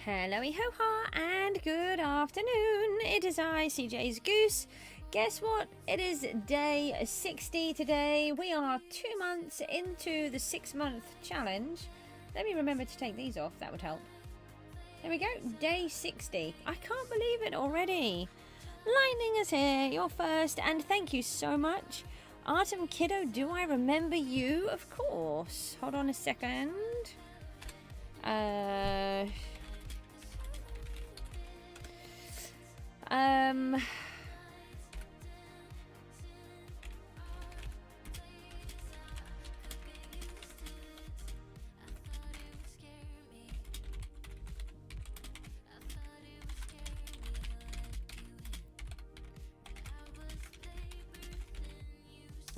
Hello-y ho-ha and good afternoon. It is I, CJSGOOSE. Guess what? It is day 60 today. We are 2 months into the 6-month challenge. Let me remember to take these off. That would help. There we go. Day 60. I can't believe it already. Lightning is here. You're first. And thank you so much. Artem Kiddo, do I remember you? Of course. Hold on a second.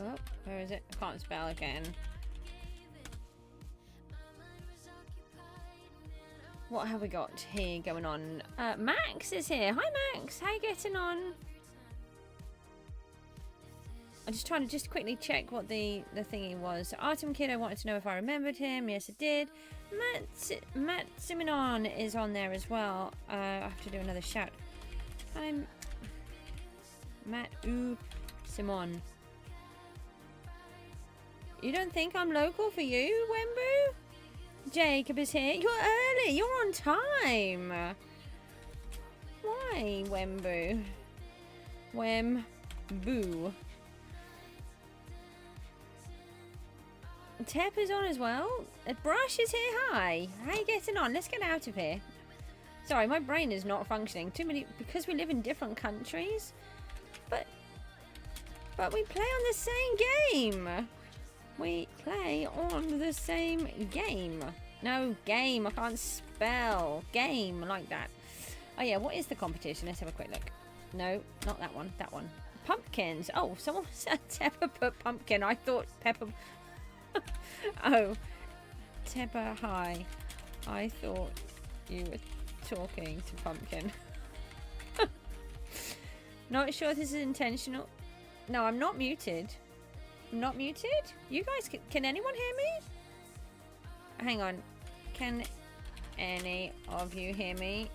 Oh, where is it? I can't spell again. What have we got here going on? Max is here. Hi, Max. How you getting on? I'm just trying to just quickly check what the thingy was. Artem Kiddo wanted to know if I remembered him. Yes, I did. Matt Simonon is on there as well. I have to do another shout. I'm Matt Simon. You don't think I'm local for you, Wembu? Jacob is here. You're early. You're on time. Why, Wembu? Wembu. Tep is on as well. Brush is here. Hi. How you getting on? Let's get out of here. Sorry, my brain is not functioning. Too many because we live in different countries. But we play on the same game. We play on the same game. No, game. I can't spell. Game like that. Oh, yeah. What is the competition? Let's have a quick look. No, not that one. That one. Pumpkins. Oh, someone said Tepper put pumpkin. I thought Pepper... Oh. Tepper, hi. I thought you were talking to Pumpkin. Not sure this is intentional. No, I'm not muted. Not muted? You guys, can anyone hear me? Hang on. Can any of you hear me?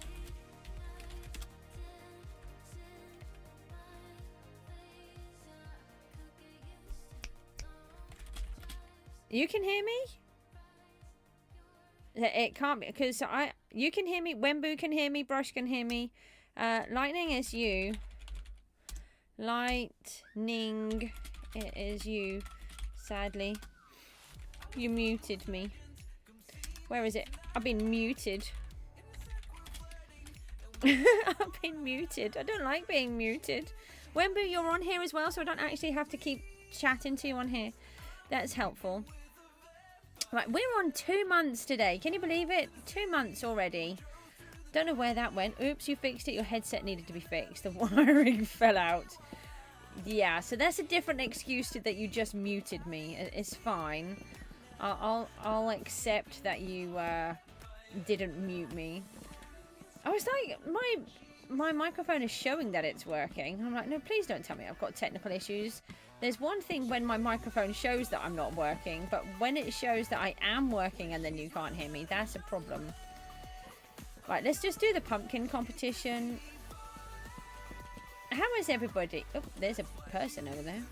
You can hear me? It can't be because you can hear me. Wembu can hear me. Brush can hear me. Lightning is you. Lightning. It is you, sadly. You muted me. Where is it? I've been muted. I've been muted. I don't like being muted. Wembu, you're on here as well, so I don't actually have to keep chatting to you on here. That's helpful. Right, we're on 2 months today. Can you believe it? 2 months already. Don't know where that went. Oops, you fixed it. Your headset needed to be fixed. The wiring fell out. Yeah, so that's a different excuse to that you just muted me. It's fine. I'll accept that you didn't mute me. I was like, my microphone is showing that it's working. I'm like, no, please don't tell me I've got technical issues. There's one thing when my microphone shows that I'm not working, but when it shows that I am working and then you can't hear me, that's a problem. Right, let's just do the pumpkin competition. How is everybody? Oh, there's a person over there.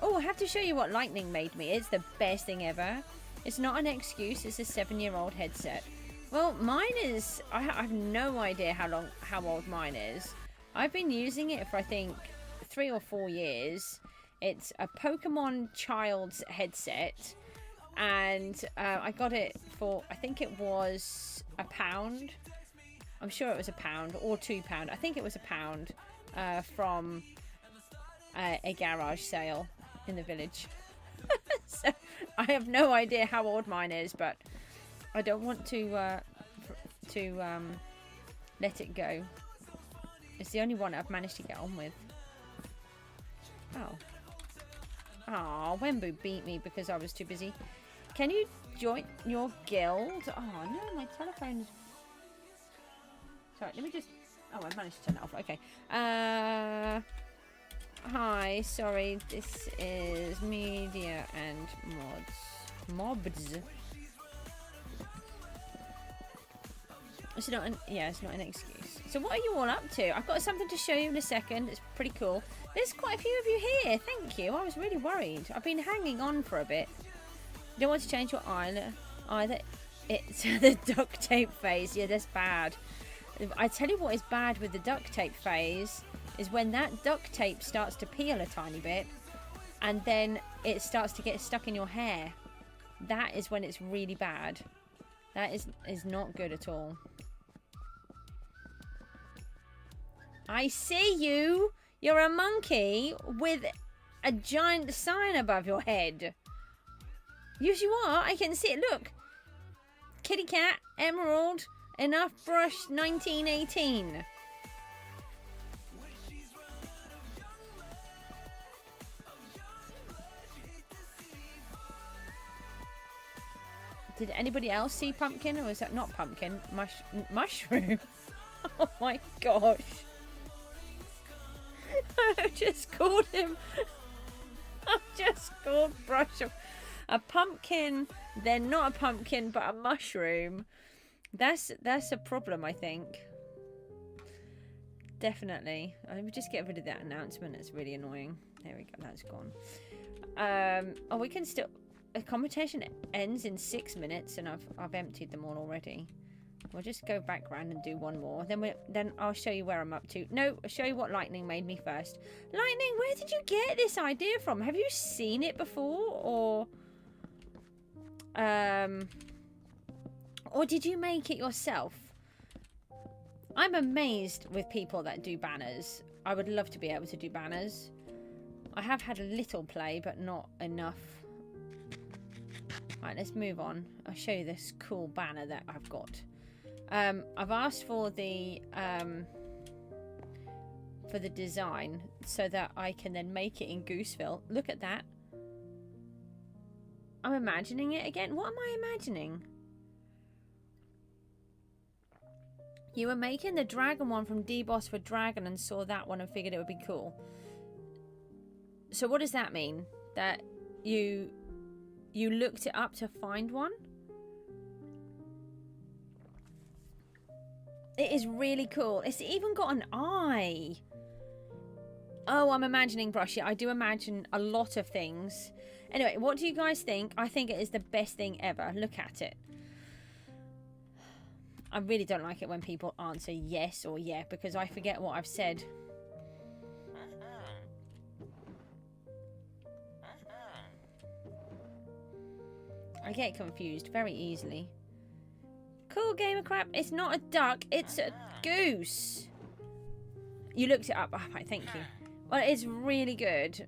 Oh, I have to show you what Lightning made me. It's the best thing ever. It's not an excuse. It's a 7-year-old headset. Well, mine is... I have no idea how old mine is. I've been using it for, I think, 3 or 4 years. It's a Pokemon Child's headset. And I got it for... I think it was £1. I'm sure it was £1 or £2. I think it was £1. From a garage sale in the village. So I have no idea how old mine is, but I don't want to let it go. It's the only one I've managed to get on with. Oh, Wembu beat me because I was too busy. Can you join your guild? Oh no, my telephone's... Sorry, let me just... Oh, I managed to turn it off. Okay. Hi, sorry. This is media and mods. Mobs. It's not an, yeah, it's not an excuse. So what are you all up to? I've got something to show you in a second. It's pretty cool. There's quite a few of you here. Thank you. I was really worried. I've been hanging on for a bit. You don't want to change your either. It's the duct tape phase. Yeah, that's bad. I tell you what is bad with the duct tape phase is when that duct tape starts to peel a tiny bit and then it starts to get stuck in your hair. That is when it's really bad. That is not good at all. I see you. You're a monkey with a giant sign above your head. Yes, you are. I can see it. Look. Kitty cat, emerald, enough brush, 1918. Did anybody else see pumpkin, or is that not pumpkin? Mushroom? Oh my gosh. I just called him. I just called brush. A pumpkin, they're not a pumpkin, but a mushroom. That's a problem, I think. Definitely. Let me just get rid of that announcement. It's really annoying. There we go. That's gone. Oh, we can still... A competition ends in 6 minutes, and I've emptied them all already. We'll just go back round and do one more. Then I'll show you where I'm up to. No, I'll show you what Lightning made me first. Lightning, where did you get this idea from? Have you seen it before, or did you make it yourself? I'm amazed with people that do banners. I would love to be able to do banners. I have had a little play, but not enough. Right, let's move on. I'll show you this cool banner that I've got. I've asked for the design so that I can then make it in Gooseville. Look at that. I'm imagining it again. What am I imagining? You were making the dragon one from DBoss for Dragon and saw that one and figured it would be cool. So what does that mean? That you looked it up to find one? It is really cool. It's even got an eye. Oh, I'm imagining Brushy. I do imagine a lot of things. Anyway, what do you guys think? I think it is the best thing ever. Look at it. I really don't like it when people answer yes or yeah, because I forget what I've said. I get confused very easily. Cool gamer crap. It's not a duck. It's a goose. You looked it up. Oh, right, thank you. Well, it's really good.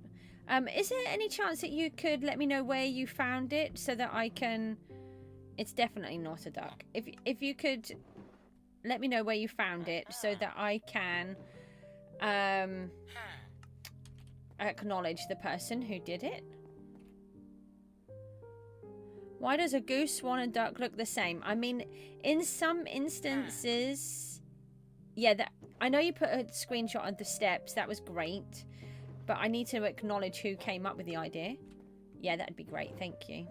Is there any chance that you could let me know where you found it so that I can... It's definitely not a duck. If you could let me know where you found it so that I can acknowledge the person who did it. Why does a goose, swan, and duck look the same? I mean, in some instances... Yeah, I know you put a screenshot of the steps. That was great. But I need to acknowledge who came up with the idea. Yeah, that'd be great. Thank you.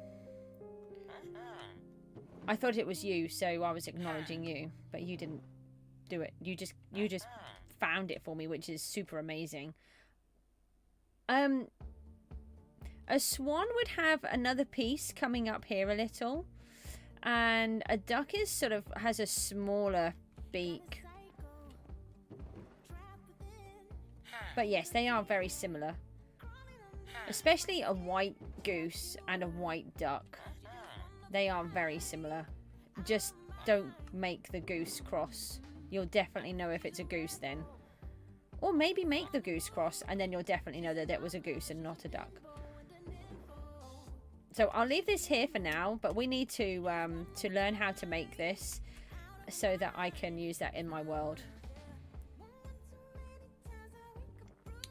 I thought it was you, so I was acknowledging you. But you didn't do it. You just found it for me, which is super amazing. A swan would have another piece coming up here a little. And a duck is sort of has a smaller beak. But yes, they are very similar. Especially a white goose and a white duck. They are very similar. Just don't make the goose cross. You'll definitely know if it's a goose then. Or maybe make the goose cross and then you'll definitely know that it was a goose and not a duck. So I'll leave this here for now, but we need to learn how to make this so that I can use that in my world.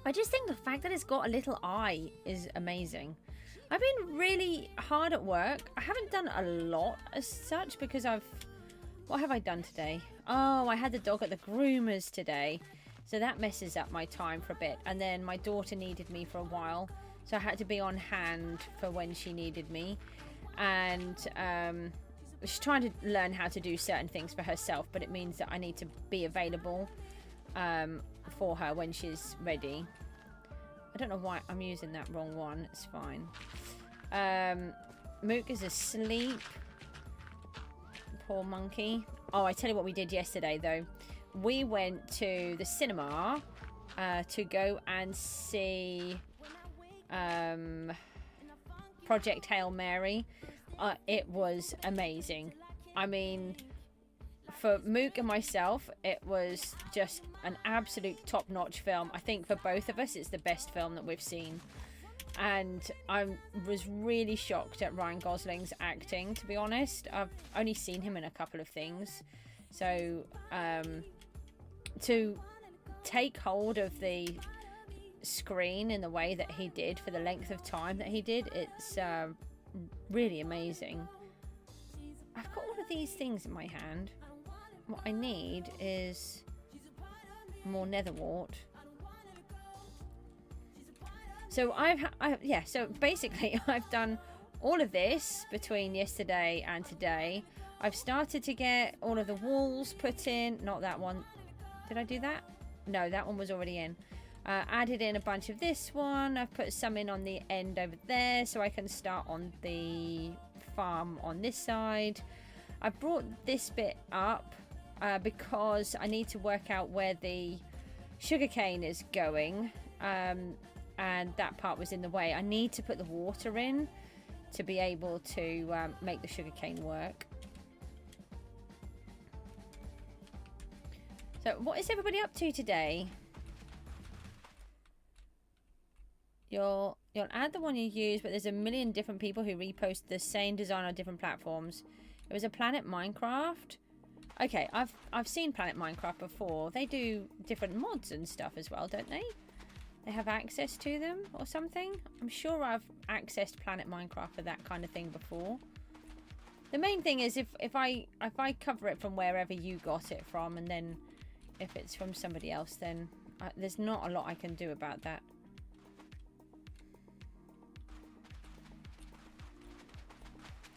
I just think the fact that it's got a little eye is amazing. I've been really hard at work. I haven't done a lot as such because what have I done today? Oh, I had the dog at the groomer's today. So that messes up my time for a bit. And then my daughter needed me for a while. So I had to be on hand for when she needed me. And she's trying to learn how to do certain things for herself, but it means that I need to be available for her when she's ready. I don't know why I'm using that wrong one. It's fine. Mook is asleep. Poor monkey. Oh, I tell you what we did yesterday, though. We went to the cinema to go and see Project Hail Mary. It was amazing. I mean, for Mook and myself, it was just an absolute top-notch film. I think for both of us, it's the best film that we've seen. And I was really shocked at Ryan Gosling's acting, to be honest. I've only seen him in a couple of things. So, to take hold of the screen in the way that he did for the length of time that he did, it's really amazing. I've got all of these things in my hand. What I need is more netherwort. So so basically I've done all of this between yesterday and today. I've started to get all of the walls put in. Not that one. Did I do that? No, that one was already in. Added in a bunch of this one. I've put some in on the end over there so I can start on the farm on this side. I've brought this bit up because I need to work out where the sugarcane is going. And that part was in the way. I need to put the water in to be able to make the sugarcane work. So what is everybody up to today? You'll add the one you use, but there's a million different people who repost the same design on different platforms. It was a Planet Minecraft. Okay, I've seen Planet Minecraft before. They do different mods and stuff as well, don't they? They have access to them or something. I'm sure I've accessed Planet Minecraft for that kind of thing before. The main thing is if I cover it from wherever you got it from, and then if it's from somebody else, then there's not a lot I can do about that.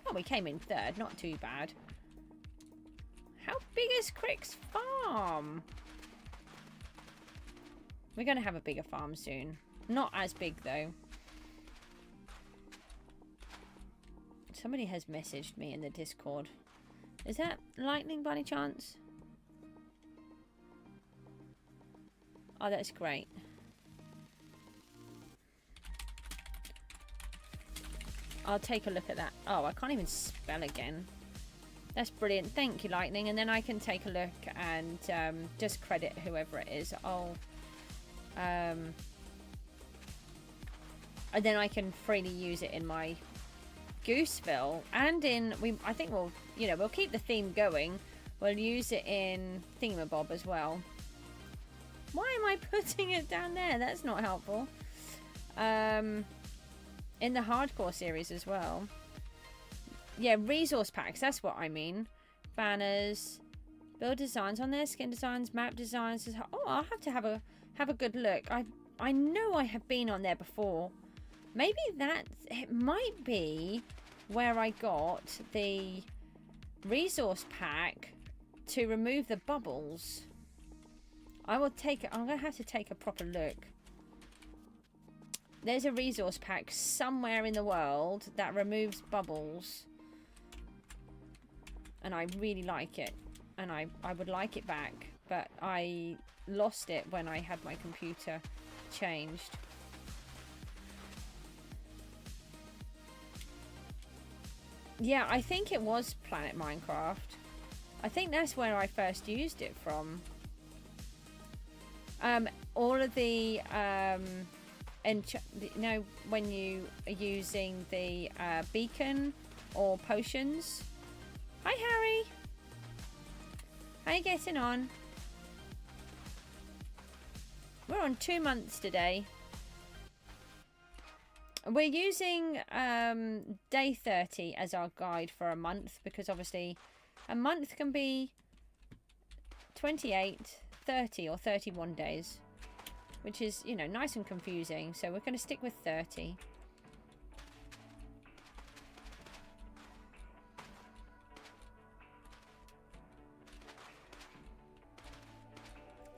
Oh, we came in third. Not too bad. How big is Crick's farm? We're going to have a bigger farm soon. Not as big, though. Somebody has messaged me in the Discord. Is that Lightning by any chance? Oh, that's great. I'll take a look at that. Oh, I can't even spell again. That's brilliant. Thank you, Lightning. And then I can take a look and just credit whoever it is. And then I can freely use it in my Gooseville and in I think we'll keep the theme going. We'll use it in Thingamabob as well. Why am I putting it down there? That's not helpful. In the hardcore series as well. Yeah, resource packs, that's what I mean. Banners, build designs on there, skin designs, map designs. Oh, I'll have to have a good look. I know I have been on there before. Maybe it might be where I got the resource pack to remove the bubbles. I'm gonna have to take a proper look. There's a resource pack somewhere in the world that removes bubbles. And I really like it. And I would like it back. But I lost it when I had my computer changed. Yeah, I think it was Planet Minecraft. I think that's where I first used it from. All of the when you are using the beacon or potions. Hi, Harry. How you getting on? We're on 2 months today. We're using day 30 as our guide for a month, because obviously a month can be 28, 30 or 31 days, which is, nice and confusing. So we're going to stick with 30.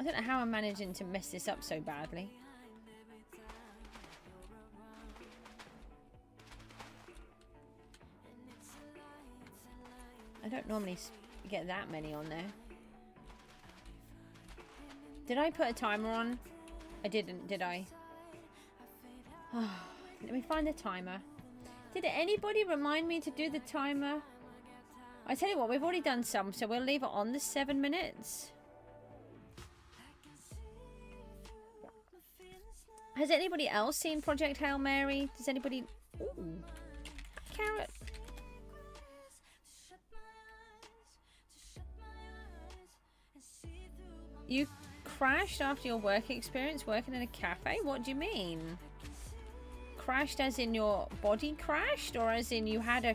I don't know how I'm managing to mess this up so badly. I don't normally get that many on there. Did I put a timer on? I didn't, did I? Let me find the timer. Did anybody remind me to do the timer? I tell you what, we've already done some, so we'll leave it on the 7 minutes. Has anybody else seen Project Hail Mary? Does anybody... Ooh. Carrot. You crashed after your work experience working in a cafe? What do you mean? Crashed as in your body crashed, or as in you had a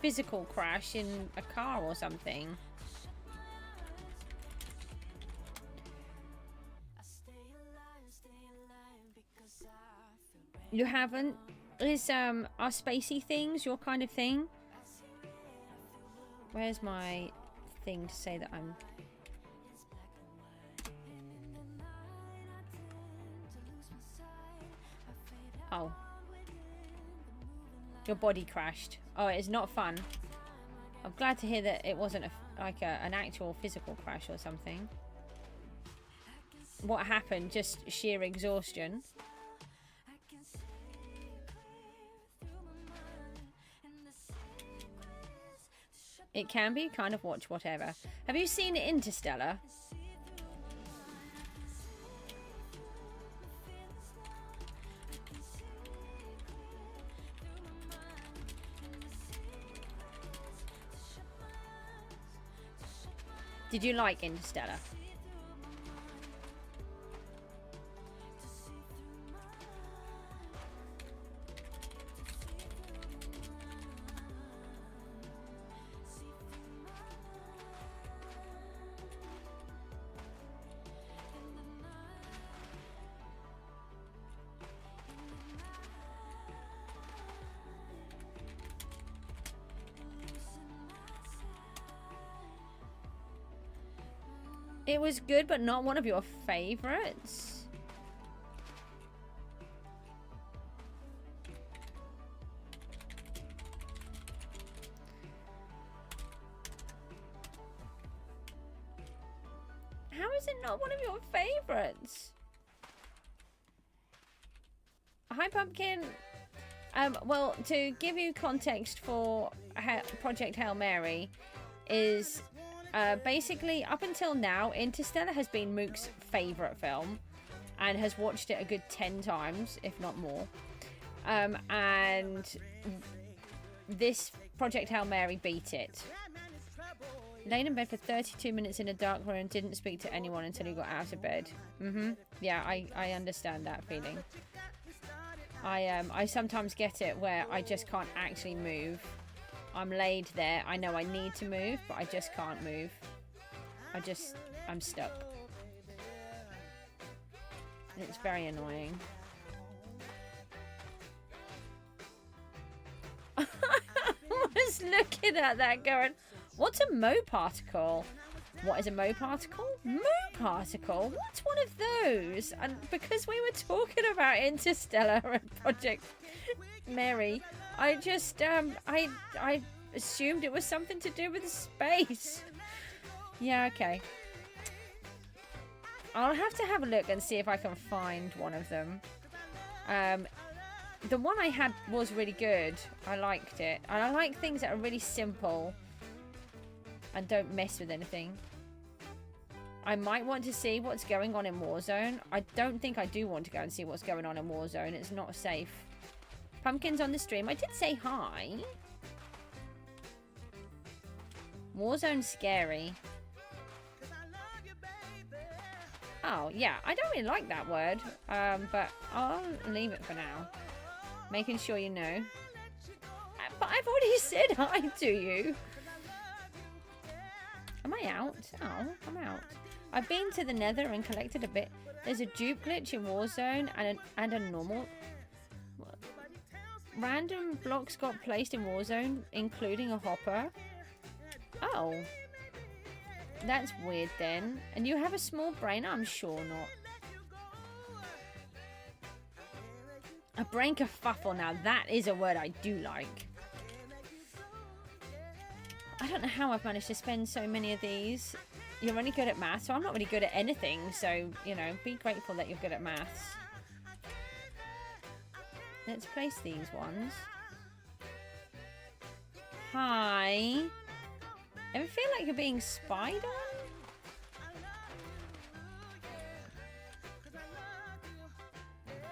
physical crash in a car or something? You haven't? Is our spacey things your kind of thing? Where's my thing to say that I'm... Oh. Your body crashed. Oh, it's not fun. I'm glad to hear that it wasn't an actual physical crash or something. What happened? Just sheer exhaustion. It can be. Kind of watch whatever. Have you seen Interstellar? Did you like Interstellar? It was good, but not one of your favorites. How is it not one of your favorites? Hi, Pumpkin. Well, to give you context for Project Hail Mary is... basically, up until now, Interstellar has been Mook's favourite film and has watched it a good 10 times, if not more. And this Project Hail Mary beat it. Laid in bed for 32 minutes in a dark room and didn't speak to anyone until he got out of bed. Yeah, I understand that feeling. I sometimes get it where I just can't actually move. I'm laid there. I know I need to move, but I just can't move. I'm stuck. It's very annoying. I was looking at that going, what's a Mo particle? What is a Mo particle? Mo particle? What's one of those? And because we were talking about Interstellar and Project Mary, I just, I assumed it was something to do with space. Yeah, okay. I'll have to have a look and see if I can find one of them. The one I had was really good. I liked it. And I like things that are really simple and don't mess with anything. I might want to see what's going on in Warzone. I don't think I do want to go and see what's going on in Warzone. It's not safe. Pumpkin's on the stream. I did say hi. Warzone's scary. Oh, yeah. I don't really like that word. But I'll leave it for now. Making sure you know. But I've already said hi to you. Am I out? Oh, I'm out. I've been to the Nether and collected a bit. There's a dupe glitch in Warzone and a normal... Random blocks got placed in Warzone, including a hopper. Oh. That's weird then. And you have a small brain? I'm sure not. A brain kerfuffle. Now that is a word I do like. I don't know how I've managed to spend so many of these. You're only good at maths, so I'm not really good at anything. So, you know, be grateful that you're good at maths. Let's place these ones. Hi. Ever feel like you're being spied on?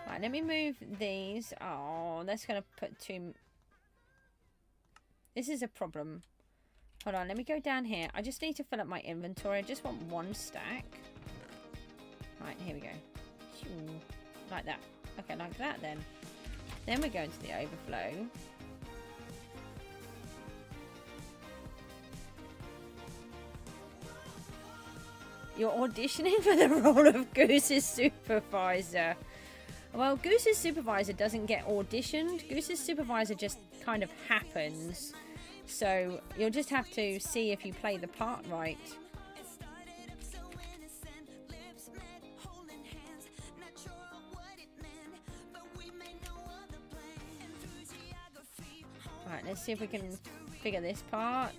Right, let me move these. Oh, that's going to put two... This is a problem. Hold on, let me go down here. I just need to fill up my inventory. I just want one stack. Right, here we go. Like that. Okay, like that then. Then we go into the overflow. You're auditioning for the role of Goose's supervisor. Well, Goose's supervisor doesn't get auditioned. Goose's supervisor just kind of happens. So you'll just have to see if you play the part right. Right, let's see if we can figure this part.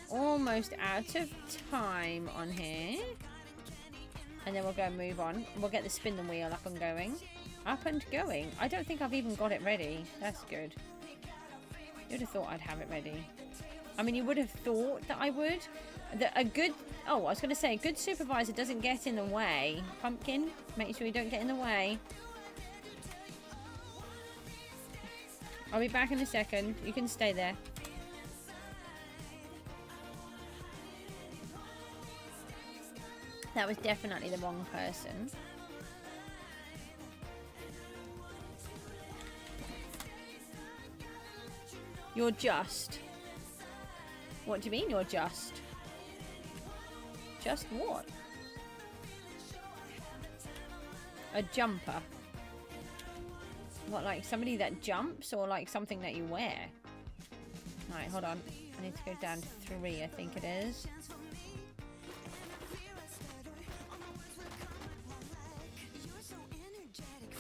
Almost out of time on here. And then we'll go and move on. We'll get the spin the wheel up and going. Up and going. I don't think I've even got it ready. That's good. You'd have thought I'd have it ready. I mean, you would have thought that I would. A good... Oh, I was going to say, a good supervisor doesn't get in the way. Pumpkin, make sure you don't get in the way. I'll be back in a second. You can stay there. That was definitely the wrong person. You're just. What do you mean you're just? Just what? A jumper. What, like somebody that jumps or like something that you wear? Alright, hold on. I need to go down to 3, I think it is.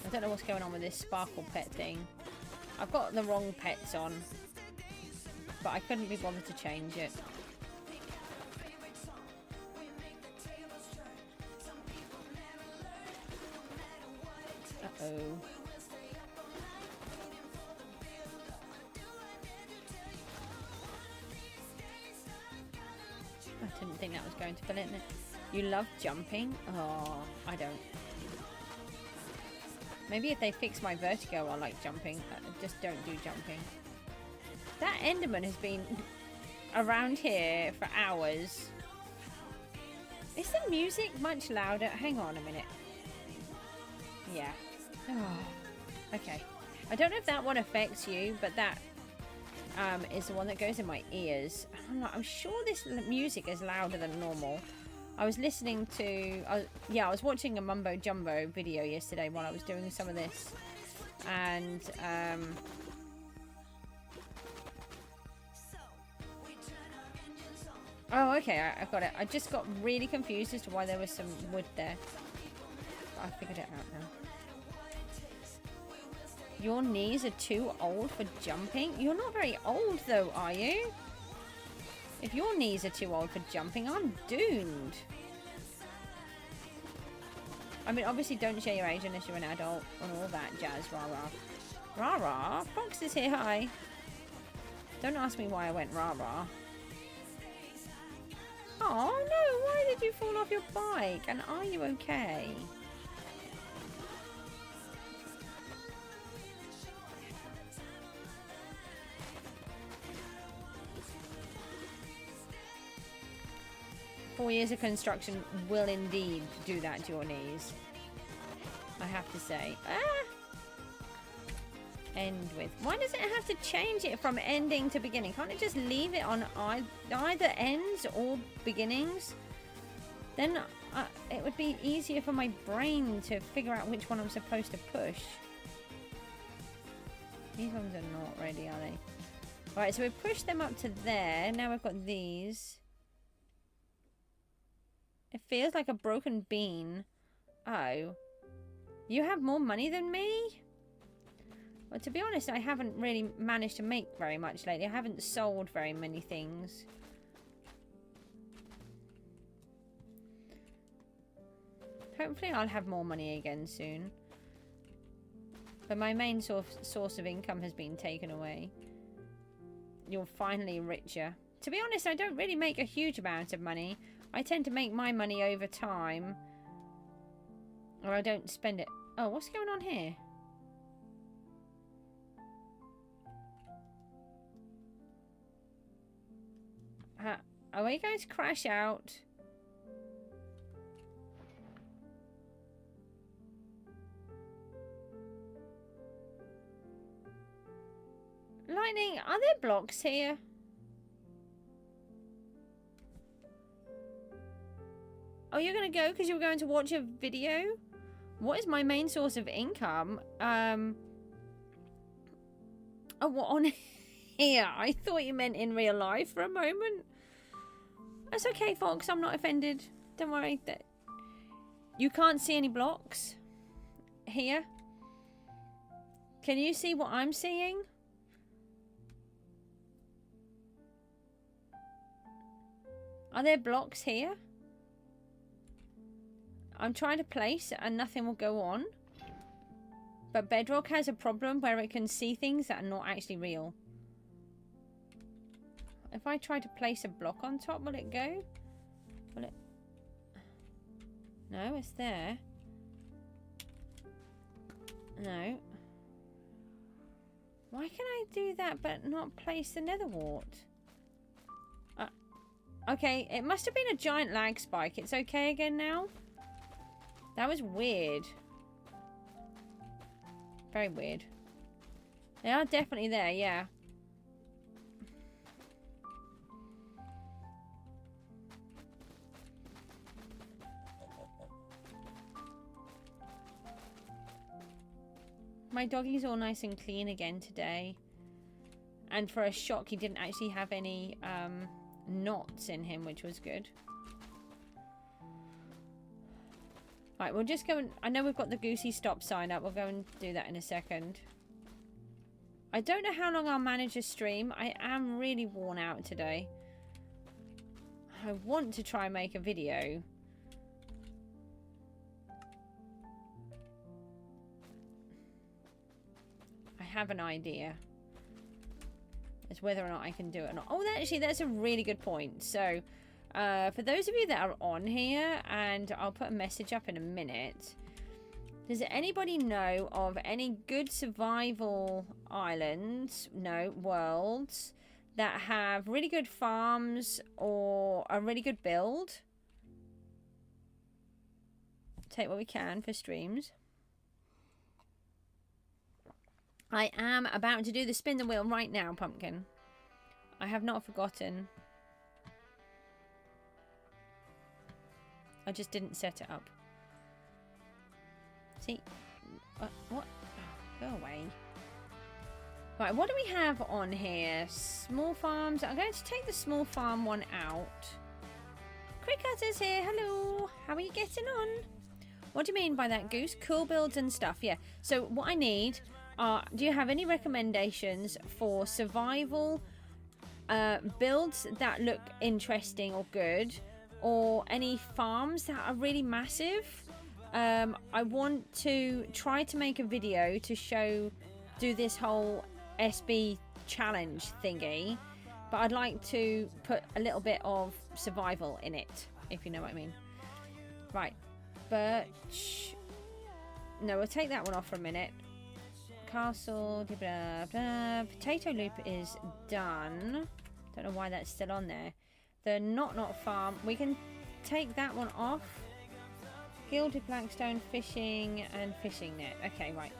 I don't know what's going on with this sparkle pet thing. I've got the wrong pets on, but I couldn't be bothered to change it. Uh-oh. I didn't think that was going to fill it in. You love jumping? Oh, I don't. Maybe if they fix my vertigo, I'll like jumping. I just don't do jumping. That Enderman has been around here for hours. Is the music much louder? Hang on a minute. Yeah. Oh, okay. I don't know if that one affects you, but that is the one that goes in my ears. I'm sure this music is louder than normal. I was listening to... I was watching a Mumbo Jumbo video yesterday while I was doing some of this. And... oh, okay, I've got it. I just got really confused as to why there was some wood there. But I figured it out now. Your knees are too old for jumping? You're not very old though, are you? If your knees are too old for jumping, I'm doomed. I mean, obviously don't share your age unless you're an adult and all that jazz, rah-rah. Rah-rah? Fox is here, hi. Don't ask me why I went rah-rah. Oh no, why did you fall off your bike? And are you okay? Four years of construction will indeed do that to your knees. I have to say. End with. Why does it have to change it from ending to beginning? Can't it just leave it on either ends or beginnings? Then it would be easier for my brain to figure out which one I'm supposed to push. These ones are not ready, are they? Alright, so we pushed them up to there. Now we've got these. It feels like a broken bean. Oh. You have more money than me? Well, to be honest, I haven't really managed to make very much lately. I haven't sold very many things. Hopefully I'll have more money again soon. But my main source of income has been taken away. You're finally richer. To be honest, I don't really make a huge amount of money. I tend to make my money over time. Or I don't spend it. Oh, what's going on here? Are we going to crash out? Lightning, are there blocks here? Oh, you're going to go because you're going to watch a video? What is my main source of income? Oh, what, on here? I thought you meant in real life for a moment. That's okay, Fox. I'm not offended. Don't worry. You can't see any blocks here. Can you see what I'm seeing? Are there blocks here? I'm trying to place and nothing will go on. But Bedrock has a problem where it can see things that are not actually real. If I try to place a block on top, will it go? Will it? No, it's there. No. Why can I do that but not place the nether wart? Okay, it must have been a giant lag spike. It's okay again now? That was weird. Very weird. They are definitely there, yeah. My doggy's all nice and clean again today. And for a shock, he didn't actually have any knots in him, which was good. Right, we'll just go and... I know we've got the Goosey stop sign up. We'll go and do that in a second. I don't know how long I'll manage to stream. I am really worn out today. I want to try and make a video. I have an idea. It's whether or not I can do it or not. Oh, actually, that's a really good point. So... for those of you that are on here, and I'll put a message up in a minute, does anybody know of any good survival islands, no, worlds, that have really good farms or a really good build? Take what we can for streams. I am about to do the spin the wheel right now, Pumpkin. I have not forgotten. I just didn't set it up. See? What? Oh, go away. Right, what do we have on here? Small farms. I'm going to take the small farm one out. Cricketter's here. Hello. How are you getting on? What do you mean by that, Goose? Cool builds and stuff. Yeah. So what I need are... Do you have any recommendations for survival builds that look interesting or good? Or any farms that are really massive? I want to try to make a video to do this whole SB challenge thingy, but I'd like to put a little bit of survival in it, if you know what I mean. Right, birch. No, we'll take that one off for a minute. Castle, blah, blah. Potato loop is done. Don't know why that's still on there. The not farm, we can take that one off. Gilded Blackstone, fishing and fishing net. Okay, right.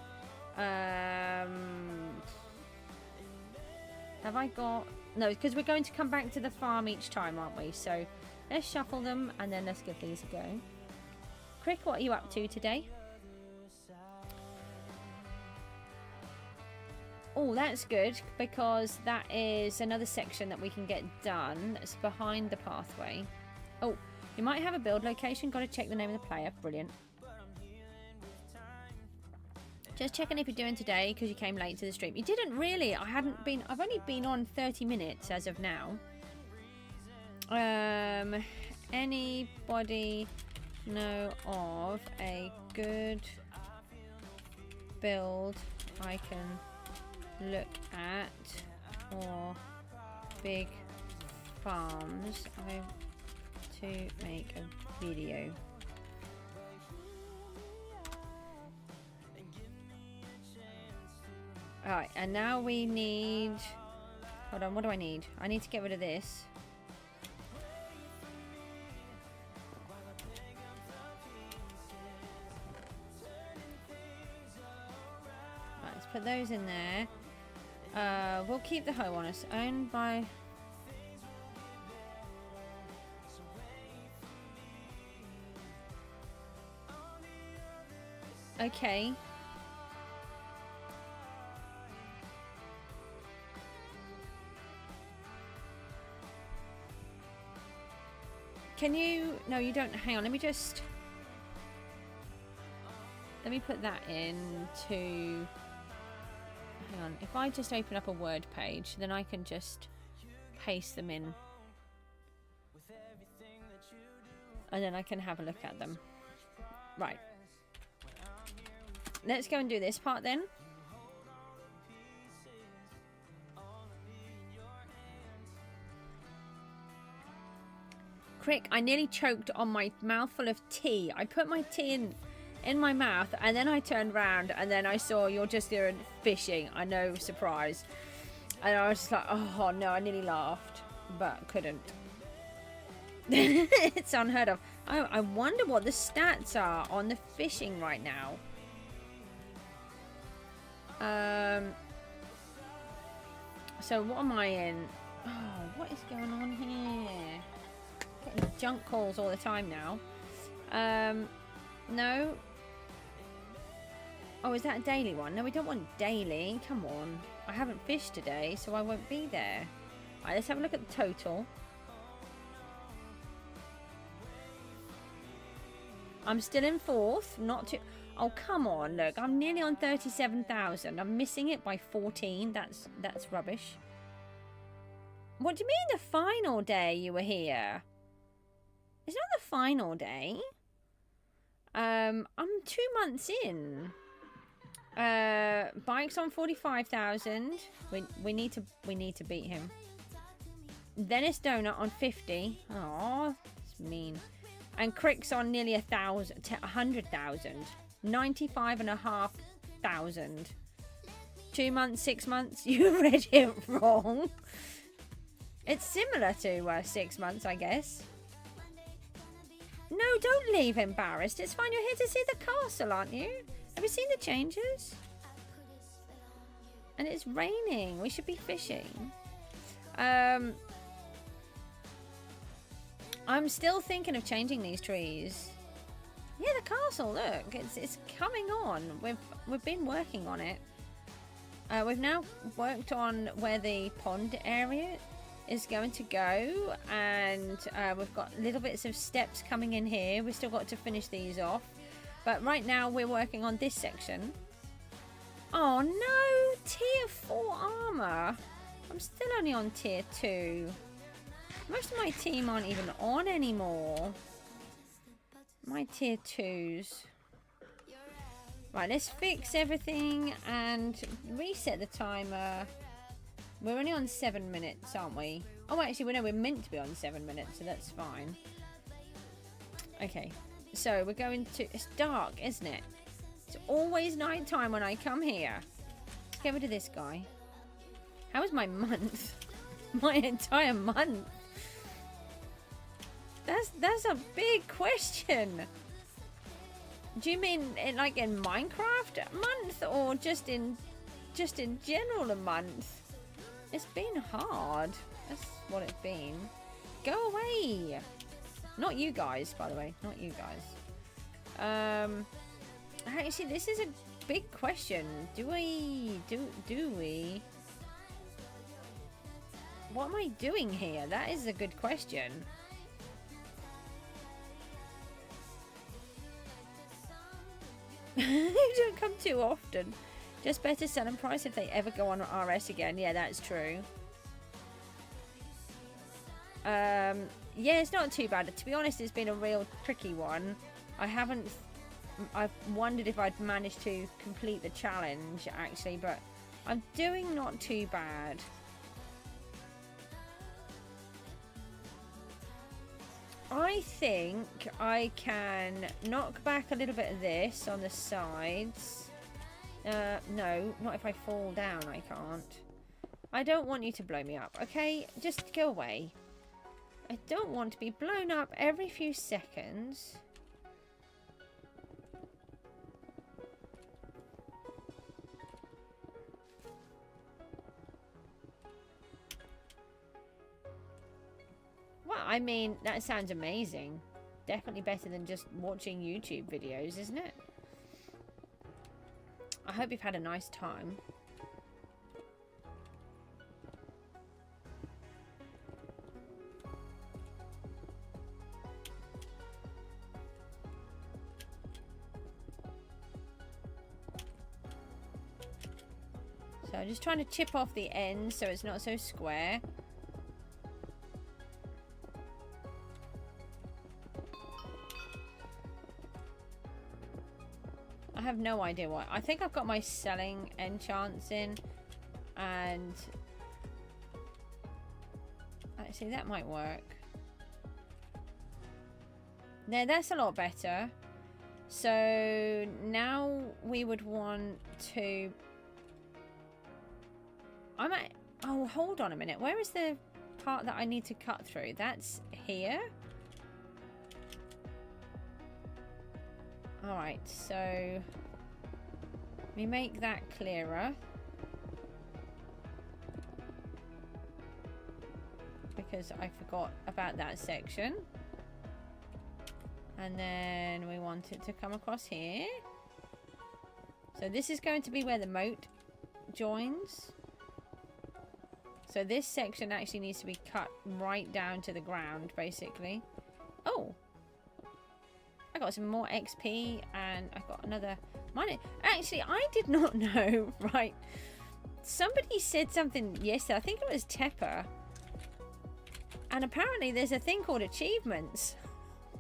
Have I got... No, because we're going to come back to the farm each time, aren't we? So let's shuffle them and then let's give these a go. Crick, what are you up to today? Oh, that's good, because that is another section that we can get done. That's behind the pathway. Oh, You might have a build location. Got to check the name of the player. Brilliant. Just checking if you're doing today because you came late to the stream. You didn't really. I've only been on 30 minutes as of now. Anybody know of a good build I can look at, or big farms I have to make a video? Alright, and now we need... Hold on, what do I need? I need to get rid of this. Right, let's put those in there. We'll keep the hoe on us. Owned by... Okay. Can you... No, you don't. Hang on, let me just... Let me put that into... Hang on. If I just open up a Word page, then I can just paste them in. And then I can have a look at them. Right. Let's go and do this part then. Crick, I nearly choked on my mouthful of tea. I put my tea in my mouth and then I turned around and then I saw you're just there and fishing. I know, surprise. And I was just like, oh no, I nearly laughed, but couldn't. It's unheard of. I wonder what the stats are on the fishing right now. So what am I in? Oh, what is going on here? Getting junk calls all the time now. No. Oh, is that a daily one? No, we don't want daily. Come on. I haven't fished today, so I won't be there. Alright, let's have a look at the total. I'm still in fourth. Not too... Oh, come on, look. I'm nearly on 37,000. I'm missing it by 14. That's rubbish. What do you mean the final day you were here? It's not the final day. I'm 2 months in. Bike's on 45,000. We need to beat him. Dennis Donut on 50. Oh, it's mean. And Crick's on nearly 100,000. 95,500. 2 months, 6 months. You read it wrong. It's similar to 6 months, I guess. No, don't leave embarrassed. It's fine. You're here to see the castle, aren't you? Have you seen the changes? And it's raining. We should be fishing. I'm still thinking of changing these trees. Yeah, the castle, look. It's coming on. We've been working on it. We've now worked on where the pond area is going to go, and we've got little bits of steps coming in here. We've still got to finish these off, but right now we're working on this section. Oh no, tier 4 armor. I'm still only on tier 2. Most of my team aren't even on anymore. My tier 2s. Right, let's fix everything and reset the timer. We're only on 7 minutes, aren't we? Oh, actually, we're meant to be on 7 minutes, so that's fine. Okay, so we're going to... It's dark, isn't it? It's always night time when I come here. Let's get rid of this guy. How was my month? My entire month. That's a big question. Do you mean like in Minecraft a month, or just in general a month? It's been hard. That's what it's been. Go away. Not you guys, by the way. Not you guys. Actually, this is a big question. Do we? What am I doing here? That is a good question. You don't come too often. Just better selling price if they ever go on RS again. Yeah, that's true. Yeah, it's not too bad. To be honest, it's been a real tricky one. I've wondered if I'd managed to complete the challenge, actually, but I'm doing not too bad. I think I can knock back a little bit of this on the sides. No, not if I fall down, I can't. I don't want you to blow me up, okay? Just go away. I don't want to be blown up every few seconds. Well, I mean, that sounds amazing. Definitely better than just watching YouTube videos, isn't it? I hope you've had a nice time. So I'm just trying to chip off the ends so it's not so square. I have no idea why. I think I've got my selling enchants in, and actually that might work. There, that's a lot better. So now we would want to... Oh, hold on a minute. Where is the part that I need to cut through? That's here. Alright, so let me make that clearer. Because I forgot about that section. And then we want it to come across here. So this is going to be where the moat joins. So this section actually needs to be cut right down to the ground, basically. Oh! I got some more XP, and I got another money. Actually, I did not know, right? Somebody said something yesterday, I think it was Tepper. And apparently there's a thing called achievements,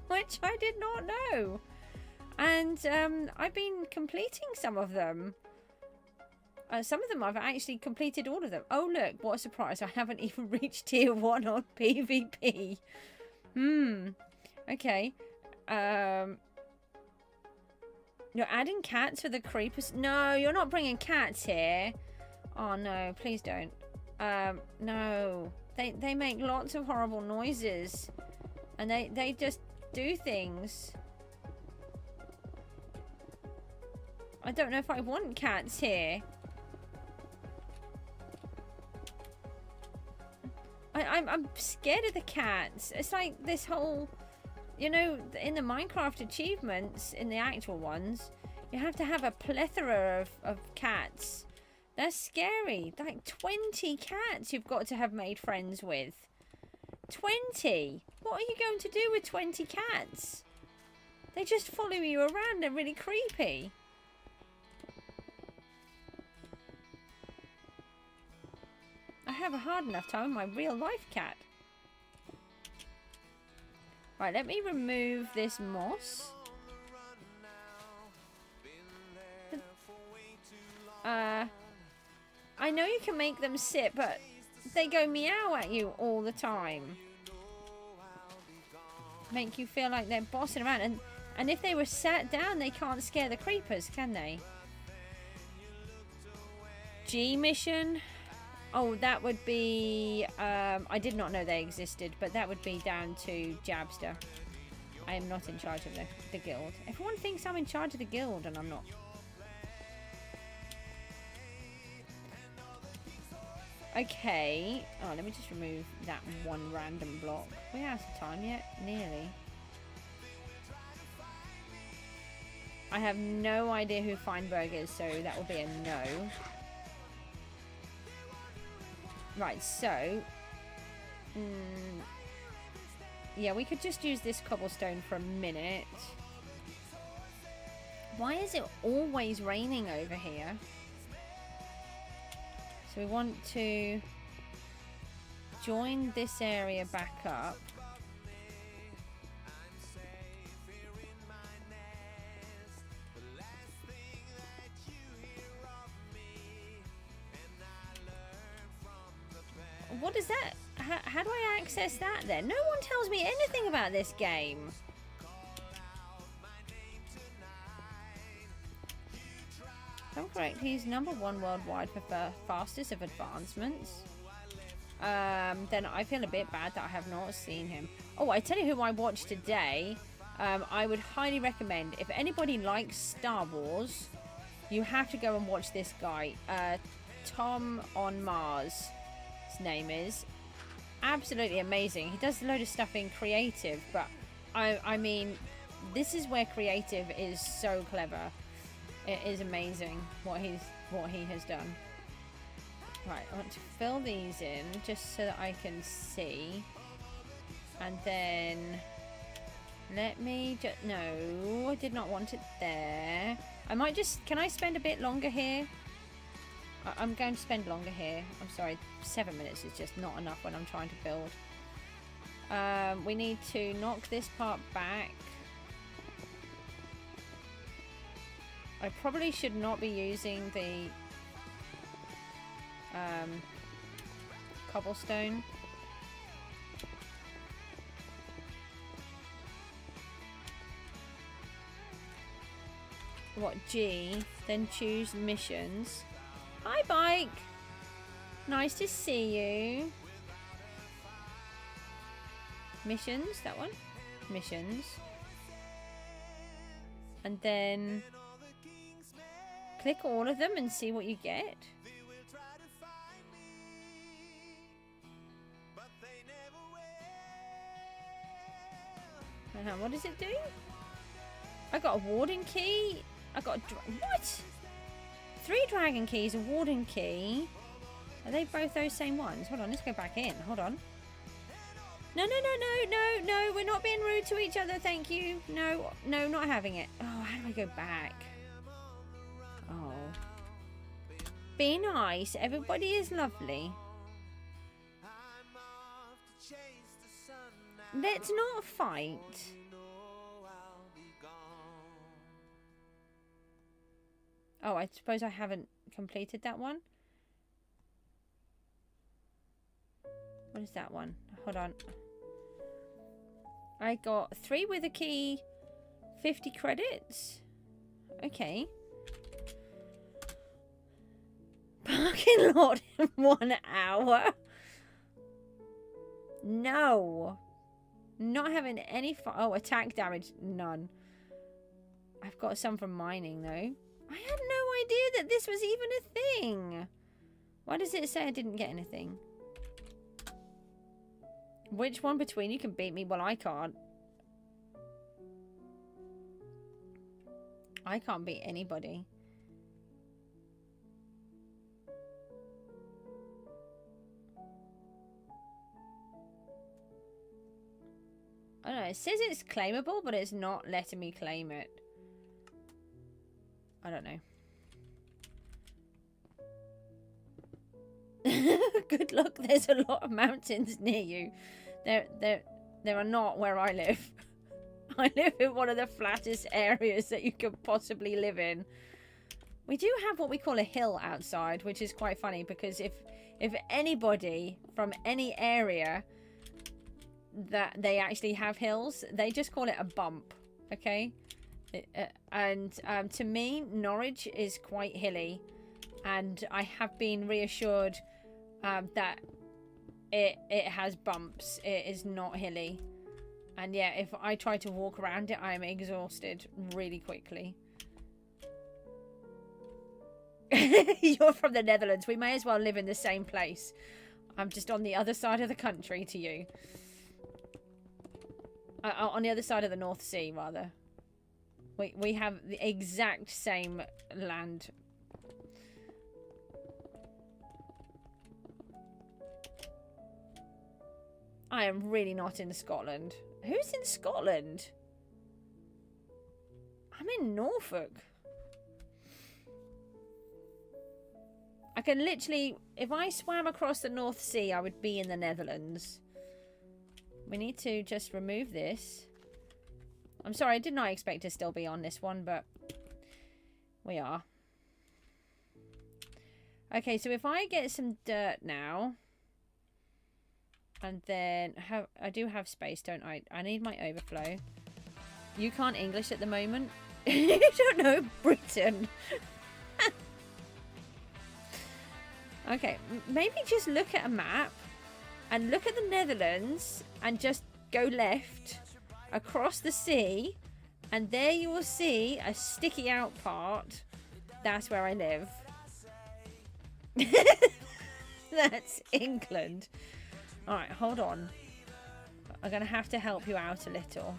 which I did not know. And I've been completing some of them. Some of them I've actually completed all of them. Oh look, what a surprise. I haven't even reached tier 1 on PvP. Okay. You're adding cats for the creepers? No, you're not bringing cats here. Oh no, please don't. No. They make lots of horrible noises. And they just do things. I don't know if I want cats here. I'm scared of the cats. It's like this whole, you know, in the Minecraft achievements, in the actual ones, you have to have a plethora of cats. That's scary. Like 20 cats you've got to have made friends with. 20? What are you going to do with 20 cats? They just follow you around. They're really creepy. I have a hard enough time with my real life cat. Right, let me remove this moss. I know you can make them sit, but they go meow at you all the time. Make you feel like they're bossing around. And if they were sat down, they can't scare the creepers, can they? G mission. Oh, that would be... I did not know they existed, but that would be down to Jabster. I am not in charge of the guild. Everyone thinks I'm in charge of the guild, and I'm not. Okay. Oh, let me just remove that one random block. We're out of time yet? Nearly. I have no idea who Feinberg is, so that will be a no. Right, so... yeah, we could just use this cobblestone for a minute. Why is it always raining over here? So we want to join this area back up. What is that? How do I access that then? No one tells me anything about this game. If I'm correct, he's #1 worldwide for fastest of advancements. Then I feel a bit bad that I have not seen him. Oh, I tell you who I watched today. I would highly recommend, if anybody likes Star Wars, you have to go and watch this guy. Tom on Mars, his name is. Absolutely amazing. He does a load of stuff in creative, but I mean, this is where creative is so clever. It is amazing what he has done. Right, I want to fill these in just so that I can see. And then let me just, no, I did not want it there. I might just, can I spend a bit longer here? I'm going to spend longer here. I'm sorry, 7 minutes is just not enough when I'm trying to build. We need to knock this part back. I probably should not be using the cobblestone. What, G? Then choose missions. Hi, Bike! Nice to see you. Missions, that one. Missions. And then click all of them and see what you get. What does it do? I got a warden key. I got a what? 3 dragon keys, a warden key. Are they both those same ones? Hold on, let's go back in. Hold on. No, we're not being rude to each other, thank you. No, not having it. Oh, how do I go back? Oh. Be nice. Everybody is lovely. Let's not fight. Oh, I suppose I haven't completed that one. What is that one? Hold on. I got 3 with a key, 50 credits. Okay. Parking lot in 1 hour. No. Not having any oh, attack damage. None. I've got some from mining though. I had no idea that this was even a thing. Why does it say I didn't get anything? Which one between you can beat me? Well, I can't. I can't beat anybody. I don't know. It says it's claimable, but it's not letting me claim it. I don't know. Good luck. There's a lot of mountains near you. There are not where I live. I live in one of the flattest areas that you could possibly live in. We do have what we call a hill outside, which is quite funny because if anybody from any area that they actually have hills, they just call it a bump. Okay. And to me, Norwich is quite hilly, and I have been reassured that it has bumps. It is not hilly, and yeah, if I try to walk around it, I am exhausted really quickly. You're from the Netherlands. We may as well live in the same place. I'm just on the other side of the country to you. On the other side of the North Sea, rather. We have the exact same land. I am really not in Scotland. Who's in Scotland? I'm in Norfolk. I can literally, if I swam across the North Sea, I would be in the Netherlands. We need to just remove this. I'm sorry, I did not expect to still be on this one, but we are. Okay, so if I get some dirt now, and then I do have space, don't I? I need my overflow. You can't English at the moment. You don't know Britain. Okay, maybe just look at a map and look at the Netherlands and just go left across the sea, and there you will see a sticky out part. That's where I live. That's England. Alright, hold on. I'm going to have to help you out a little.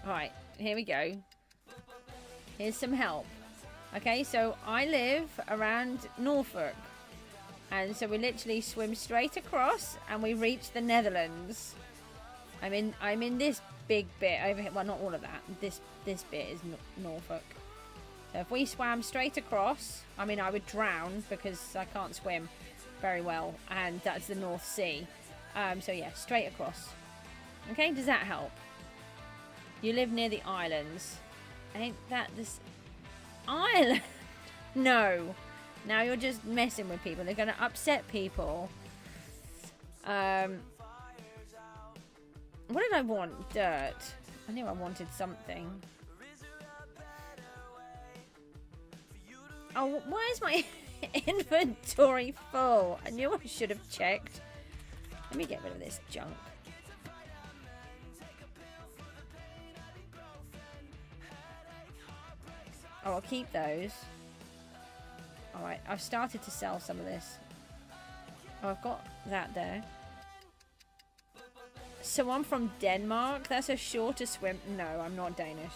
Alright, here we go. Here's some help. Okay, so I live around Norfolk. And so we literally swim straight across and we reach the Netherlands. I'm in this big bit over here. Well, not all of that. This bit is Norfolk. So if we swam straight across, I mean, I would drown because I can't swim very well. And that's the North Sea. So yeah, straight across. Okay, does that help? You live near the islands. Ain't that this island? No. Now you're just messing with people. They're going to upset people. What did I want? Dirt. I knew I wanted something. Oh, why is my inventory full? I knew I should have checked. Let me get rid of this junk. Oh, I'll keep those. Alright, I've started to sell some of this. Oh, I've got that there. So I'm from Denmark? That's a shorter swim. No, I'm not Danish.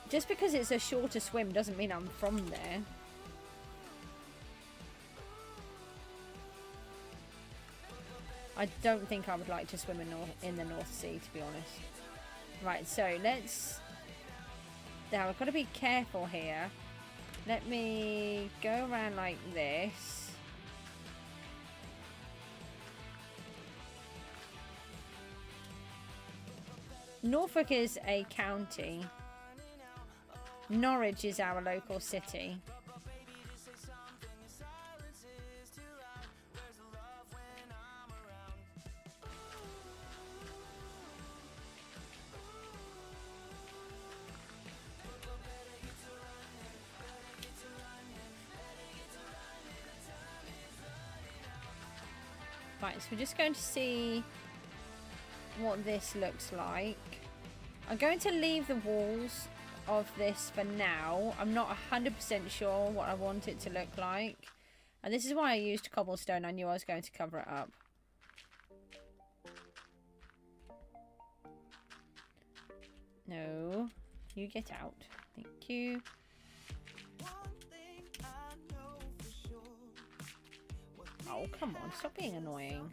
Just because it's a shorter swim doesn't mean I'm from there. I don't think I would like to swim in the North Sea, to be honest. Right, so let's... Now, I've got to be careful here. Let me go around like this. Norfolk is a county. Norwich is our local city. Right, so we're just going to see what this looks like. I'm going to leave the walls of this for now. I'm not 100% sure what I want it to look like. And this is why I used cobblestone. I knew I was going to cover it up. No, you get out. Thank you. Oh, come on. Stop being annoying.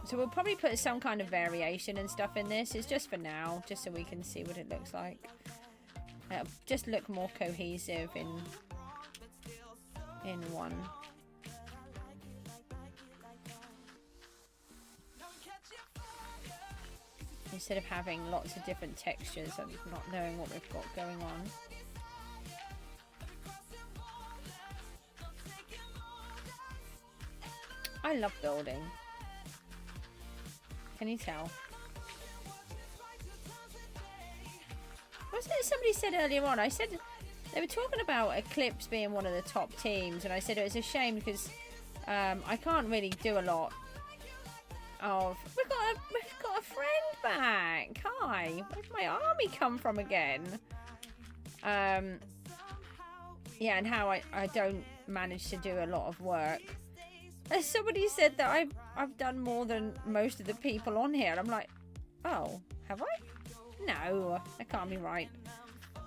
So we'll probably put some kind of variation and stuff in this. It's just for now, just so we can see what it looks like. It'll just look more cohesive in one. Instead of having lots of different textures and not knowing what we've got going on. I love building. Can you tell? Wasn't it somebody said earlier on? I said they were talking about Eclipse being one of the top teams, and I said it was a shame because I can't really do a lot of. We've got a friend back. Hi, where'd my army come from again? Yeah, and how I don't manage to do a lot of work. Somebody said that I've done more than most of the people on here. And I'm like, oh, have I? No, that can't be right.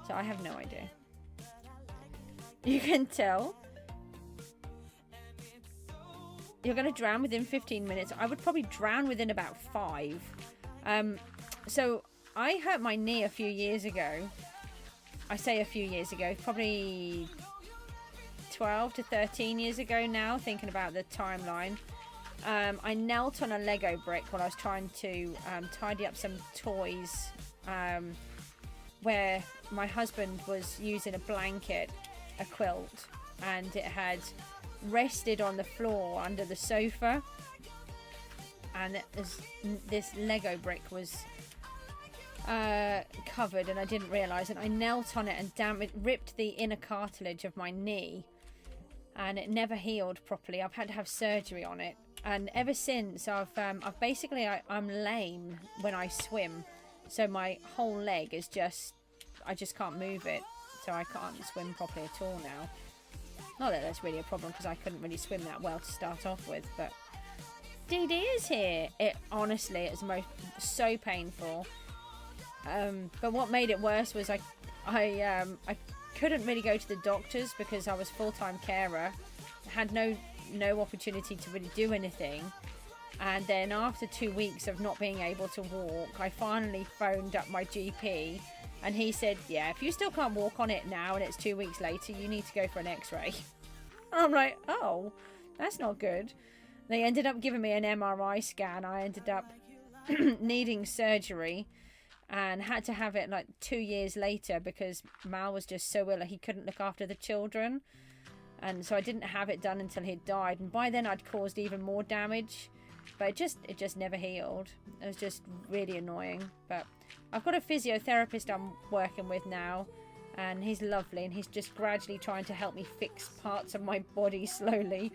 So I have no idea. You can tell. You're going to drown within 15 minutes. I would probably drown within about 5. So I hurt my knee a few years ago. I say a few years ago, probably 12 to 13 years ago now, thinking about the timeline. I knelt on a Lego brick while I was trying to tidy up some toys where my husband was using a blanket, a quilt, and it had rested on the floor under the sofa, and this Lego brick was covered, and I didn't realise, and I knelt on it, and damn, it ripped the inner cartilage of my knee, and it never healed properly. I've had to have surgery on it, and ever since I've basically I'm lame when I swim, so my whole leg is just, I just can't move it, so I can't swim properly at all now. Not that that's really a problem, because I couldn't really swim that well to start off with, but DD is here. It honestly, it's so painful. But what made it worse was I couldn't really go to the doctors because I was full-time carer. I had no opportunity to really do anything. And then after 2 weeks of not being able to walk, I finally phoned up my GP, and he said, yeah, if you still can't walk on it now and it's 2 weeks later, you need to go for an x-ray. I'm like, oh, that's not good. They ended up giving me an MRI scan. I ended up needing surgery and had to have it like 2 years later because Mal was just so ill he couldn't look after the children. And so I didn't have it done until he died. And by then I'd caused even more damage. But it just never healed. It was just really annoying. But I've got a physiotherapist I'm working with now, and he's lovely, and he's just gradually trying to help me fix parts of my body slowly.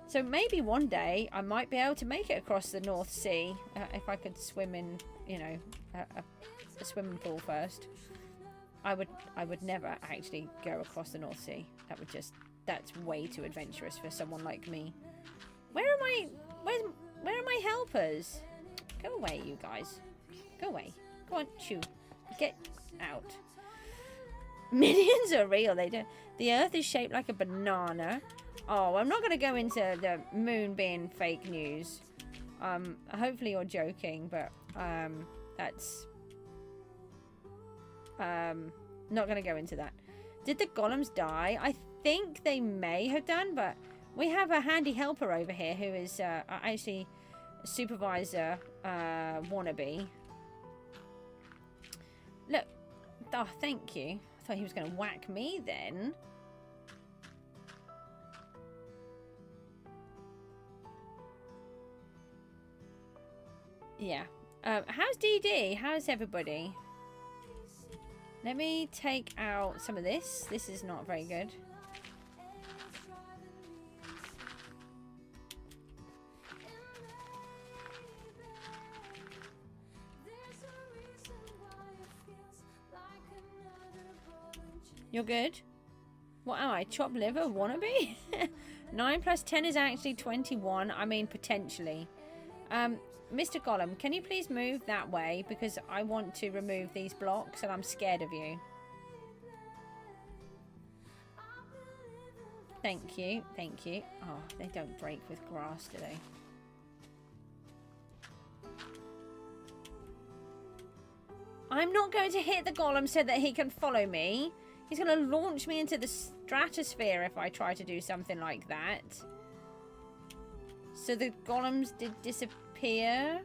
So maybe one day I might be able to make it across the North Sea if I could swim in, you know, a swimming pool first. I would never actually go across the North Sea. That's way too adventurous for someone like me. Where are my helpers? Go away, you guys. Go away. Go on, shoo. Get out. Minions are real. They do. The Earth is shaped like a banana. Oh, I'm not going to go into the moon being fake news. Hopefully you're joking, but that's not going to go into that. Did the golems die? I think they may have done, but we have a handy helper over here who is actually a supervisor wannabe. Look. Oh, thank you. I thought he was going to whack me then. Yeah. How's DD? How's everybody? Let me take out some of this. This is not very good. You're good? What am I? Chopped liver? Wannabe? 9 plus 10 is actually 21. I mean, potentially. Mr. Golem, can you please move that way? Because I want to remove these blocks and I'm scared of you. Thank you. Thank you. Oh, they don't break with grass, do they? I'm not going to hit the golem so that he can follow me. He's going to launch me into the stratosphere if I try to do something like that. So the golems did disappear?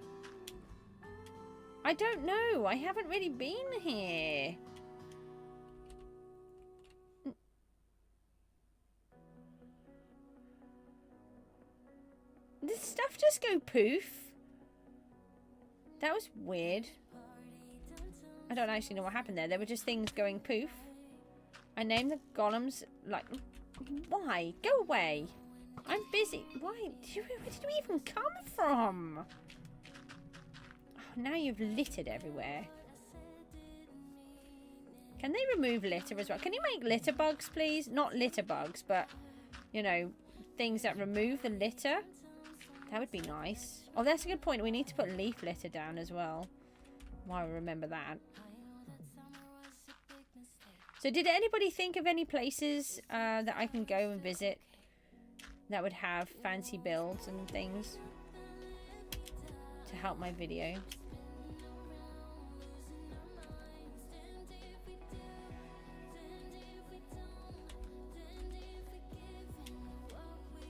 I don't know. I haven't really been here. Did stuff just go poof? That was weird. I don't actually know what happened there. There were just things going poof. I named the golems like... Why? Go away. I'm busy. Why? Where did you even come from? Oh, now you've littered everywhere. Can they remove litter as well? Can you make litter bugs, please? Not litter bugs, but, you know, things that remove the litter. That would be nice. Oh, that's a good point. We need to put leaf litter down as well. I'll remember that. So did anybody think of any places that I can go and visit that would have fancy builds and things to help my video?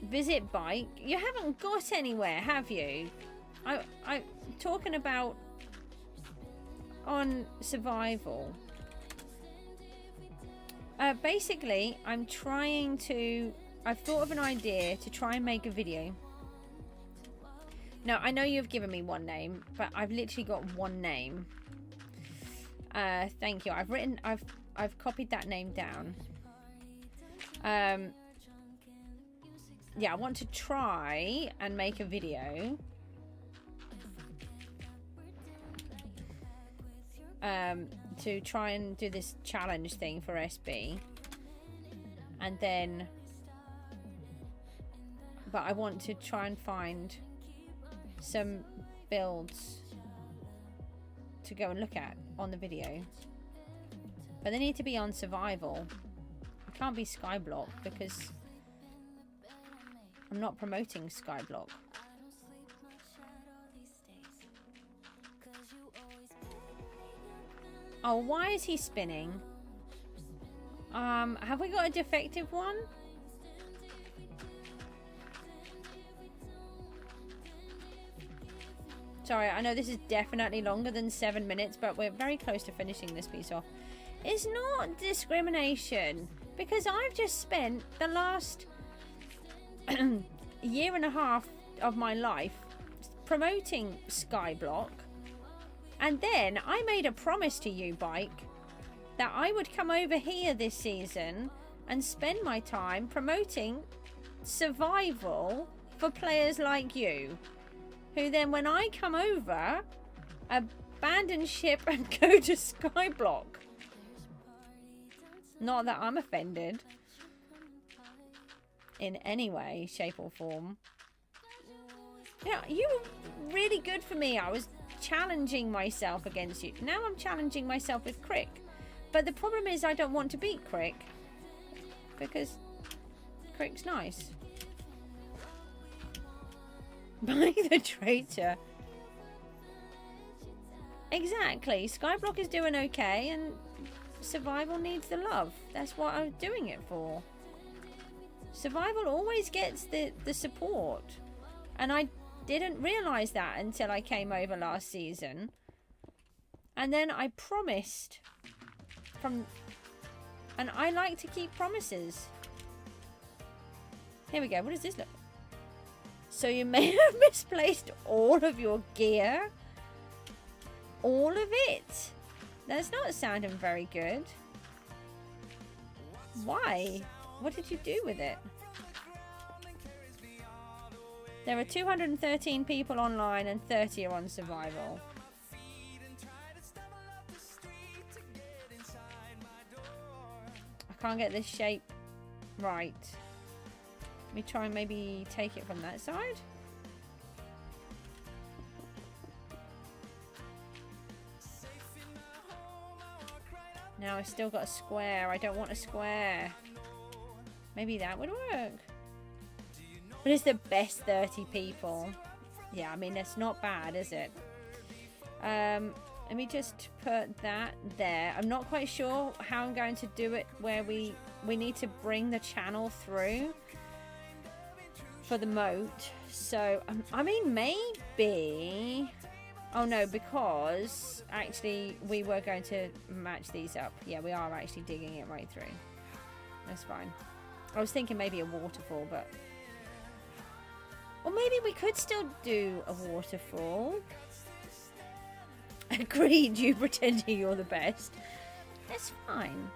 Visit bike. You haven't got anywhere, have you? I'm talking about on survival. Basically, I've thought of an idea to try and make a video. Now, I know you've given me one name, but I've literally got one name. Thank you. I've copied that name down. Yeah, I want to try and make a video. To try and do this challenge thing for SB. And then... But I want to try and find some builds to go and look at on the video. But they need to be on survival. It can't be Skyblock because I'm not promoting Skyblock. Oh, why is he spinning? Have we got a defective one? Sorry, I know this is definitely longer than 7 minutes, but we're very close to finishing this piece off. It's not discrimination, because I've just spent the last year and a half of my life promoting Skyblock. And then I made a promise to you, Bike, that I would come over here this season and spend my time promoting survival for players like you, who then, when I come over, abandon ship and go to Skyblock. Not that I'm offended in any way, shape or form. Yeah, you were really good for me. I was challenging myself against you. Now I'm challenging myself with Crick. But the problem is I don't want to beat Crick because Crick's nice. By the traitor. Exactly. Skyblock is doing okay and survival needs the love. That's what I'm doing it for. Survival always gets the support. And I didn't realise that until I came over last season. And then I promised and I like to keep promises. Here we go. What does this look? So you may have misplaced all of your gear. All of it. That's not sounding very good. Why? What did you do with it? There are 213 people online and 30 are on survival. I can't get this shape right. Let me try and maybe take it from that side. Now I've still got a square. I don't want a square. Maybe that would work. But it's the best 30 people. Yeah, I mean, that's not bad, is it? Let me just put that there. I'm not quite sure how I'm going to do it where we need to bring the channel through for the moat. So, I mean, maybe... Oh, no, because actually we were going to match these up. Yeah, we are actually digging it right through. That's fine. I was thinking maybe a waterfall, but... Or maybe we could still do a waterfall. Agreed, you pretending you're the best. That's fine.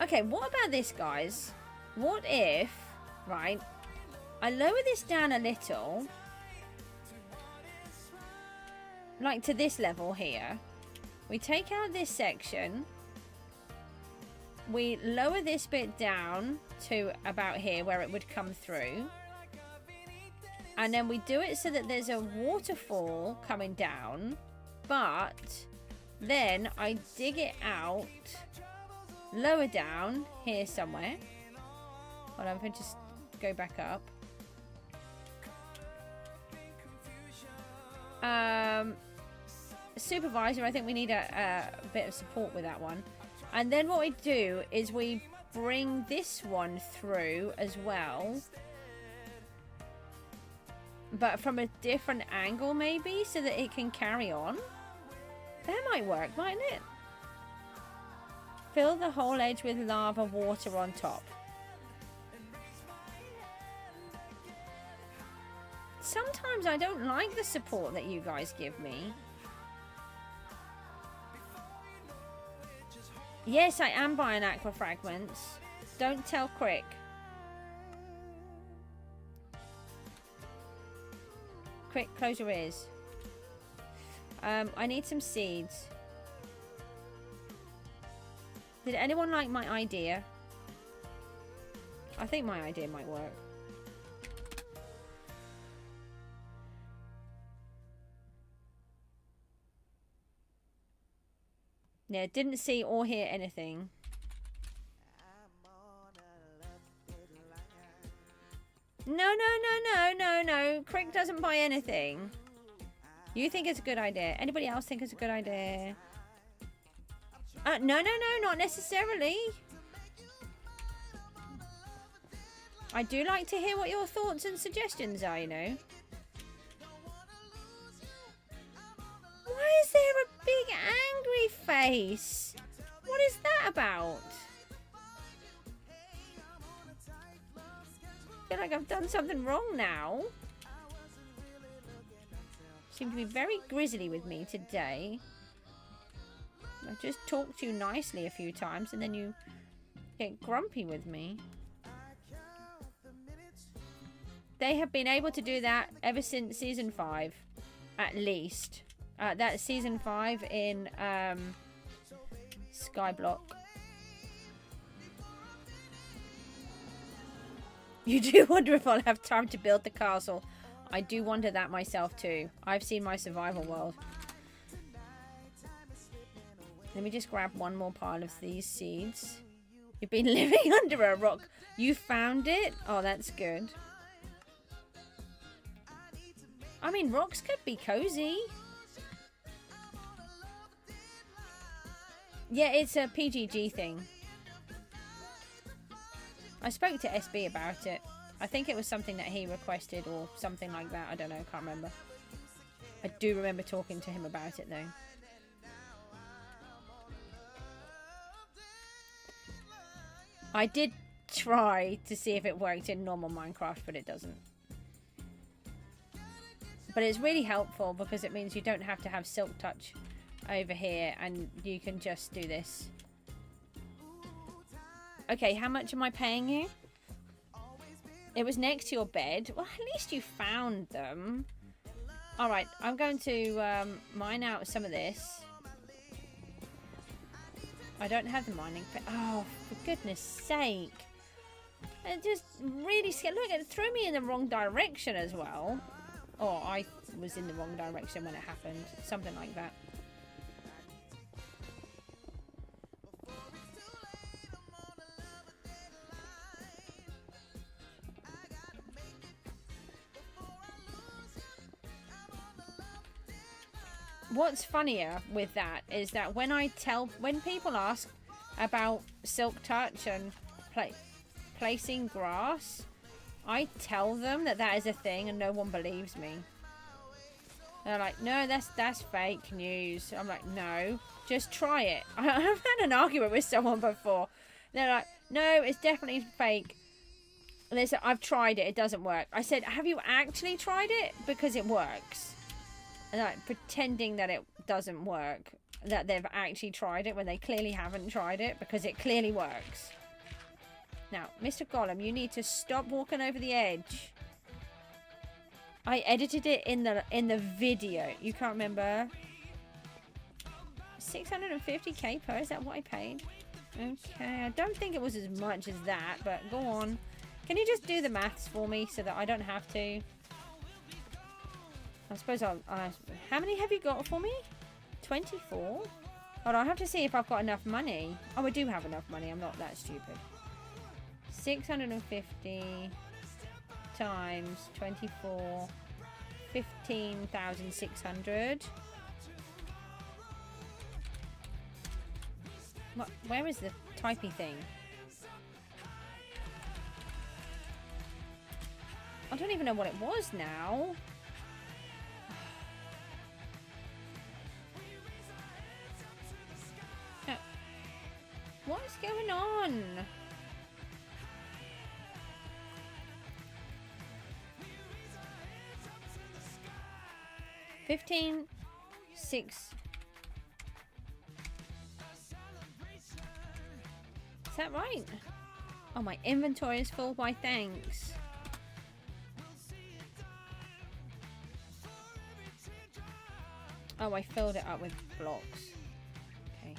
Okay, what about this, guys? What if, right, I lower this down a little, like to this level here, We take out this section. We lower this bit down to about here where it would come through. And then we do it so that there's a waterfall coming down. But then I dig it out lower down here somewhere. Hold on, if I just go back up. Supervisor, I think we need a bit of support with that one. And then what we do is we bring this one through as well, but from a different angle maybe, so that it can carry on. That might work, mightn't it? Fill the whole edge with lava water on top. Sometimes I don't like the support that you guys give me. Yes, I am buying aqua fragments. Don't tell Crick. Crick, close your ears. I need some seeds. Did anyone like my idea? I think my idea might work. Yeah, didn't see or hear anything. No. Crick doesn't buy anything. You think it's a good idea. Anybody else think it's a good idea? No, not necessarily. I do like to hear what your thoughts and suggestions are, you know. Why is there a big angry face? What is that about? I feel like I've done something wrong now. Seem to be very grizzly with me today. I've just talked to you nicely a few times and then you get grumpy with me. They have been able to do that ever since season 5, at least. That's season 5 in Skyblock. You do wonder if I'll have time to build the castle. I do wonder that myself too. I've seen my survival world. Let me just grab one more pile of these seeds. You've been living under a rock. You found it? Oh, that's good. I mean, rocks could be cozy. Yeah, it's a PGG thing. I spoke to SB about it. I think it was something that he requested or something like that. I don't know, can't remember. I do remember talking to him about it though. I did try to see if it worked in normal Minecraft, but it doesn't. But it's really helpful because it means you don't have to have Silk Touch over here and you can just do this. Okay, how much am I paying you? It was next to your bed. Well, at least you found them. Alright, I'm going to mine out some of this. I don't have the mining. Oh, for goodness sake. It just really scared. Look, it threw me in the wrong direction as well. Or I was in the wrong direction when it happened. Something like that. What's funnier with that is that when people ask about Silk Touch and placing grass, I tell them that that is a thing and no one believes me. They're like, no, that's fake news. I'm like, no, just try it. I've had an argument with someone before. They're like, no, it's definitely fake. And they said, I've tried it, it doesn't work. I said, have you actually tried it? Because it works. And like pretending that it doesn't work, that they've actually tried it when they clearly haven't tried it, because it clearly works. Now, Mr. Gollum, you need to stop walking over the edge. I edited it in the video. You can't remember? 650k per, is that what I paid? Okay, I don't think it was as much as that, but go on. Can you just do the maths for me so that I don't have to? I suppose I'll how many have you got for me? 24? Hold on, I have to see if I've got enough money. Oh, I do have enough money. I'm not that stupid. 650 times 24, 15,600. What? Where is the typey thing? I don't even know what it was now. What's going on? $15,600. Is that right? Oh, my inventory is full. Why, thanks. Oh, I filled it up with blocks. Okay.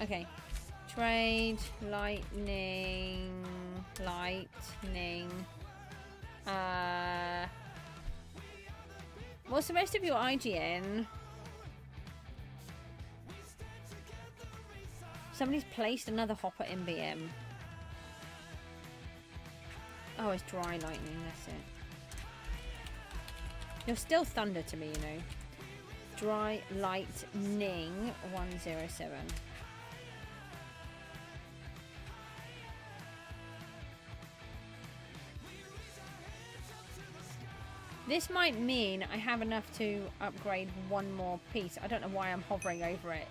Okay. Trade, lightning. What's the rest of your IGN? Somebody's placed another hopper in BM. Oh, it's dry lightning, that's it. You're still thunder to me, you know. Dry lightning 107. This might mean I have enough to upgrade one more piece. I don't know why I'm hovering over it,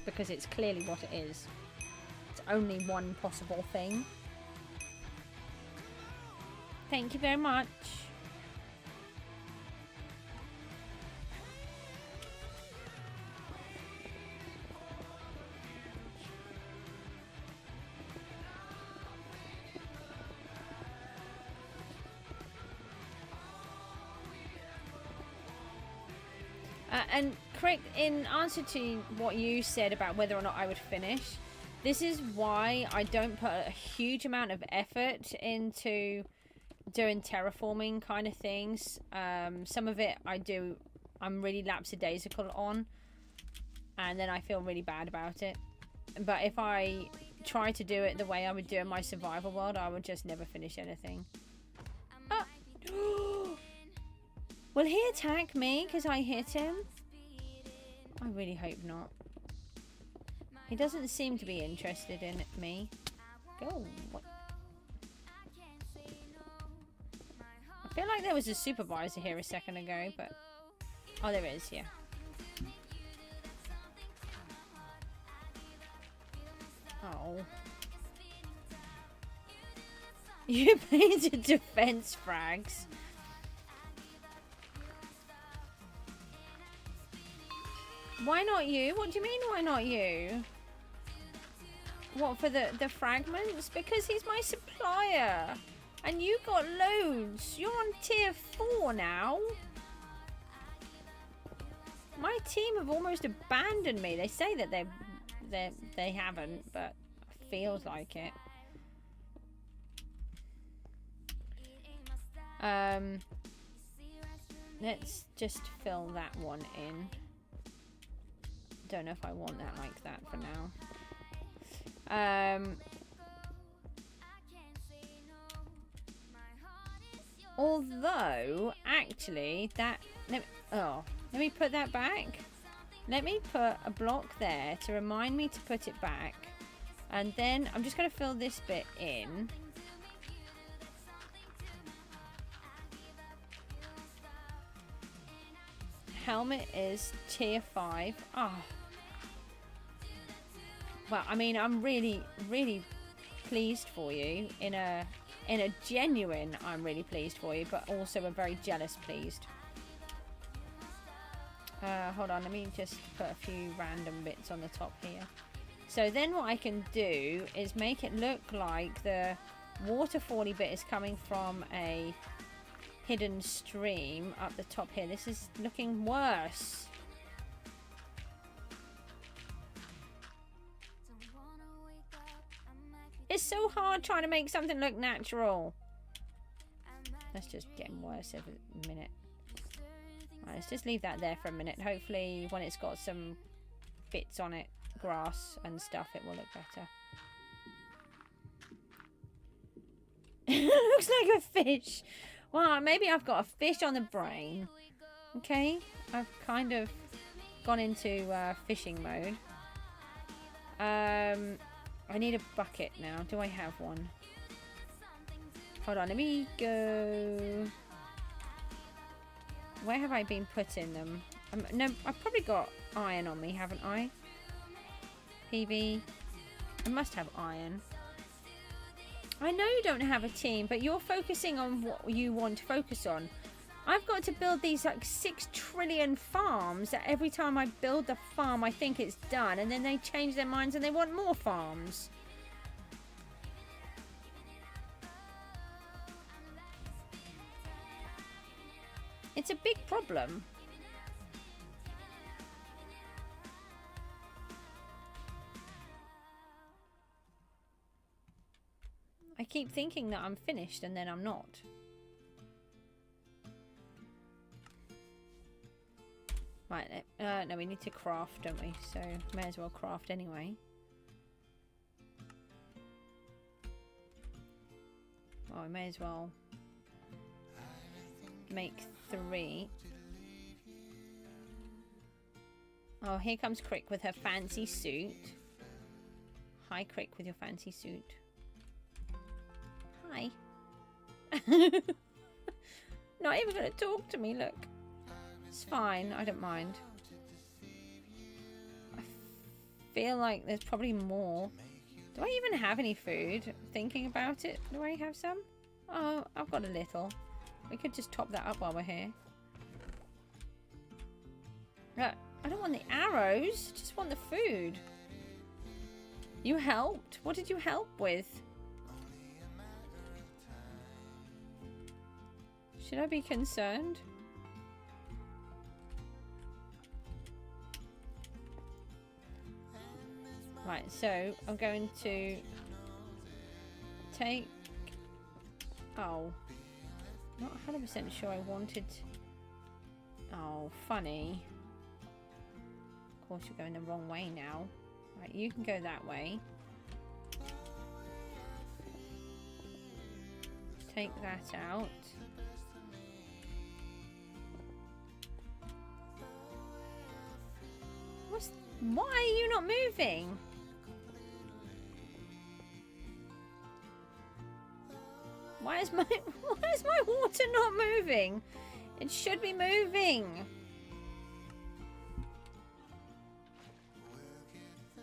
because it's clearly what it is. It's only one possible thing. Thank you very much. And Crick, in answer to what you said about whether or not I would finish, this is why I don't put a huge amount of effort into doing terraforming kind of things. Some of it I'm really lapsadaisical on, and then I feel really bad about it. But if I try to do it the way I would do in my survival world, I would just never finish anything. Will he attack me because I hit him? I really hope not. He doesn't seem to be interested in me. Go. What? I feel like there was a supervisor here a second ago, but... Oh, there is, yeah. Oh. You painted defense frags. Why not you? What do you mean, why not you? What, for the fragments? Because he's my supplier. And you got loads. You're on tier 4 now. My team have almost abandoned me. They say that they haven't, but it feels like it. Let's just fill that one in. Don't know if I want that like that for now. Although actually that let me put that back. Let me put a block there to remind me to put it back, and then I'm just going to fill this bit in. Helmet is tier 5. Oh. Well, I mean, I'm really, really pleased for you. In a genuine, I'm really pleased for you, but also a very jealous pleased. Hold on, let me just put a few random bits on the top here. So then what I can do is make it look like the waterfally bit is coming from a hidden stream up the top here. This is looking worse. It's so hard trying to make something look natural. That's just getting worse every minute. Right, let's just leave that there for a minute. Hopefully when it's got some bits on it, grass and stuff, it will look better. Looks like a fish. Well, maybe I've got a fish on the brain. Okay, I've kind of gone into fishing mode. I need a bucket now. Do I have one? Hold on, let me go. Where have I been putting them? No, I've probably got iron on me, haven't I? PV. I must have iron. I know you don't have a team, but you're focusing on what you want to focus on. I've got to build these like 6 trillion farms that every time I build the farm I think it's done, and then they change their minds and they want more farms. It's a big problem. I keep thinking that I'm finished and then I'm not. Right, no, we need to craft, don't we? So, may as well craft anyway. Well, we may as well make 3. Oh, here comes Crick with her fancy suit. Hi, Crick, with your fancy suit. Hi. Not even going to talk to me, look. It's fine, I don't mind. I feel like there's probably more. Do I even have any food? Thinking about it, do I have some? Oh, I've got a little. We could just top that up while we're here. I don't want the arrows, I just want the food. You helped? What did you help with? Should I be concerned? Right, so I'm going to take... Oh. Not 100% sure I wanted... Oh, funny. Of course you're going the wrong way now. Right, you can go that way. Take that out. Why are you not moving? Why is my water not moving? It should be moving.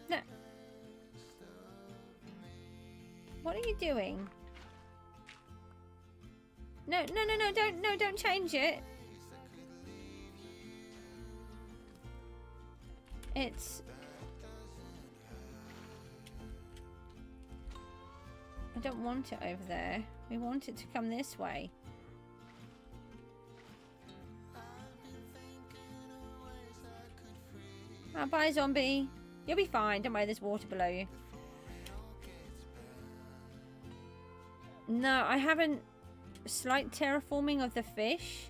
No. What are you doing? No, don't change it. It's... I don't want it over there. We want it to come this way. Oh, bye, zombie. You'll be fine. Don't worry, there's water below you. No, I haven't... Slight terraforming of the fish.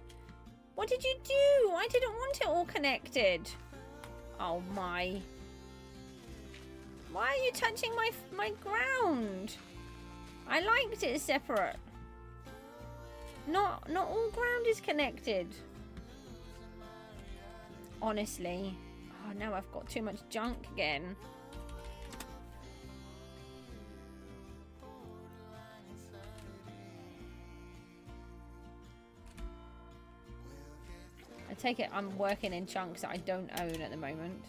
What did you do? I didn't want it all connected. Oh my. Why are you touching my ground? I liked it separate. Not all ground is connected. Honestly. Oh, now I've got too much junk again. I take it I'm working in chunks that I don't own at the moment.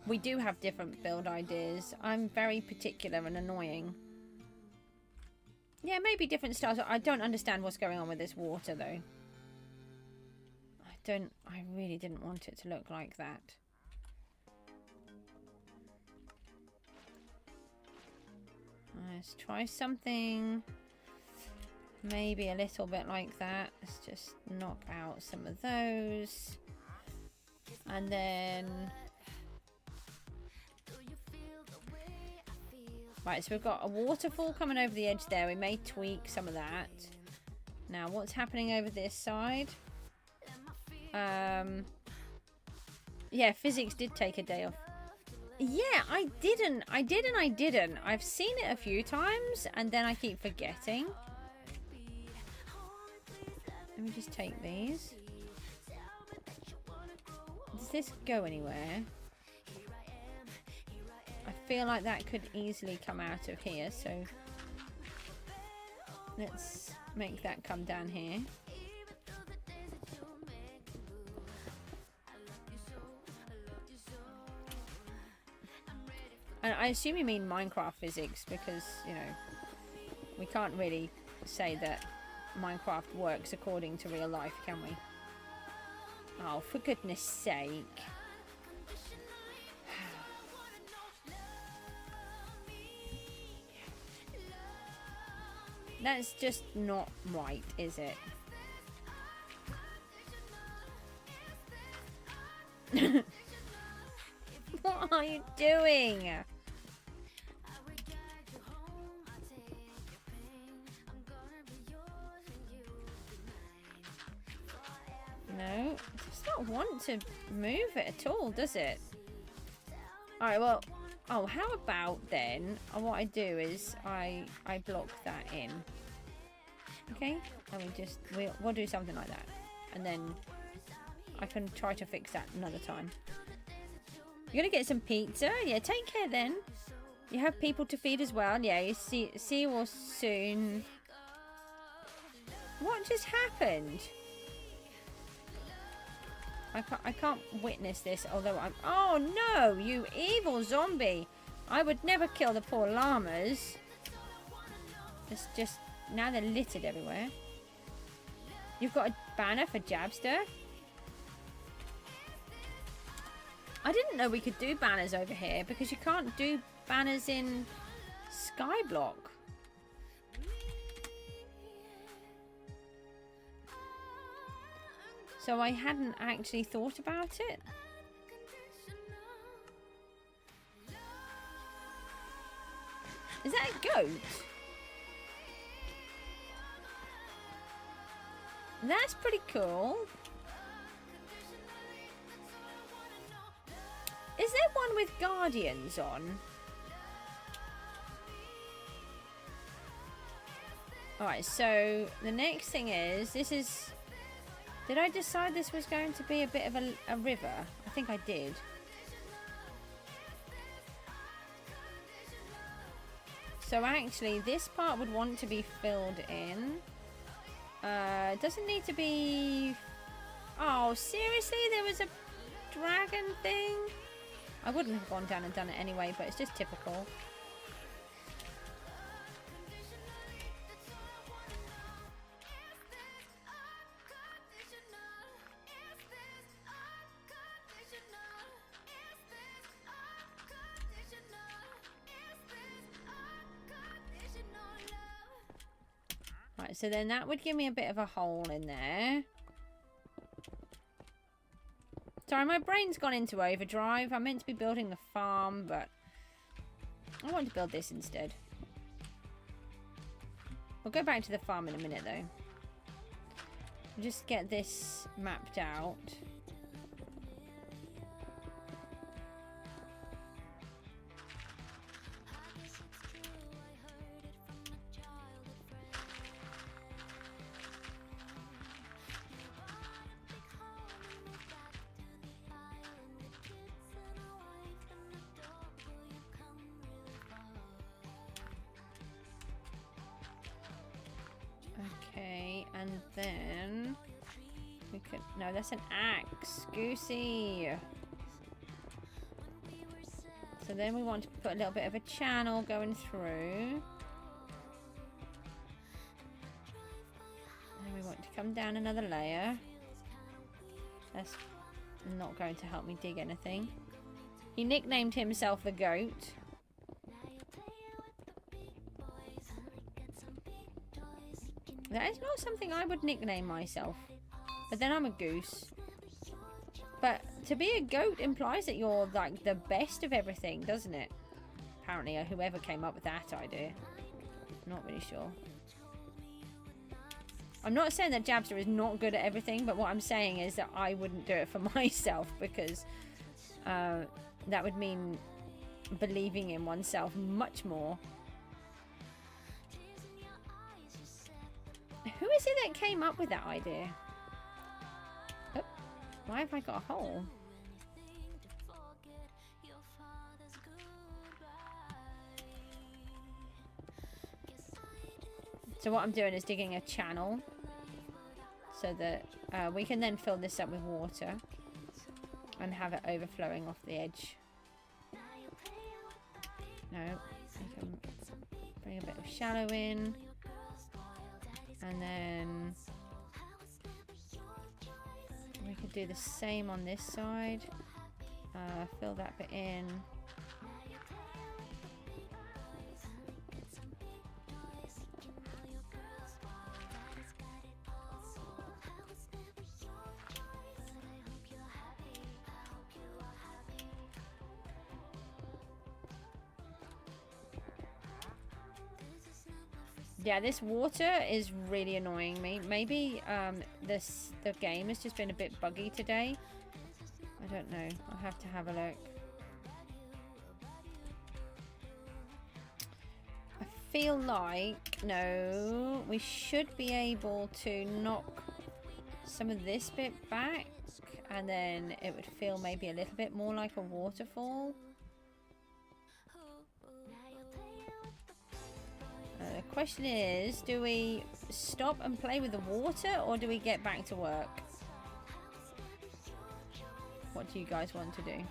We do have different build ideas. I'm very particular and annoying. Yeah, maybe different styles. I don't understand what's going on with this water though. I really didn't want it to look like that. Let's try something Maybe a little bit like that. Let's just knock out some of those. And then... Right, so we've got a waterfall coming over the edge there. We may tweak some of that. Now, what's happening over this side? Yeah, physics did take a day off. Yeah, I didn't. I've seen it a few times, and then I keep forgetting. Let me just take these. Does this go anywhere? I feel like that could easily come out of here, so let's make that come down here. And I assume you mean Minecraft physics, because, you know, we can't really say that Minecraft works according to real life, can we? Oh, for goodness sake. That's just not right, is it? What are you doing? No, it does not want to move it at all, does it? Alright, well, oh, how about then, what I do is I block that in. Okay? And we'll do something like that. And then I can try to fix that another time. You're gonna get some pizza? Yeah, take care then. You have people to feed as well. Yeah, you see you all soon. What just happened? I can't witness this, although I'm... Oh no, you evil zombie. I would never kill the poor llamas. It's just... Now they're littered everywhere. You've got a banner for Jabster? I didn't know we could do banners over here, because you can't do banners in Skyblock. So I hadn't actually thought about it. Is that a goat? That's pretty cool. Is there one with guardians on? Alright, so the next thing is, this is... Did I decide this was going to be a bit of a river? I think I did. So actually, this part would want to be filled in. It doesn't need to be... Oh, seriously? There was a dragon thing? I wouldn't have gone down and done it anyway, but it's just typical. Right, so then that would give me a bit of a hole in there. Sorry, my brain's gone into overdrive. I'm meant to be building the farm, but I want to build this instead. We'll go back to the farm in a minute, though. Just get this mapped out. Okay, and then we could... No, that's an axe. Goosey. So then we want to put a little bit of a channel going through. And we want to come down another layer. That's not going to help me dig anything. He nicknamed himself the goat. That is not something I would nickname myself. But then I'm a goose. But to be a goat implies that you're like the best of everything, doesn't it? Apparently, whoever came up with that idea. Not really sure. I'm not saying that Jabster is not good at everything, but what I'm saying is that I wouldn't do it for myself because that would mean believing in oneself much more. Who is it that came up with that idea? Oh, why have I got a hole? So what I'm doing is digging a channel so that we can then fill this up with water and have it overflowing off the edge. No, we can bring a bit of shallow in, and then we could do the same on this side. Fill that bit in. Yeah, this water is really annoying me. Maybe the game has just been a bit buggy today. I don't know. I'll have to have a look. I feel like, no, we should be able to knock some of this bit back, and then it would feel maybe a little bit more like a waterfall. The question is, do we stop and play with the water, or do we get back to work? What do you guys want to do? Do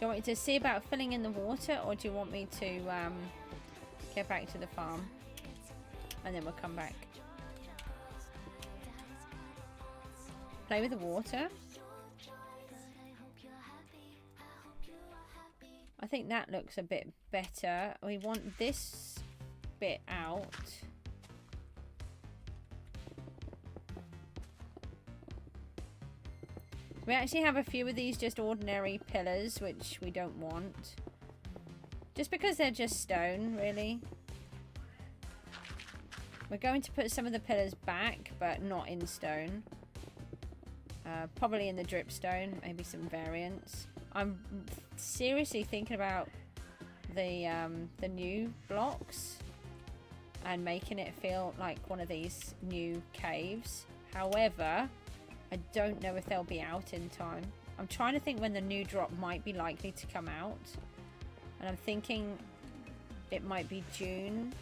you want me to see about filling in the water, or do you want me to get back to the farm and then we'll come back? Play with the water. I think that looks a bit better. We want this bit out. We actually have a few of these just ordinary pillars, which we don't want. Just because they're just stone, really. We're going to put some of the pillars back, but not in stone. Probably in the dripstone, maybe some variants. I'm seriously thinking about the new blocks and making it feel like one of these new caves. However, I don't know if they'll be out in time. I'm trying to think when the new drop might be likely to come out, and I'm thinking it might be June,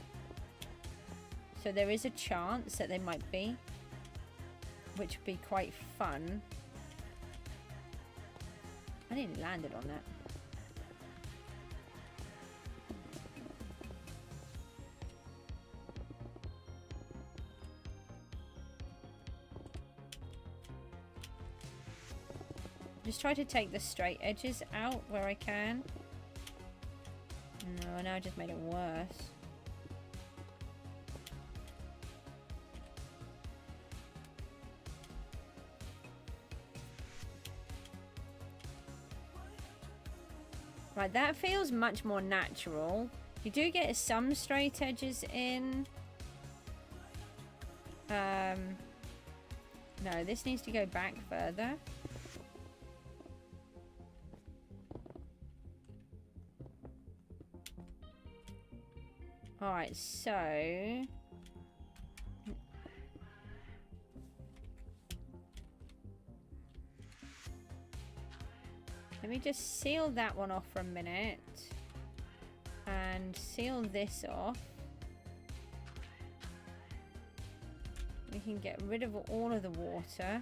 so there is a chance that they might be, which would be quite fun. I nearly landed on that. Just try to take the straight edges out where I can. No, now I just made it worse. Right, that feels much more natural. You do get some straight edges in. No, this needs to go back further. Alright, so... let me just seal that one off for a minute. And seal this off. We can get rid of all of the water.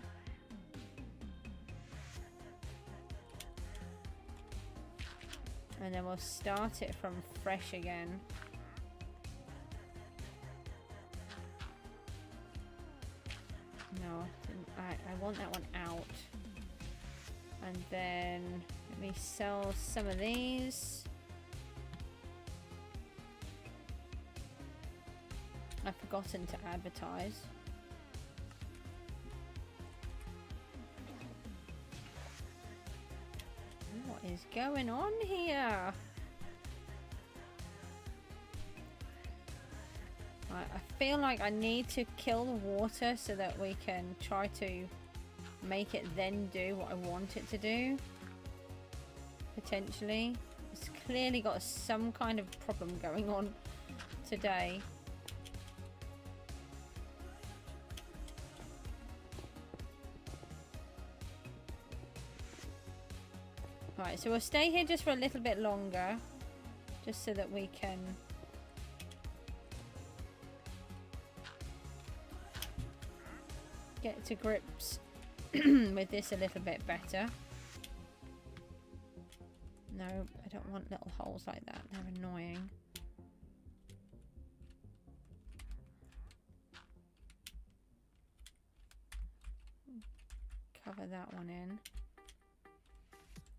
And then we'll start it from fresh again. No, I want that one out. And then let me sell some of these. I've forgotten to advertise. What is going on here? I feel like I need to kill the water so that we can try to make it then do what I want it to do. Potentially. It's clearly got some kind of problem going on today. Right, so we'll stay here just for a little bit longer, just so that we can get to grips with this a little bit better. No, I don't want little holes like that. They're annoying. Cover that one in.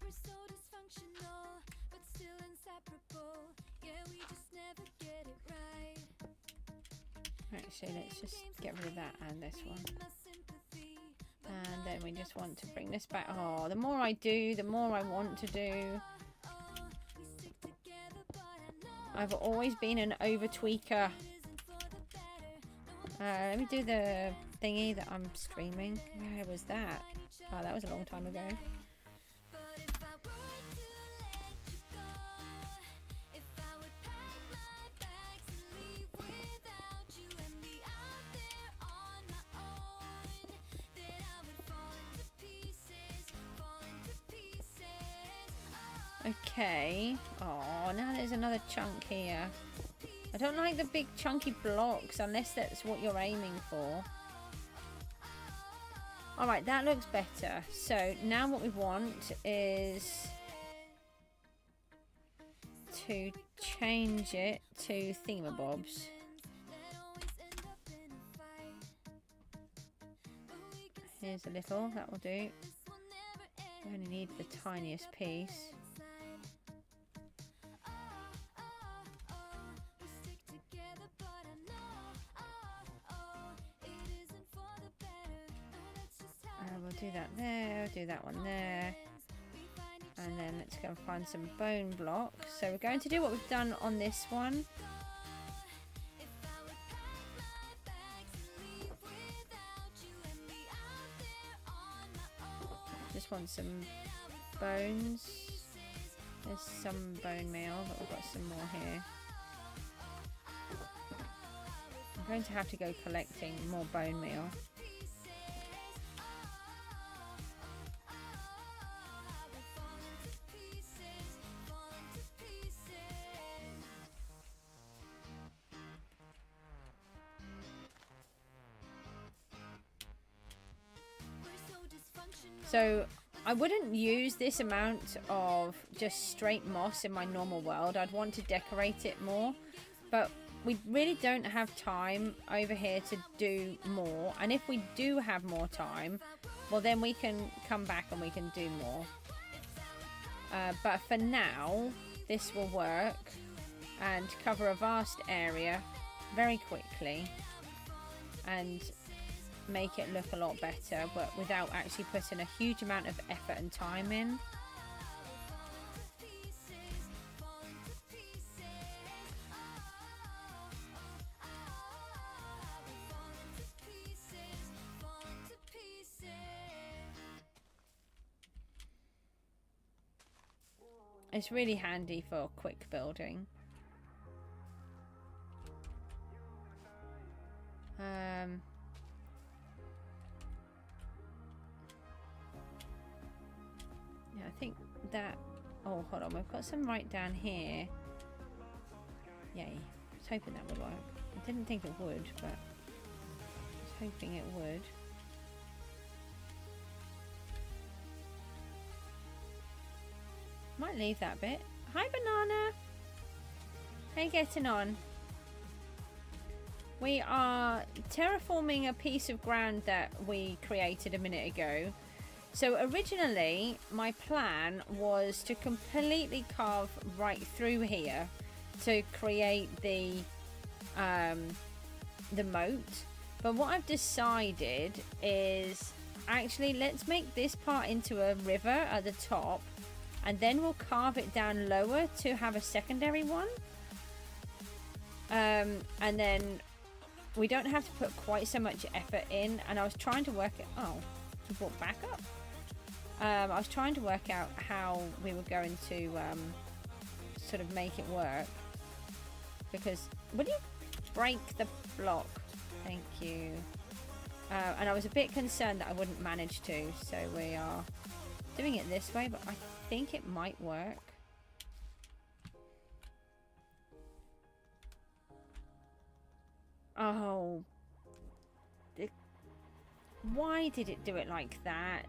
We're so dysfunctional, but still inseparable. Yeah, we just never get it right. Actually, let's just get rid of that and this one. And then we just want to bring this back. Oh, the more I do, the more I want to do. I've always been an over tweaker. Let me do the thingy that I'm streaming. Where was that? Oh, that was a long time ago. Okay. Oh, now there's another chunk here. I don't like the big chunky blocks unless that's what you're aiming for. Alright, that looks better. So now what we want is to change it to thingamabobs. Here's a little, that will do. We only need the tiniest piece. We'll do that there, do that one there, and then let's go and find some bone blocks. So we're going to do what we've done on this one. Just want some bones. There's some bone meal, but we've got some more here. I'm going to have to go collecting more bone meal. So I wouldn't use this amount of just straight moss in my normal world. I'd want to decorate it more, but we really don't have time over here to do more. And if we do have more time, well then we can come back and we can do more. But for now, this will work and cover a vast area very quickly and make it look a lot better, but without actually putting a huge amount of effort and time in. It's really handy for quick building. Yeah, I think that... Oh, hold on. We've got some right down here. Yay. I was hoping that would work. I didn't think it would, but I was hoping it would. Might leave that bit. Hi, Banana. How you getting on? We are terraforming a piece of ground that we created a minute ago. So originally, my plan was to completely carve right through here to create the the moat. But what I've decided is actually let's make this part into a river at the top, and then we'll carve it down lower to have a secondary one. And then we don't have to put quite so much effort in. And I was trying to work it. Oh, we brought back up. I was trying to work out how we were going to sort of make it work. Because will you break the block? Thank you. And I was a bit concerned that I wouldn't manage to, so we are doing it this way, but I think it might work. Oh. Why did it do it like that?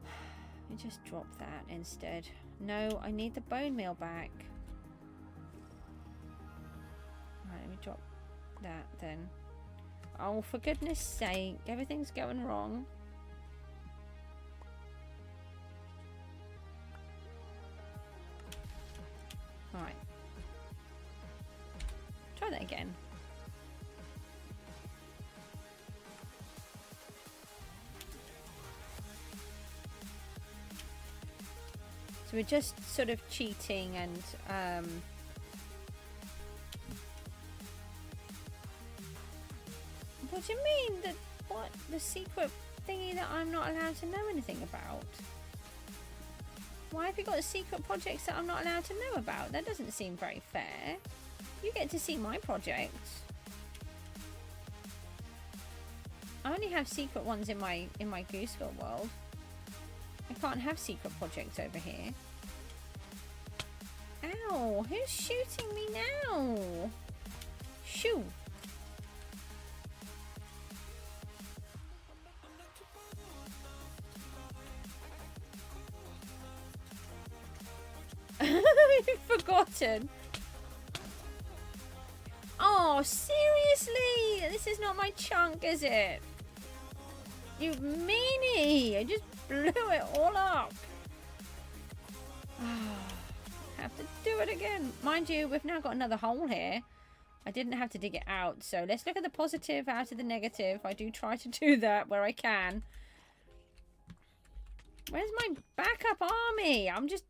Let me just drop that instead. No, I need the bone meal back. Right, let me drop that then. Oh, for goodness sake, everything's going wrong. Right. Try that again. So we're just sort of cheating and what do you mean? That what? The secret thingy that I'm not allowed to know anything about? Why have you got secret projects that I'm not allowed to know about? That doesn't seem very fair. You get to see my projects. I only have secret ones in my Gooseville world. I can't have secret projects over here. Ow! Who's shooting me now? Shoo! You've forgotten. Oh, seriously? This is not my chunk, is it? You meanie! I just blew it all up. Have to do it again. Mind you, we've now got another hole here. I didn't have to dig it out. So let's look at the positive out of the negative. I do try to do that where I can. Where's my backup army? I'm just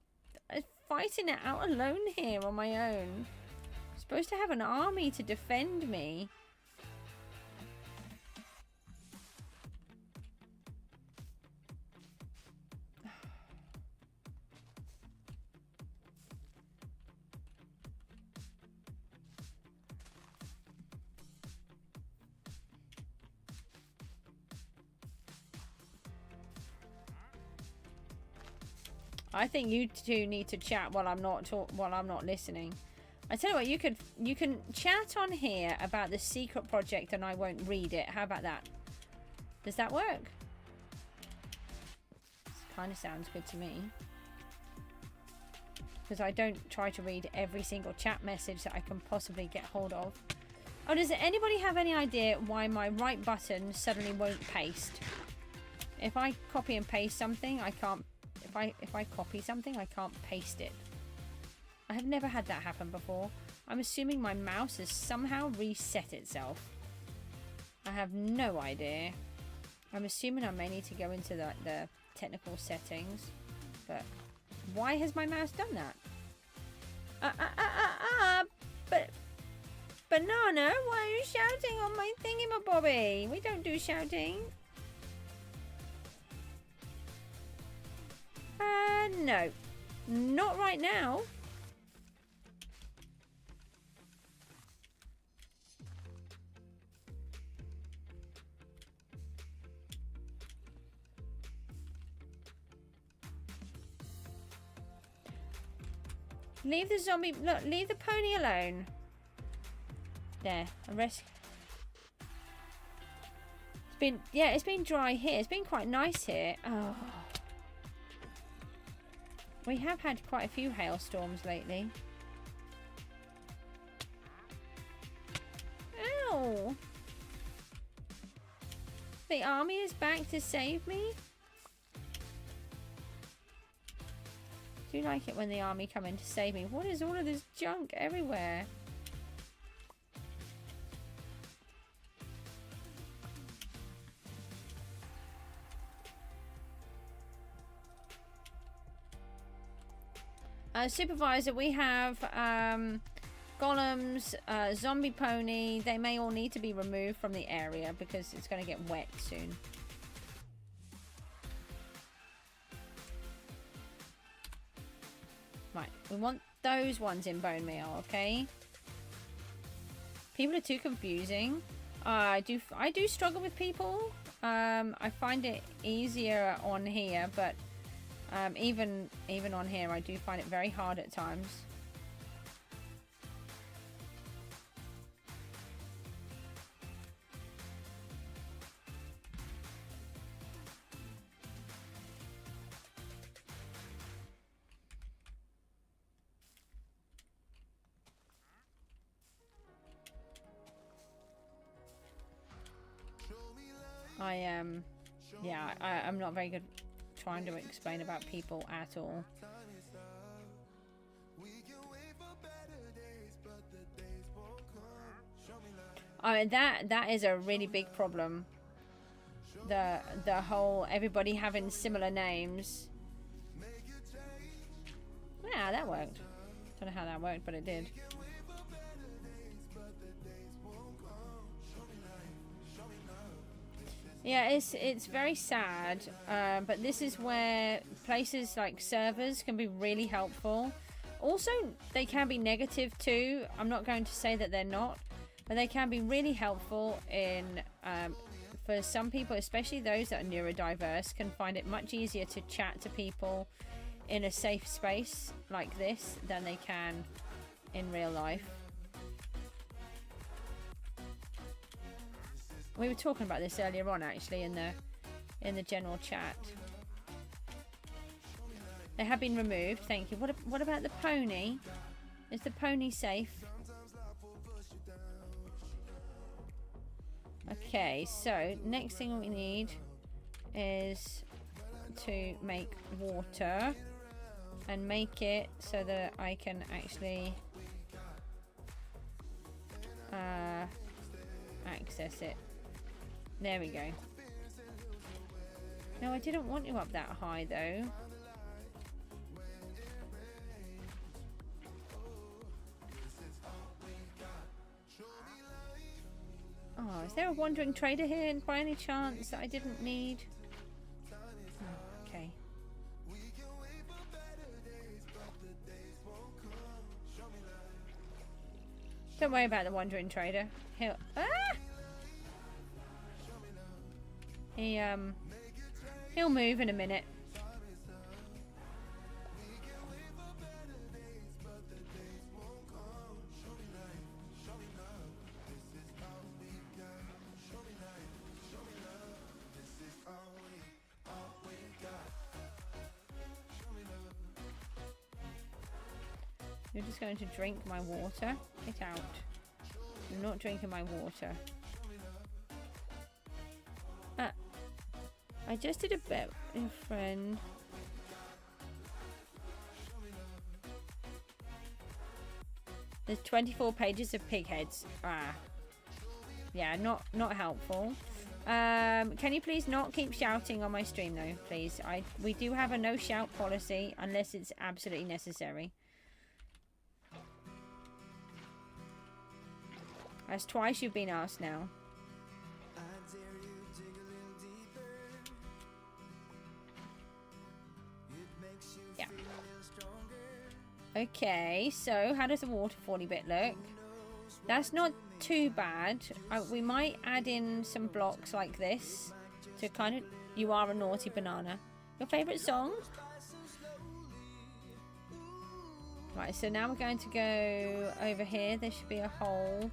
fighting it out alone here on my own. I'm supposed to have an army to defend me. I think you two need to chat while I'm not listening. I tell you what, you can chat on here about the secret project and I won't read it. How about that? Does that work? This kind of sounds good to me. Because I don't try to read every single chat message that I can possibly get hold of. Oh, does anybody have any idea why my right button suddenly won't paste? If I copy and paste something, I can't. If I copy something, I can't paste it. I have never had that happen before. I'm assuming my mouse has somehow reset itself. I have no idea. I'm assuming I may need to go into the technical settings. But why has my mouse done that? But Banana, why are you shouting on my thingamabobby? We don't do shouting. No. Not right now. Leave the zombie... Look, leave the pony alone. There. Arrest... It's been... Yeah, it's been dry here. It's been quite nice here. Oh... We have had quite a few hailstorms lately. Ow! The army is back to save me? I do like it when the army come in to save me. What is all of this junk everywhere? Supervisor, we have golems, zombie pony. They may all need to be removed from the area because it's going to get wet soon. Right, we want those ones in bone meal, okay? People are too confusing. I do struggle with people. I find it easier on here, but even on here, I do find it very hard at times. I'm not very good trying to explain about people at all. Oh, that is a really big problem. The whole everybody having similar names. Yeah, that worked. Don't know how that worked, but it did. Yeah, it's very sad, but this is where places like servers can be really helpful. Also, they can be negative too. I'm not going to say that they're not, but they can be really helpful in for some people, especially those that are neurodiverse, can find it much easier to chat to people in a safe space like this than they can in real life. We were talking about this earlier on, actually, in the general chat. They have been removed. Thank you. What about the pony? Is the pony safe? Okay, so next thing we need is to make water and make it so that I can actually access it. There we go. No, I didn't want you up that high though. Oh, is there a wandering trader here by any chance that I didn't need? Oh, okay. Don't worry about the wandering trader. He'll he'll move in a minute. You're just going to drink my water. Get out. You're not drinking my water. I just did a bet with a friend. There's 24 pages of pig heads. Yeah, not helpful. Can you please not keep shouting on my stream though, please? We do have a no shout policy unless it's absolutely necessary. That's twice you've been asked now. Yeah. Okay, so how does the waterfally bit look? That's not too bad. We might add in some blocks like this to kind of... You are a naughty banana. Your favourite song? Right, so now we're going to go over here. There should be a hole.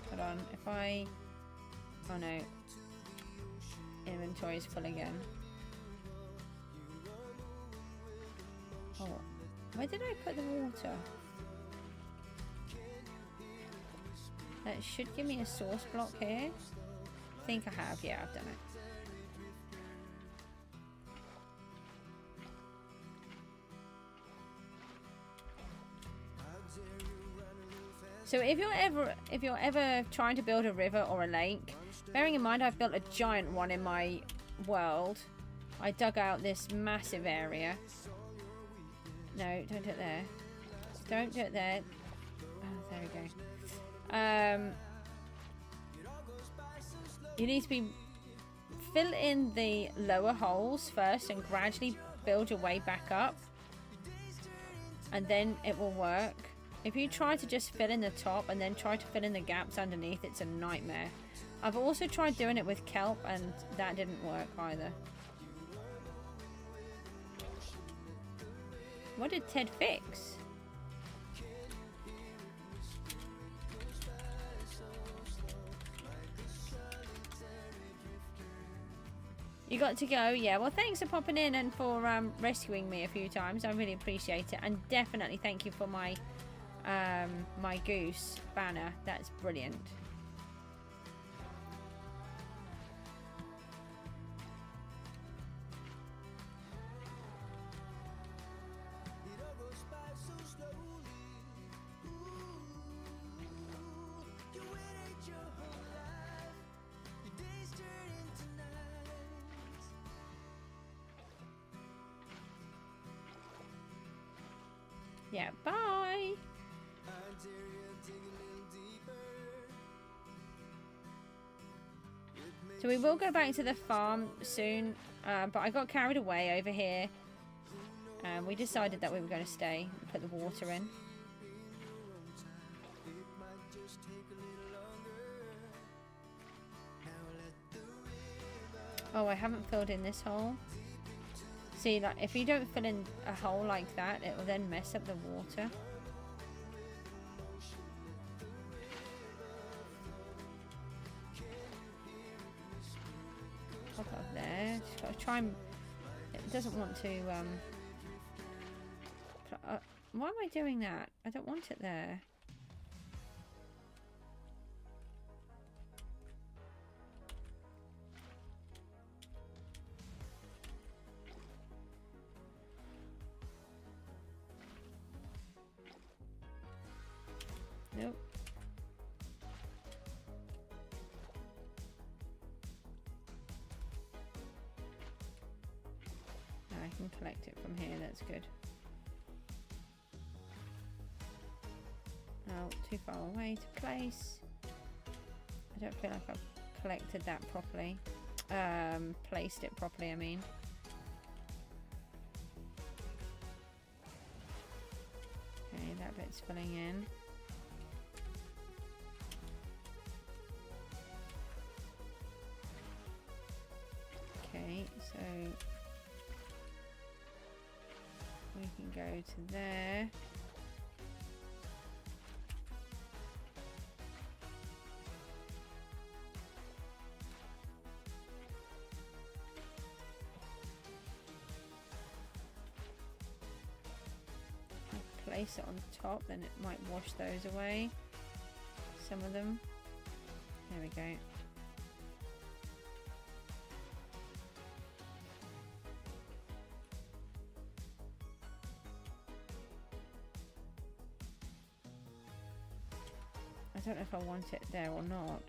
Hold on, if I... Oh no. Inventory is full again. Oh, where did I put the water? That should give me a source block here. I think I have, yeah, I've done it. So if you're ever trying to build a river or a lake, bearing in mind I've built a giant one in my world, I dug out this massive area. No, don't do it there. Don't do it there. Oh, there we go. You need to be fill in the lower holes first and gradually build your way back up, and then it will work. If you try to just fill in the top and then try to fill in the gaps underneath, it's a nightmare. I've also tried doing it with kelp and that didn't work either. What did Ted fix? You got to go, yeah. Well, thanks for popping in and for rescuing me a few times. I really appreciate it, and definitely thank you for my my goose banner. That's brilliant. Yeah, bye. So we will go back to the farm soon, but I got carried away over here. We decided that we were going to stay and put the water in. Oh, I haven't filled in this hole. See, like, if you don't fill in a hole like that, it will then mess up the water. Pop up there. Just got to try and... It doesn't want to... why am I doing that? I don't want it there. Nope. Now I can collect it from here, that's good. Oh, too far away to place. I don't feel like I've collected that properly. Placed it properly, I mean. Okay, that bit's filling in. Okay, so we can go to there. I'll place it on top, then it might wash those away. Some of them. There we go. I don't know if I want it there or not.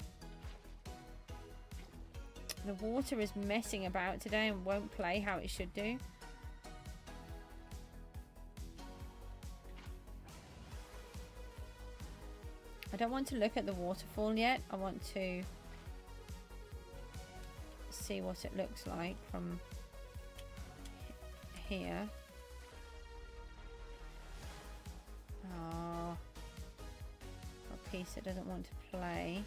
The water is messing about today and won't play how it should do. I don't want to look at the waterfall yet. I want to see what it looks like from here. Oh. Piece that doesn't want to play.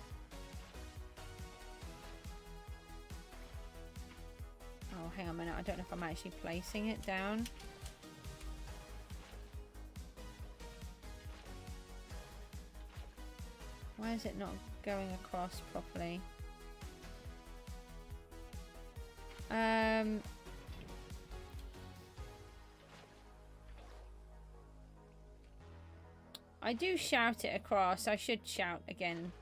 Oh, hang on a minute. I don't know if I'm actually placing it down. Why is it not going across properly? I do shout it across. I should shout again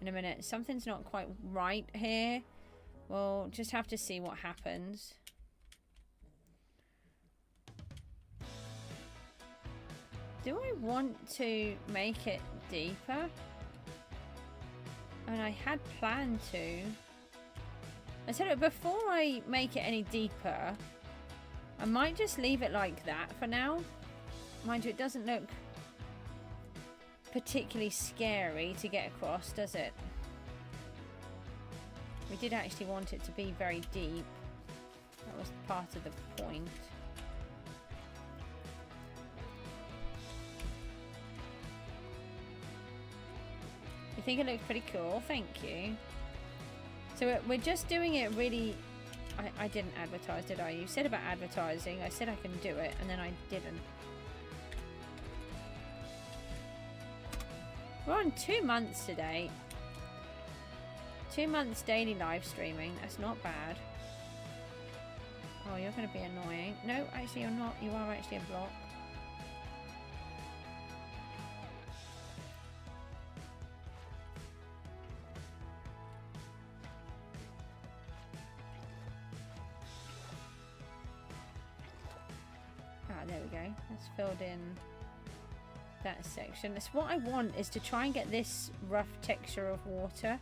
in a minute. Something's not quite right here. We'll just have to see what happens. Do I want to make it deeper? And I had planned to. I said it before I make it any deeper. I might just leave it like that for now. Mind you, it doesn't look particularly scary to get across, does it? We did actually want it to be very deep. That was part of the point. You think it looks pretty cool? Thank you. So we're just doing it really... I didn't advertise, did I? You said about advertising. I said I can do it, and then I didn't. We're on 2 months today. 2 months daily live streaming. That's not bad. Oh, you're going to be annoying. No, actually you're not. You are actually a block. There we go. That's filled in that section. That's what I want, is to try and get this rough texture of water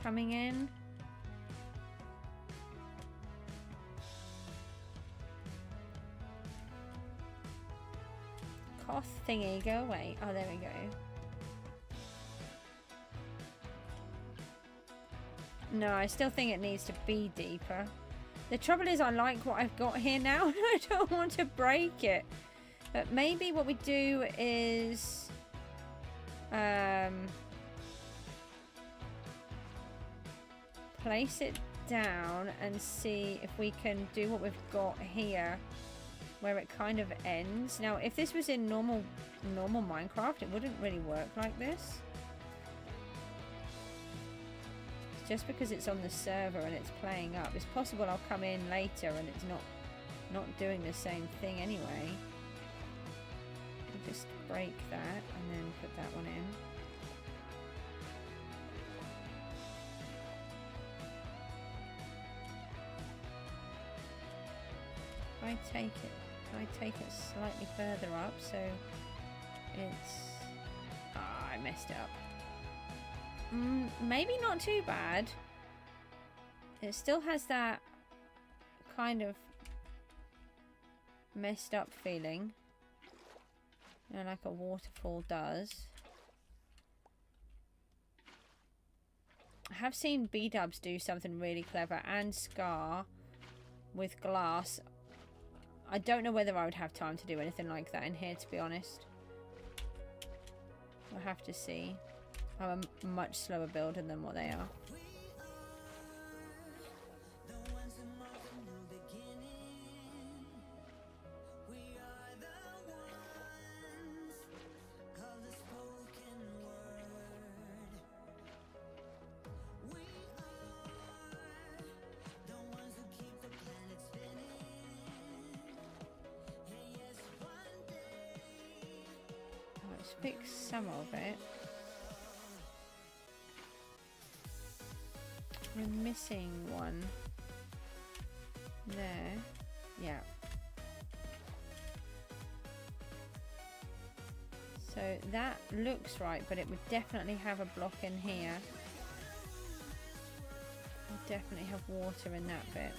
coming in. Cough thingy, go away. Oh, there we go. No, I still think it needs to be deeper. The trouble is I like what I've got here now and I don't want to break it. But maybe what we do is place it down and see if we can do what we've got here where it kind of ends. Now if this was in normal Minecraft, it wouldn't really work like this. Just because it's on the server and it's playing up, it's possible I'll come in later and it's not doing the same thing anyway. I'll just break that and then put that one in. If I take it slightly further up, so it's... I messed it up. Maybe not too bad. It still has that kind of messed up feeling, you know, like a waterfall does. I have seen B-dubs do something really clever, and Scar with glass. I don't know whether I would have time to do anything like that in here, to be honest. We'll have to see. I'm a much slower builder than what they are. Let's fix some of it. We're missing one there. Yeah. So that looks right, but it would definitely have a block in here. We'll definitely have water in that bit.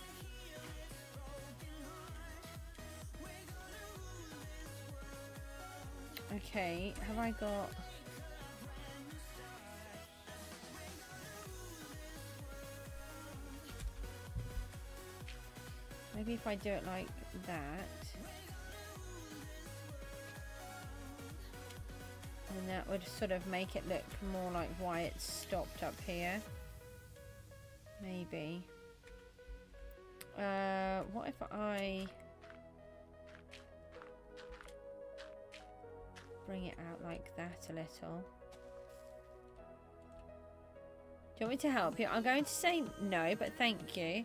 Okay, have I got... Maybe if I do it like that, and that would sort of make it look more like why it's stopped up here. Maybe. What if I bring it out like that a little? Do you want me to help you? I'm going to say no, but thank you.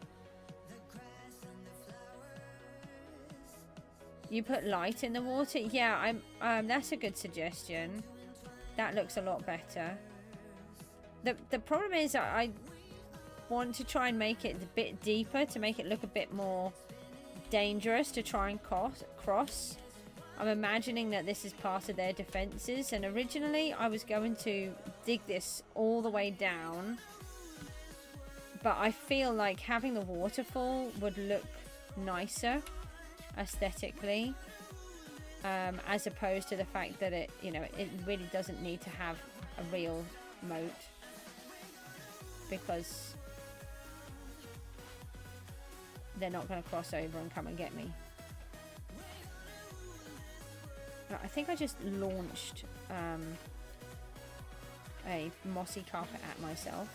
You put light in the water? Yeah, that's a good suggestion. That looks a lot better. The problem is I want to try and make it a bit deeper to make it look a bit more dangerous to try and cross. I'm imagining that this is part of their defenses, and originally I was going to dig this all the way down, but I feel like having the waterfall would look nicer aesthetically, as opposed to the fact that it, you know, it really doesn't need to have a real moat, because they're not going to cross over and come and get me. I think I just launched a mossy carpet at myself.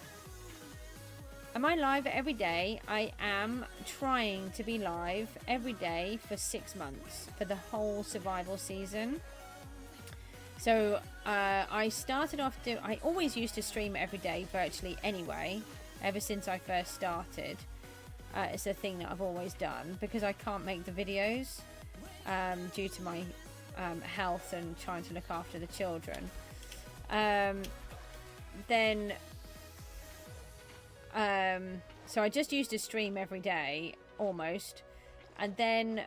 Am I live every day? I am trying to be live every day for 6 months, for the whole survival season. So I started off I always used to stream every day virtually anyway, ever since I first started. It's a thing that I've always done because I can't make the videos due to my health and trying to look after the children. So I just used to stream every day almost, and then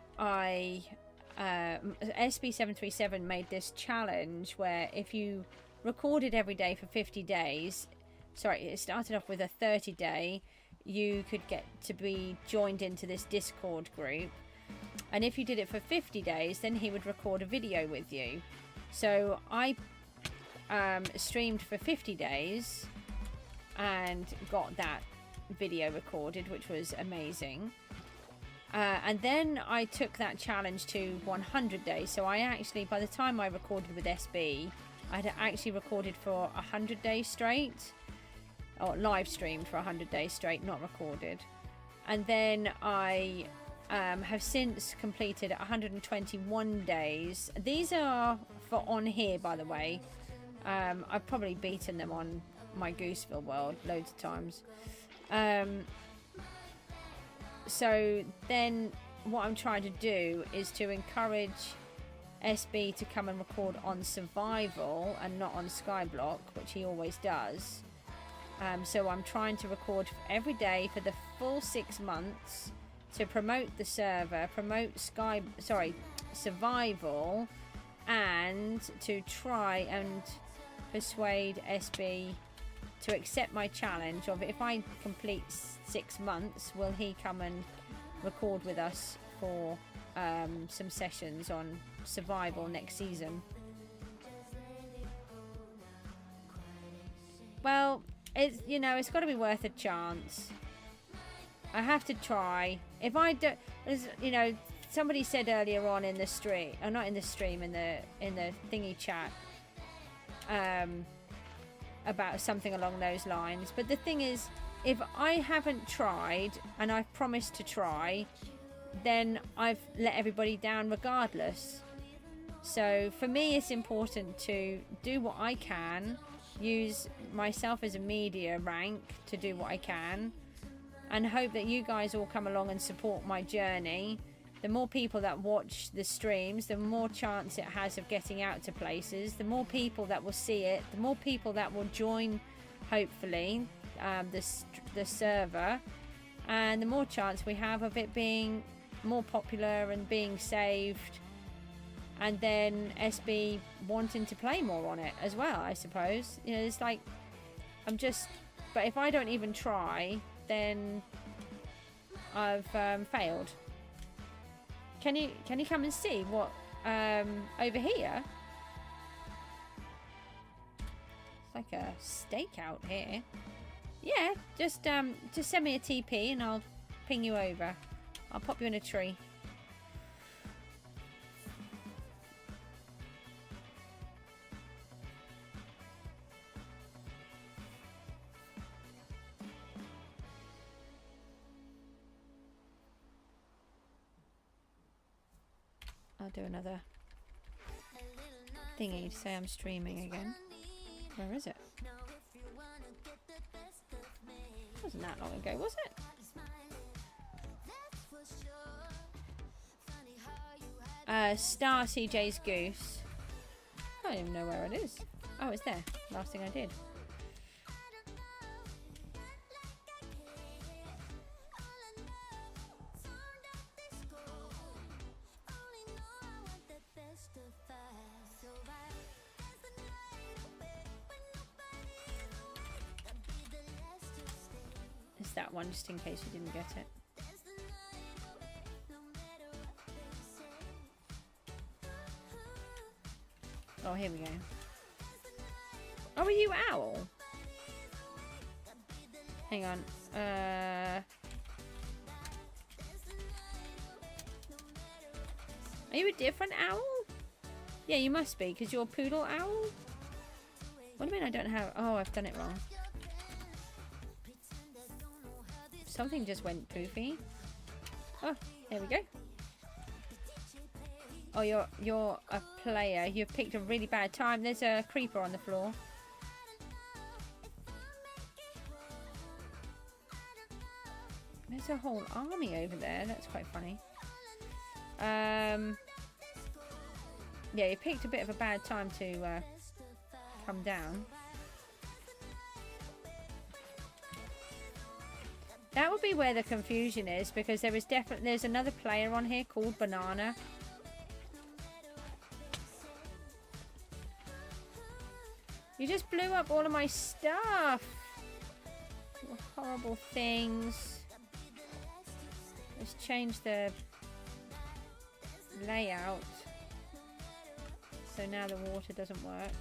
SB737 made this challenge where if you recorded every day for 50 days, sorry, it started off with a 30-day, you could get to be joined into this Discord group, and if you did it for 50 days, then he would record a video with you. So I streamed for 50 days and got that video recorded, which was amazing. And then I took that challenge to 100 days. So I actually, by the time I recorded with SB, I'd actually recorded for 100 days straight, or live streamed for 100 days straight, not recorded. And then I have since completed 121 days. These are for on here, by the way. I've probably beaten them on my Gooseville world loads of times. So then what I'm trying to do is to encourage SB to come and record on survival and not on Skyblock, which he always does. So I'm trying to record every day for the full 6 months to promote the server, promote survival, and to try and persuade SB to accept my challenge of, if I complete 6 months, will he come and record with us for some sessions on survival next season. Well, it's, you know, it's got to be worth a chance. I have to try. If I don't, you know, somebody said earlier on in the stream, or not in the stream, in the thingy chat, about something along those lines. But the thing is, if I haven't tried and I've promised to try, then I've let everybody down regardless. So for me, it's important to do what I can, use myself as a media rank to do what I can, and hope that you guys all come along and support my journey. The more people that watch the streams, the more chance it has of getting out to places, the more people that will see it, the more people that will join, hopefully, the server, and the more chance we have of it being more popular and being saved, and then SB wanting to play more on it as well, I suppose. You know, it's like, but if I don't even try, then I've failed. Can you come and see what over here? It's like a stakeout here. Yeah, just send me a TP and I'll ping you over. I'll pop you in a tree. I'll do another thingy to say I'm streaming again. Where is it? Wasn't that long ago, was it? Star CJSGOOSE. I don't even know where it is. Oh, it's there. Last thing I did. that one just in case you didn't get it. Oh, here we go. Oh, are you owl? Hang on. Are you a different owl? Yeah, you must be, because you're a poodle owl. What do you mean I don't have... Oh, I've done it wrong. Something just went poofy. Oh, there we go. Oh, you're a player. You've picked a really bad time. There's a creeper on the floor. There's a whole army over there. That's quite funny. Yeah, you picked a bit of a bad time to come down. That would be where the confusion is, because there's another player on here called Banana. You just blew up all of my stuff. Horrible things. Let's change the layout. So now the water doesn't work.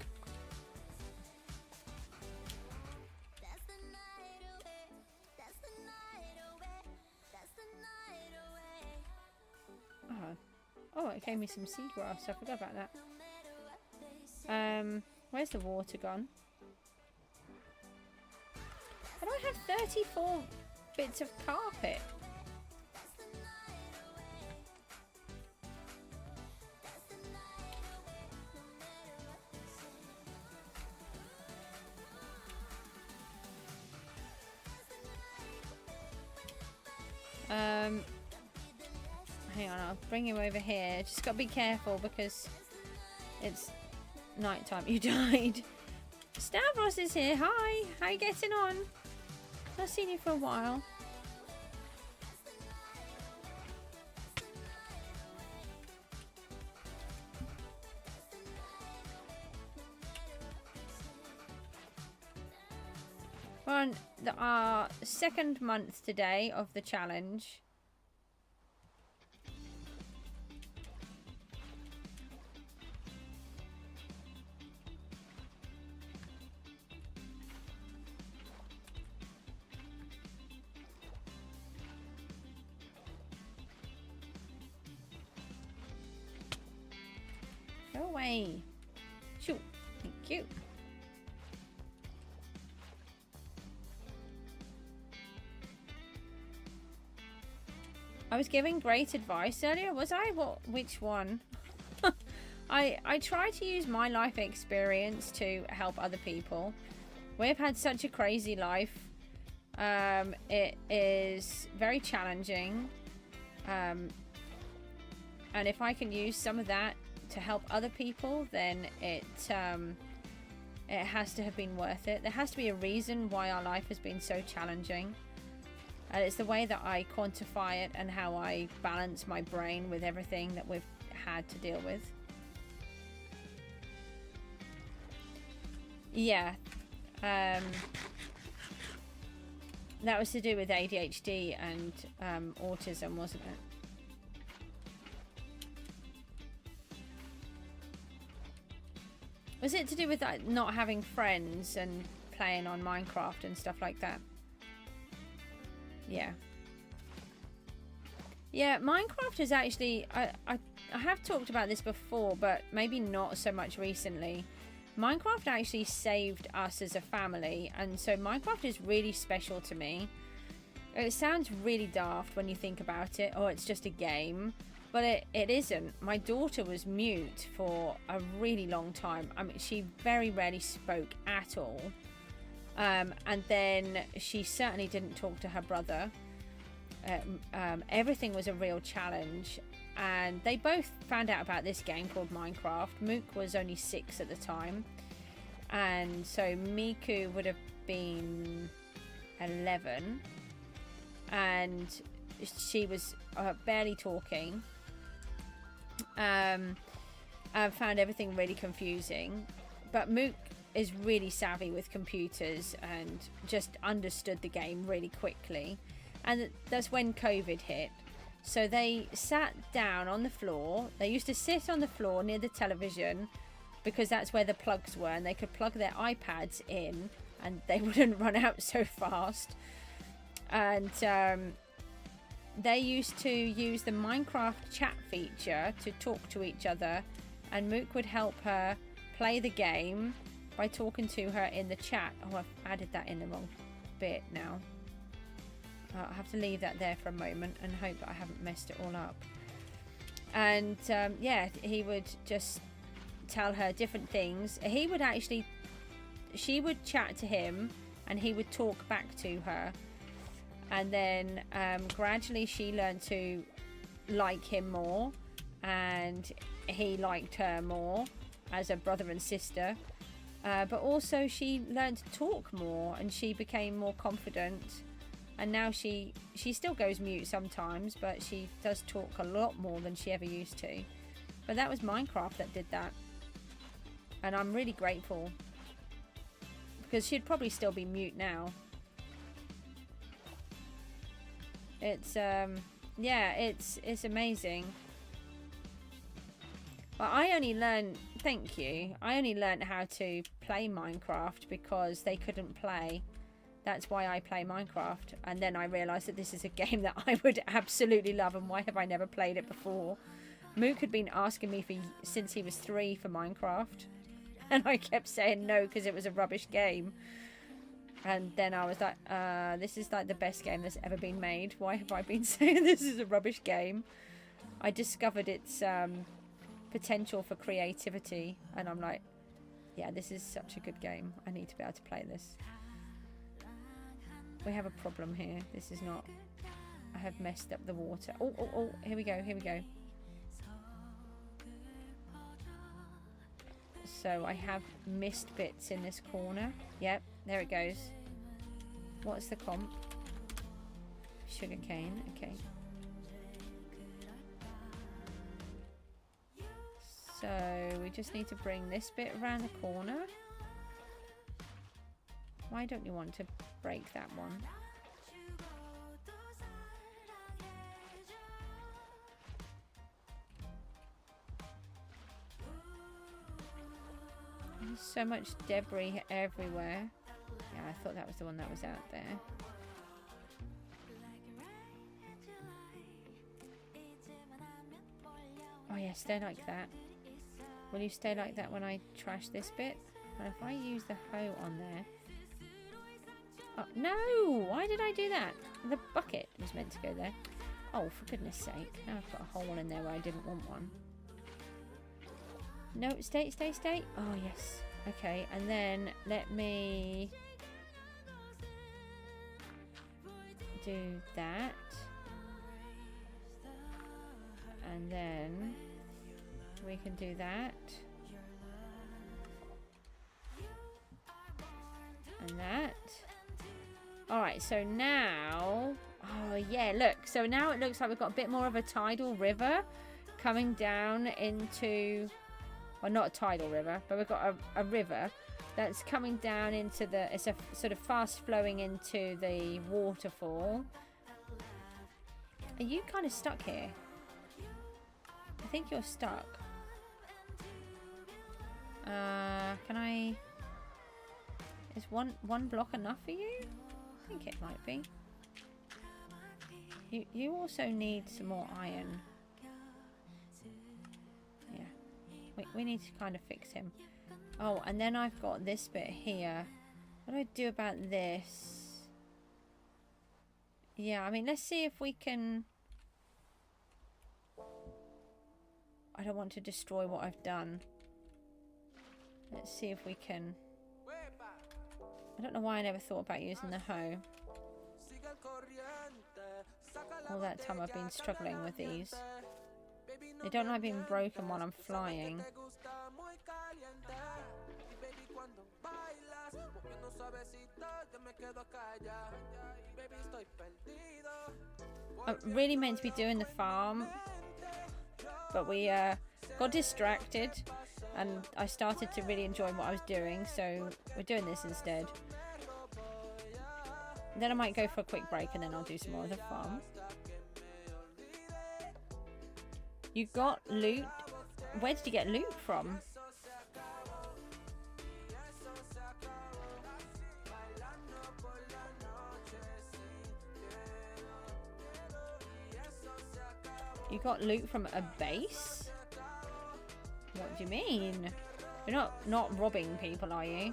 Oh, it gave me some seagrass. I forgot about that. Where's the water gone? How do I have 34 bits of carpet? Hang on, I'll bring him over here. Just gotta be careful because it's night time. You died. Stavros is here. Hi. How you getting on? I've seen you for a while. We're on our second month today of the challenge. Go away. Shoot. Thank you. I was giving great advice earlier, was I? Which one? I try to use my life experience to help other people. We've had such a crazy life. It is very challenging. And if I can use some of that to help other people, then it has to have been worth it. There has to be a reason why our life has been so challenging. And it's the way that I quantify it and how I balance my brain with everything that we've had to deal with. Yeah. That was to do with ADHD and autism, wasn't it? Was it to do with like, not having friends and playing on Minecraft and stuff like that? Yeah. Yeah, Minecraft is actually... I have talked about this before, but maybe not so much recently. Minecraft actually saved us as a family, and so Minecraft is really special to me. It sounds really daft when you think about it, or it's just a game, but it isn't. My daughter was mute for a really long time. I mean, she very rarely spoke at all. And then she certainly didn't talk to her brother. Everything was a real challenge. And they both found out about this game called Minecraft. Mook was only 6 at the time. And so Miku would have been 11. And she was barely talking. I found everything really confusing. But Mook is really savvy with computers and just understood the game really quickly. And that's when COVID hit. So they sat down on the floor. They used to sit on the floor near the television because that's where the plugs were, and they could plug their iPads in and they wouldn't run out so fast. And they used to use the Minecraft chat feature to talk to each other, and Mook would help her play the game by talking to her in the chat. Oh, I've added that in the wrong bit now. I'll have to leave that there for a moment and hope that I haven't messed it all up. And yeah, he would just tell her different things. He would actually, she would chat to him and he would talk back to her. And then gradually she learned to like him more, and he liked her more as a brother and sister. But also she learned to talk more, and she became more confident. And now she still goes mute sometimes, but she does talk a lot more than she ever used to. But that was Minecraft that did that. And I'm really grateful, because she'd probably still be mute now. It's yeah, it's amazing. But I only learned, thank you, I only learned how to play Minecraft because they couldn't play. That's why I play Minecraft. And then I realised that this is a game that I would absolutely love, and why have I never played it before? Mook had been asking me since he was 3 for Minecraft, and I kept saying no because it was a rubbish game. And then I was like, this is like the best game that's ever been made. Why have I been saying this is a rubbish game? I discovered its potential for creativity, and I'm like, yeah, this is such a good game. I need to be able to play this. We have a problem here. This is not... I have messed up the water. Oh, oh, oh. Here we go. Here we go. So I have missed bits in this corner. Yep, there it goes. What's the comp? Sugarcane. Okay. So we just need to bring this bit around the corner. Why don't you want to break that one? There's so much debris everywhere. Yeah, I thought that was the one that was out there. Oh yeah, stay like that. Will you stay like that when I trash this bit? And if I use the hoe on there... Oh, no! Why did I do that? The bucket was meant to go there. Oh, for goodness sake. Now I've got a hole in there where I didn't want one. No, stay, stay, stay. Oh, yes. Okay, and then let me do that. And then we can do that. And that. Alright, so now... Oh, yeah, look. So now it looks like we've got a bit more of a tidal river coming down into... Well, not a tidal river, but we've got a river that's coming down into the... It's a sort of fast flowing into the waterfall. Are you kind of stuck here? I think you're stuck. Can I... Is one block enough for you? I think it might be. You also need some more iron. Yeah. We need to kind of fix him. Oh, and then I've got this bit here. What do I do about this? Yeah, I mean, let's see if we can... I don't want to destroy what I've done. Let's see if we can... I don't know why I never thought about using the hoe. All that time I've been struggling with these. They don't like being broken while I'm flying. I'm really meant to be doing the farm, but we got distracted and I started to really enjoy what I was doing, so we're doing this instead. Then I might go for a quick break and then I'll do some more of the farm. You got loot? Where did you get loot from? You got loot from a base? What do you mean? You're not robbing people, are you?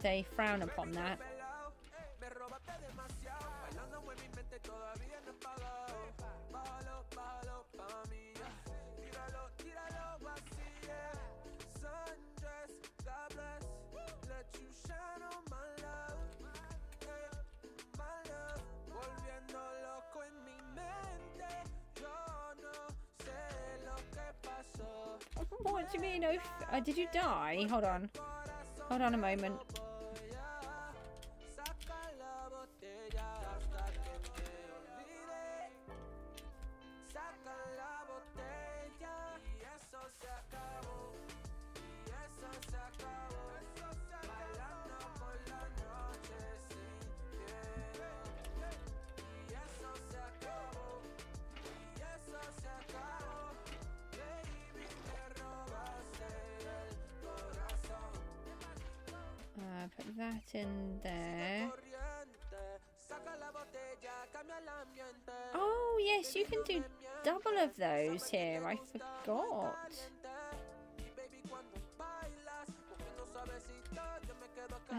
They frown upon that. What do you mean? Oh, did you die? Hold on. Hold on a moment. Put that in there. Oh yes, you can do double of those here. I forgot.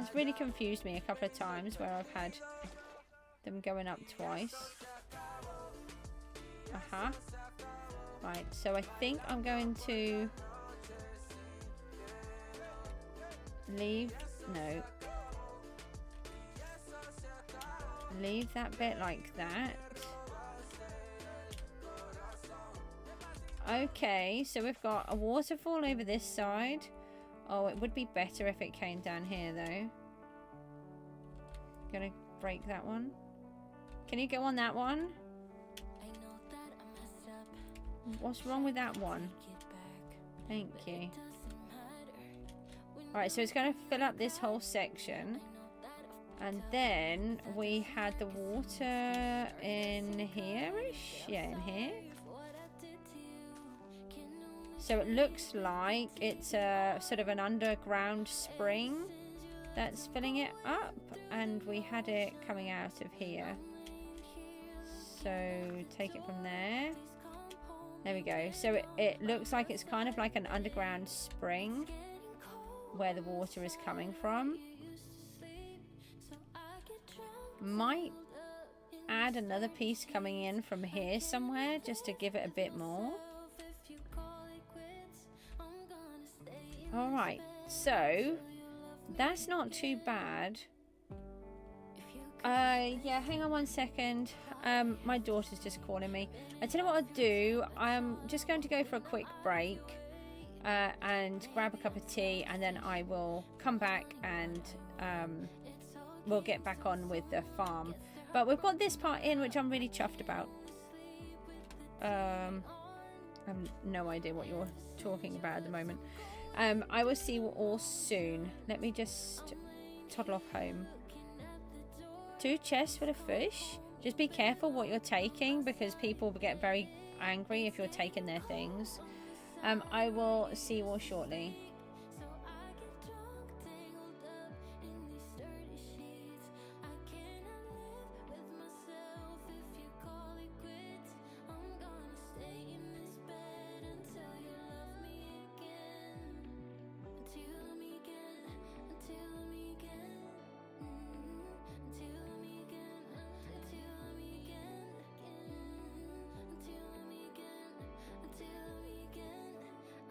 It's really confused me a couple of times where I've had them going up twice. Right, so I think I'm going to leave. No. Leave that bit like that. Okay, so we've got a waterfall over this side. Oh, it would be better if it came down here, though. Gonna break that one. Can you go on that one? What's wrong with that one? Thank you. Alright, so it's going to fill up this whole section. And then we had the water in here-ish. Yeah, in here. So it looks like it's a sort of an underground spring that's filling it up. And we had it coming out of here. So take it from there. There we go. So it looks like it's kind of like an underground spring where the water is coming from. Might add another piece coming in from here somewhere just to give it a bit more. Alright, so that's not too bad. Yeah, hang on one second. My daughter's just calling me. I tell you what I'll do. I'm just going to go for a quick break. And grab a cup of tea, and then I will come back and we'll get back on with the farm. But we've got this part in, which I'm really chuffed about. I have no idea what you're talking about at the moment. I will see you all soon. Let me just toddle off home. 2 chests for the fish. Just be careful what you're taking, because people get very angry if you're taking their things. I will see you all shortly. Until we meet again,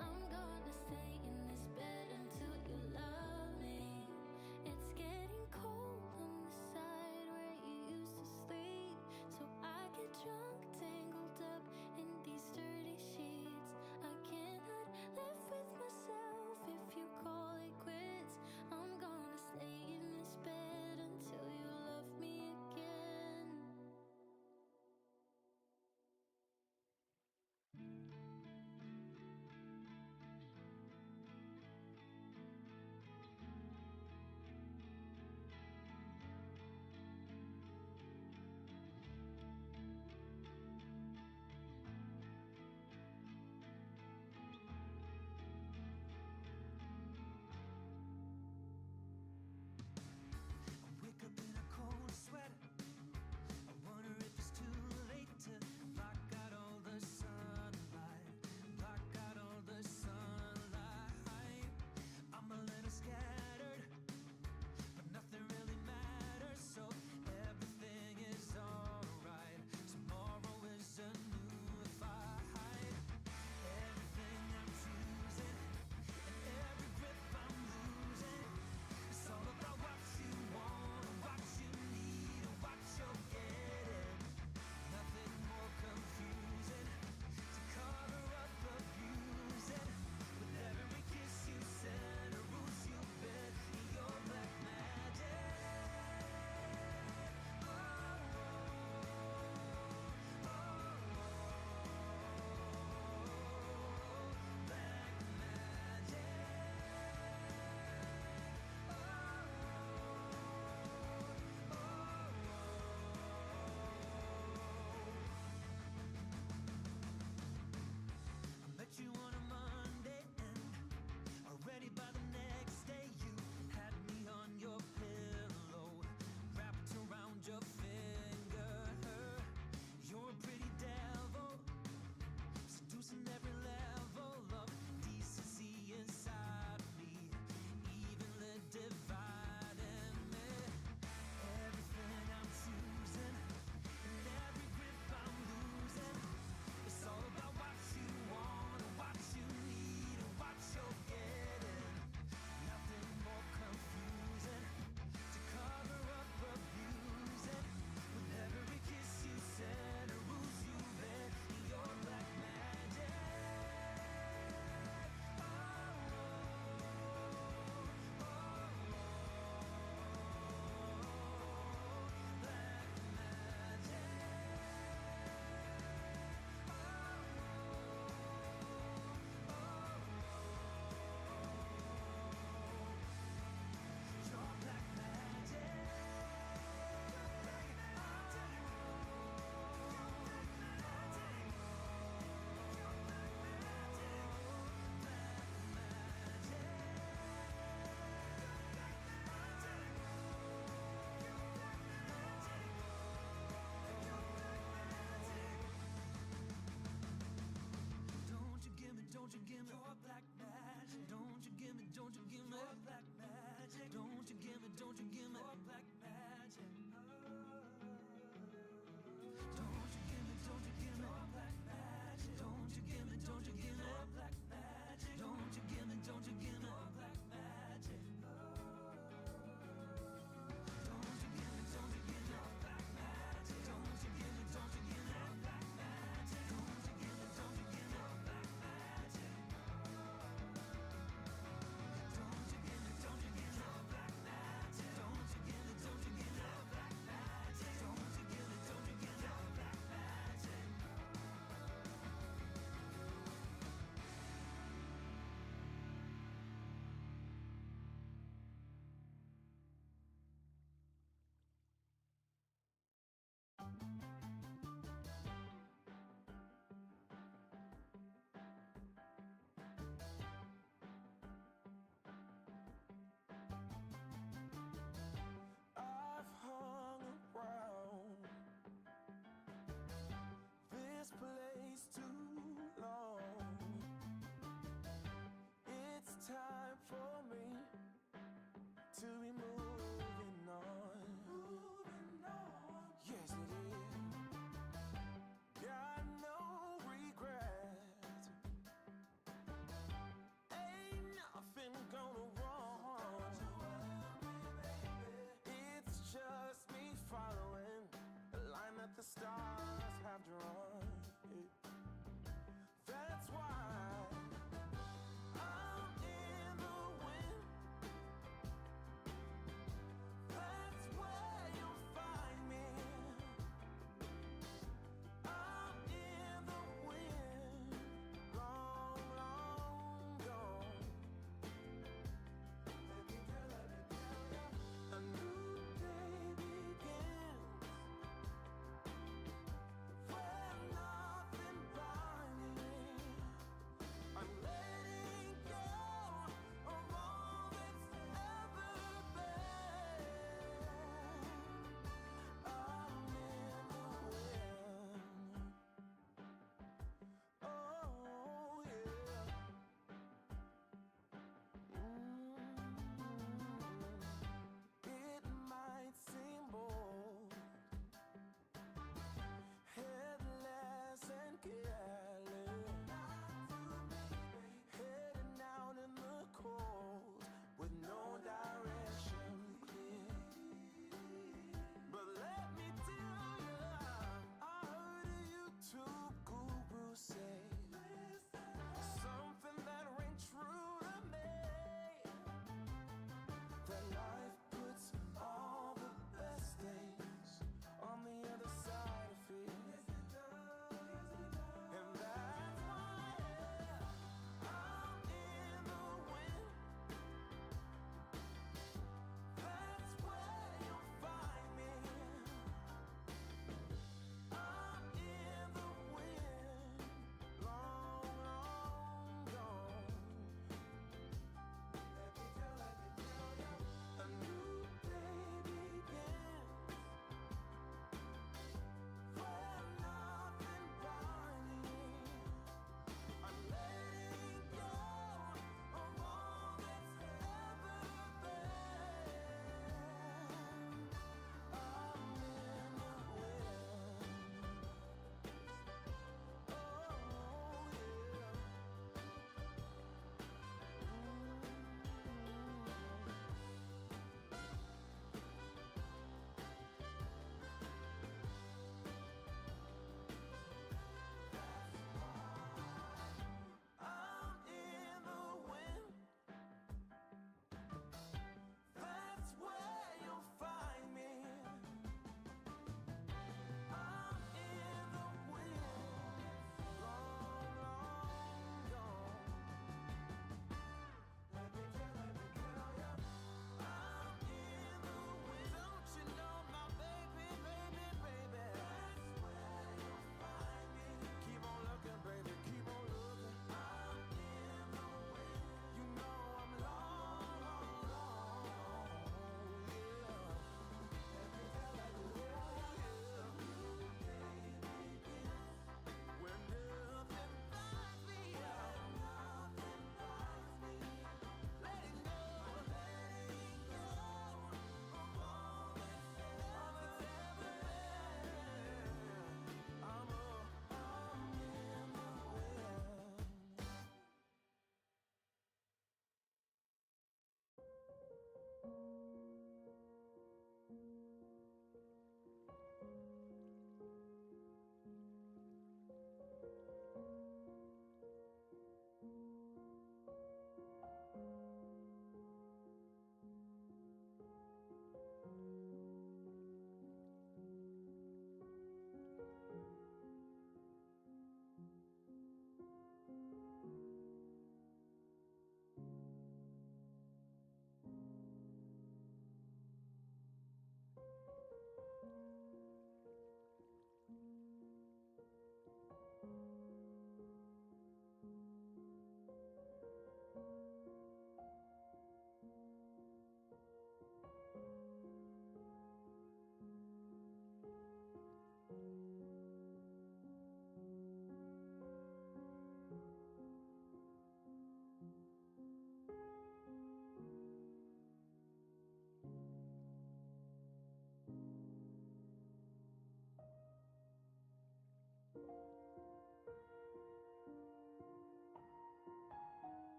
I'm gonna stay in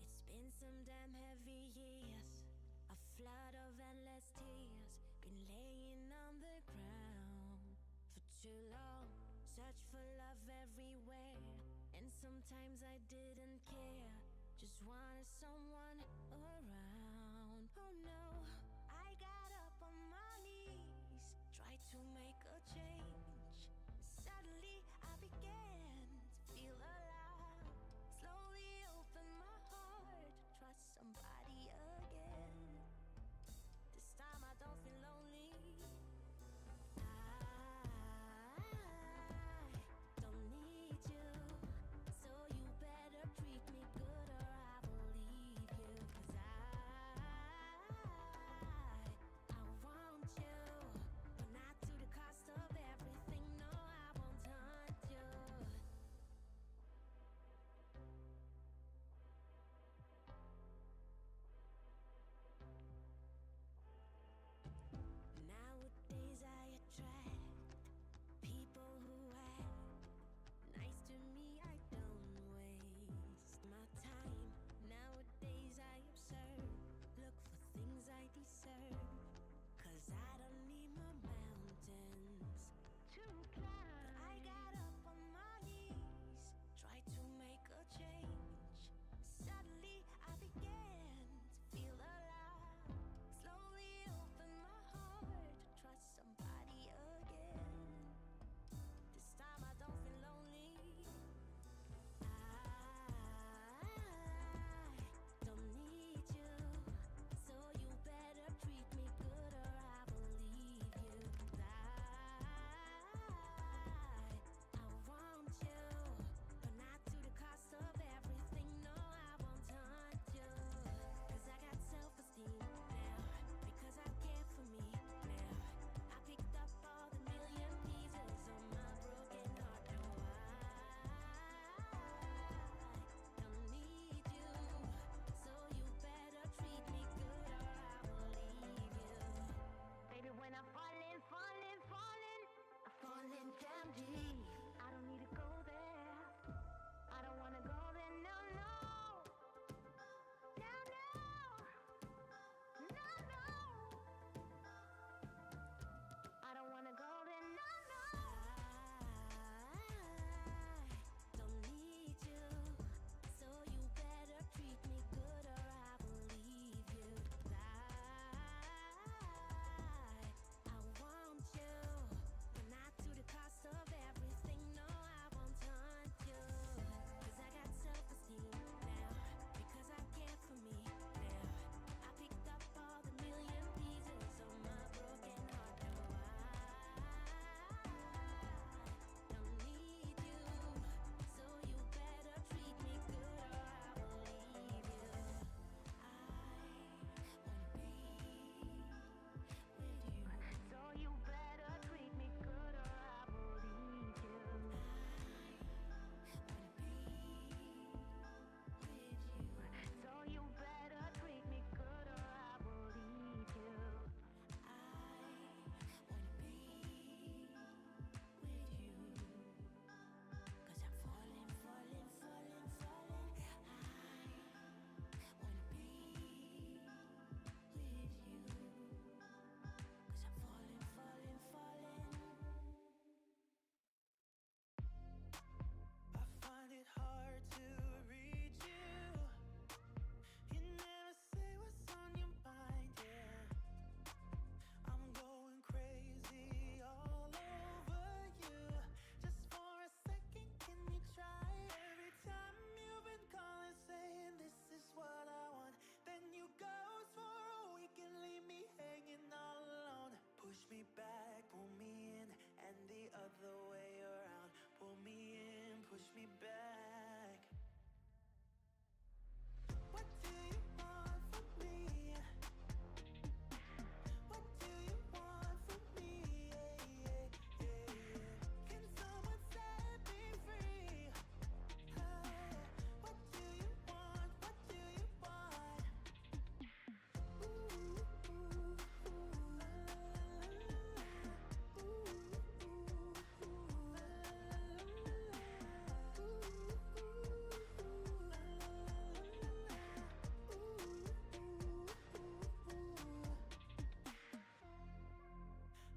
It's been some damn heavy years, a flood of endless tears, been laying on the ground for too long. Search for love everywhere, and sometimes I didn't care, just wanted someone around. Oh no, I got up on my knees, tried to make a change. Suddenly I began to feel alive. Slowly open my heart, trust somebody again. This time I don't feel lonely. I don't need you, so you better treat me good or I will leave you. 'Cause I want you, but not to the cost of everything. No, I won't hurt you. Nowadays I attract people who act nice to me. I don't waste my time. Nowadays I observe, look for things I deserve. 'Cause I don't need my mountains to climb. But I got up on my knees, tried to make a change. Suddenly I began to feel alive. Slowly open my heart, trust somebody again. This time I don't feel lonely. I don't need you, so you better treat me back, pull me in, and the other way around. Pull me in, push me back. What do you want from me? What do you want from me? Can someone set me free? What do you want? What do you want?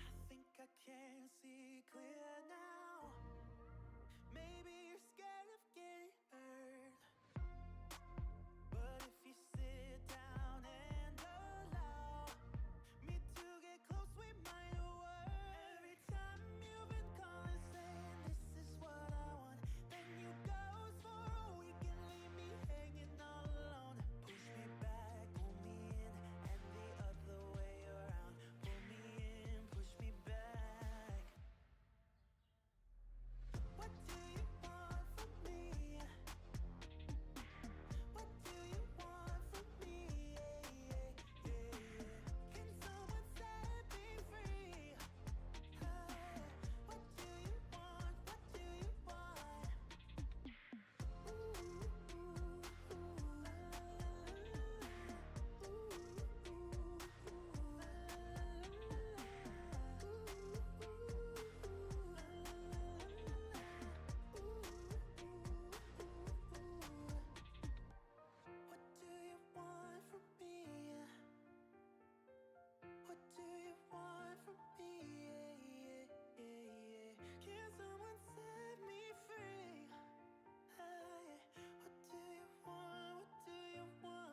I think I can see clear now. Maybe you're scared of getting hurt, but if you sit down and allow me to get close, we might work. Every time you've been calling saying this is what I want, then you ghost for a week and leave me hanging all alone. Push me back, pull me in, and the other way around. Pull me in, push me back. What do you want from me? What do you want from me? Can someone set me free? What do you want? What do you want? What do you want from me? What do you want from me? Can someone set me free? What do you want? What do you want?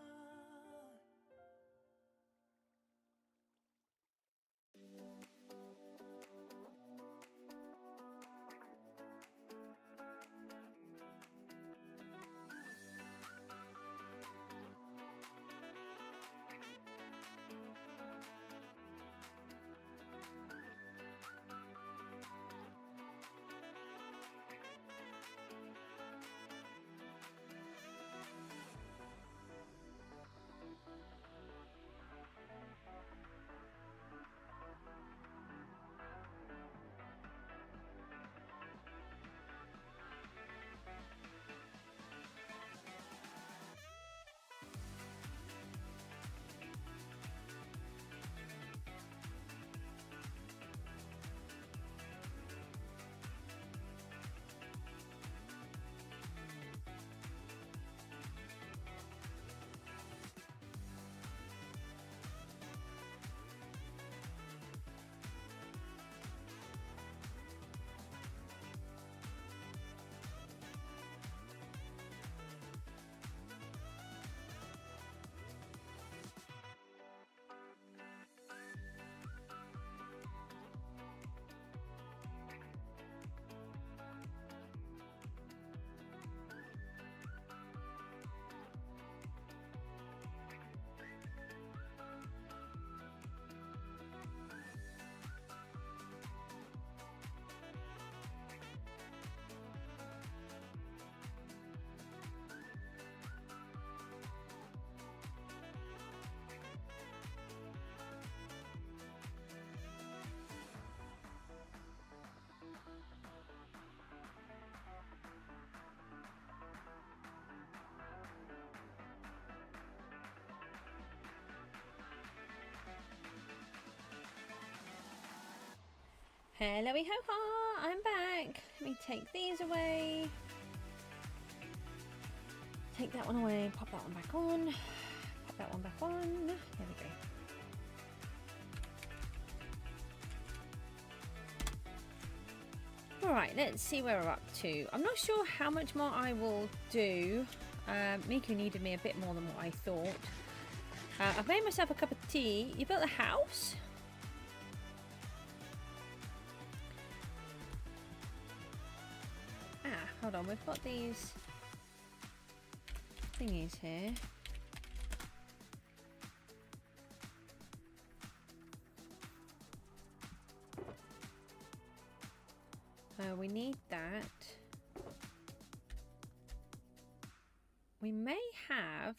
Hello-y ho-ha, I'm back. Let me take these away. Take that one away, pop that one back on. Pop that one back on. There we go. Alright, let's see where we're up to. I'm not sure how much more I will do. Miku needed me a bit more than what I thought. I've made myself a cup of tea. You built a house? Hold on, we've got these thingies here. We need that. We may have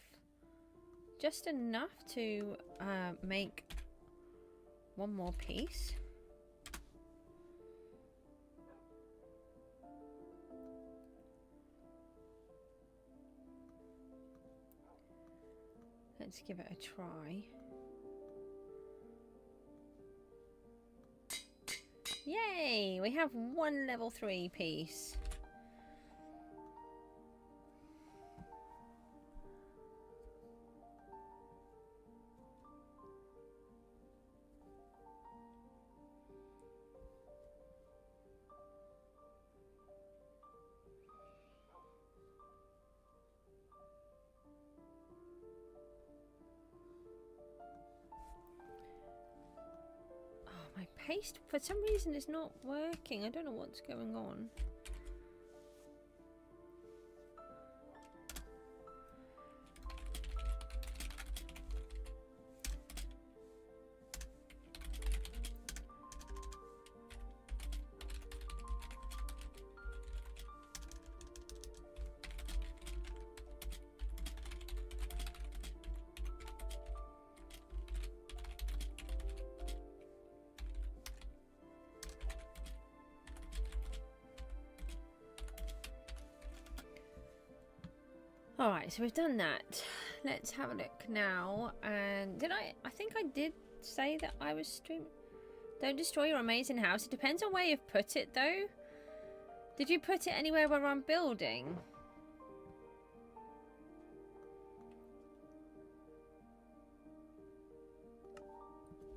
just enough to make one more piece. Let's give it a try. Yay! We have one level 3 piece. My paste, for some reason, is not working. I don't know what's going on. Alright, so we've done that. Let's have a look now. And I think I did say that I was streaming. Don't destroy your amazing house. It depends on where you've put it though. Did you put it anywhere where I'm building?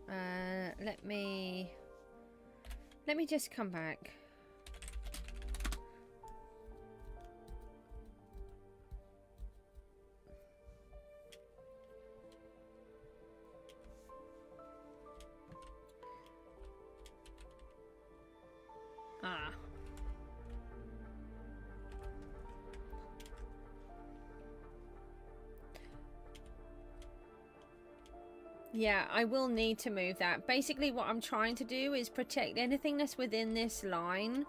Let me just come back. Ah. Yeah, I will need to move that. Basically, what I'm trying to do is protect anything that's within this line.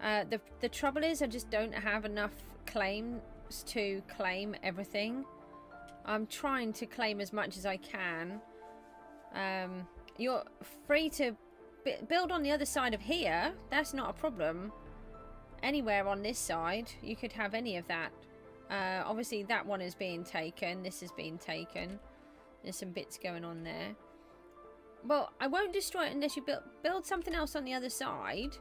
The trouble is I just don't have enough claims to claim everything. I'm trying to claim as much as I can. You're free to build on the other side of here. That's not a problem. Anywhere on this side, you could have any of that. Obviously, that one is being taken. This is being taken. There's some bits going on there. Well, I won't destroy it unless you build something else on the other side.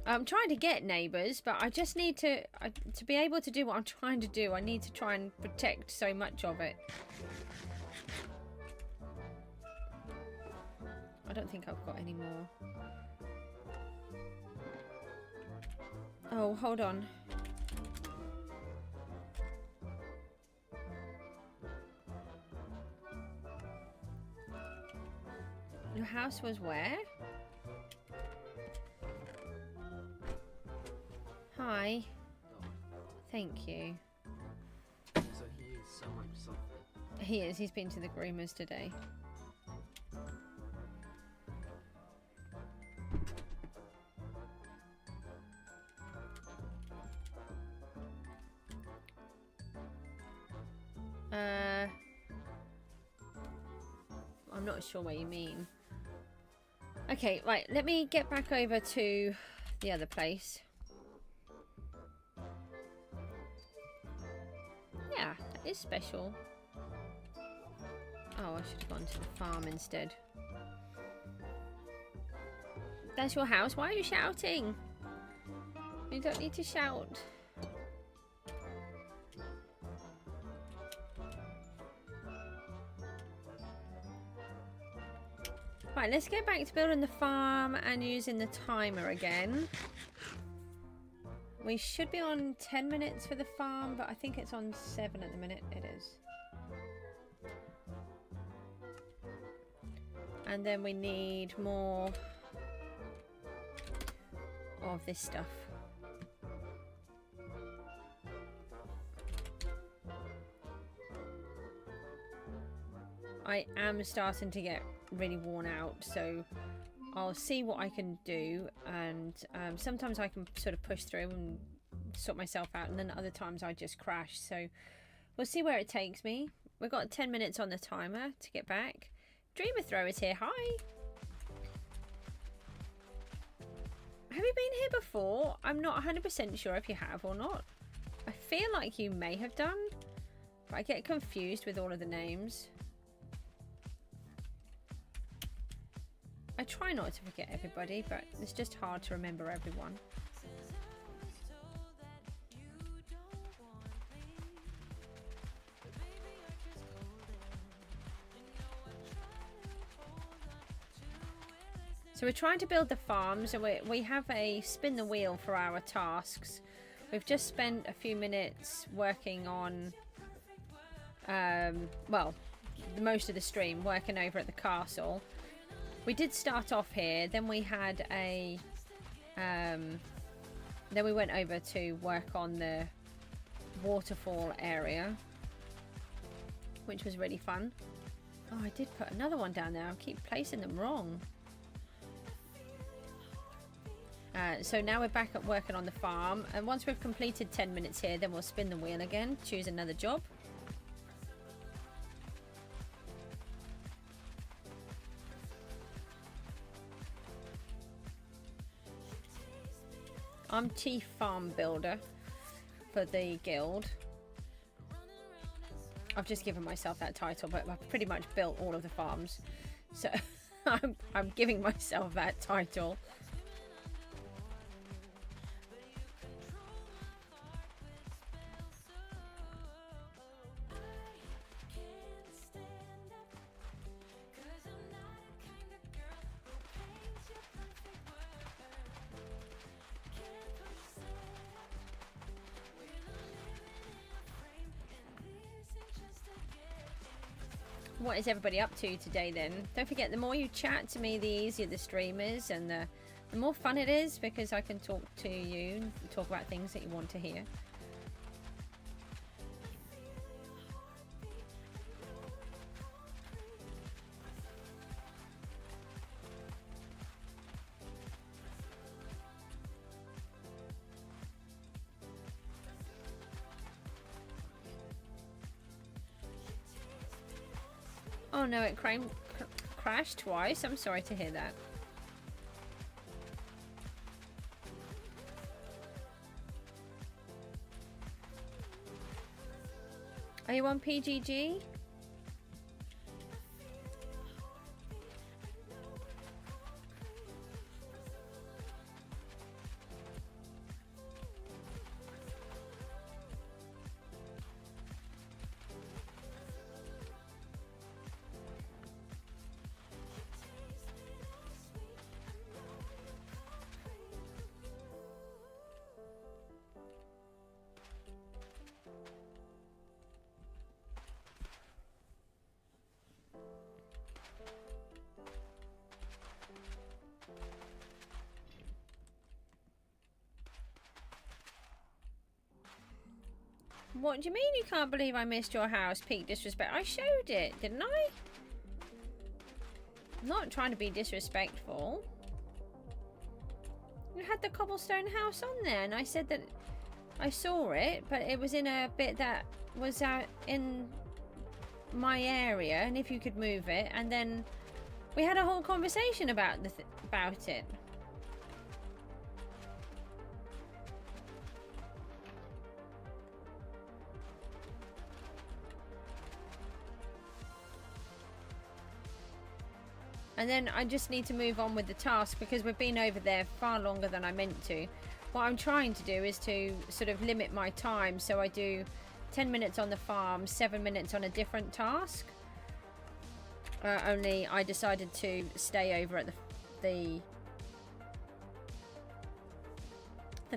I'm trying to get neighbours, but I just need to be able to do what I'm trying to do. I need to try and protect so much of it. I don't think I've got any more. Oh, hold on. Your house was where? Hi. Thank you. So he is so much something. He is. He's been to the groomers today. I'm not sure what you mean. Okay, right, let me get back over to the other place. Yeah, that is special. Oh, I should have gone to the farm instead. That's your house? Why are you shouting? You don't need to shout. Right, let's get back to building the farm and using the timer again. We should be on 10 minutes for the farm, but I think it's on 7 at the minute. It is. And then we need more of this stuff. I am starting to get really worn out, so I'll see what I can do, and sometimes I can sort of push through and sort myself out, and then other times I just crash. So we'll see where it takes me. We've got 10 minutes on the timer to get back. Dreamer Thrower's here. Hi. Have you been here before? I'm not 100% sure if you have or not. I feel like you may have done, but I get confused with all of the names. I try not to forget everybody, but it's just hard to remember everyone. So we're trying to build the farm, so we have a spin the wheel for our tasks. We've just spent a few minutes working on, well, most of the stream working over at the castle. We did start off here, then we had a, then we went over to work on the waterfall area, which was really fun. Oh, I did put another one down there. I keep placing them wrong. So now we're back at working on the farm, and once we've completed 10 minutes here, then we'll spin the wheel again, choose another job. I'm Chief Farm Builder for the guild. I've just given myself that title, but I've pretty much built all of the farms, so I'm giving myself that title. What is everybody up to today then? Don't forget, the more you chat to me, the easier the stream is, and the more fun it is, because I can talk to you and talk about things that you want to hear. Oh no, it crashed twice. I'm sorry to hear that. Are you on PGG? What do you mean you can't believe I missed your house? Peak disrespect. I showed it, didn't I? I'm not trying to be disrespectful. You had the cobblestone house on there, and I said that I saw it, but it was in a bit that was out in my area, and if you could move it, and then we had a whole conversation about about it. And then I just need to move on with the task, because we've been over there far longer than I meant to. What I'm trying to do is to sort of limit my time, so I do 10 minutes on the farm, 7 minutes on a different task. Only I decided to stay over at the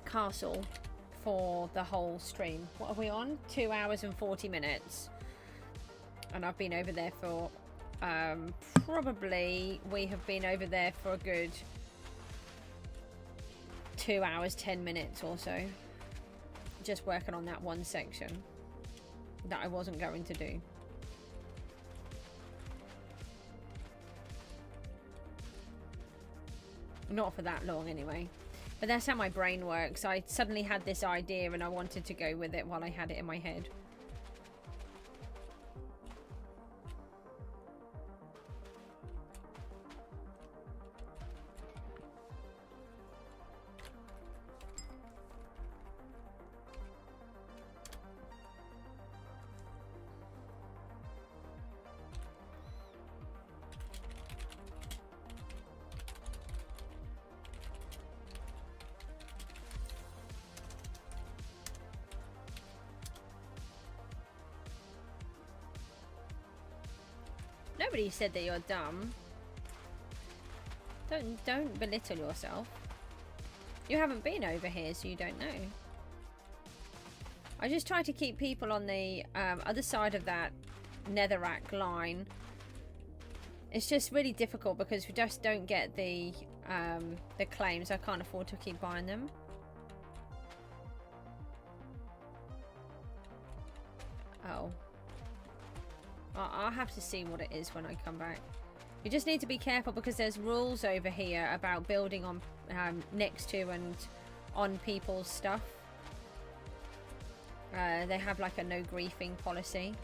castle for the whole stream. What are we on? 2 hours and 40 minutes. And I've been over there for... probably we have been over there for a good 2 hours 10 minutes or so, just working on that one section that I wasn't going to do. Not for that long anyway. But that's how my brain works. I suddenly had this idea and I wanted to go with it while I had it in my head. Nobody said that you're dumb. Don't belittle yourself. You haven't been over here, so you don't know. I just try to keep people on the other side of that netherrack line. It's just really difficult because we just don't get the claims. I can't afford to keep buying them. Oh. I'll have to see what it is when I come back. You just need to be careful because there's rules over here about building on next to and on people's stuff. They have like a no griefing policy.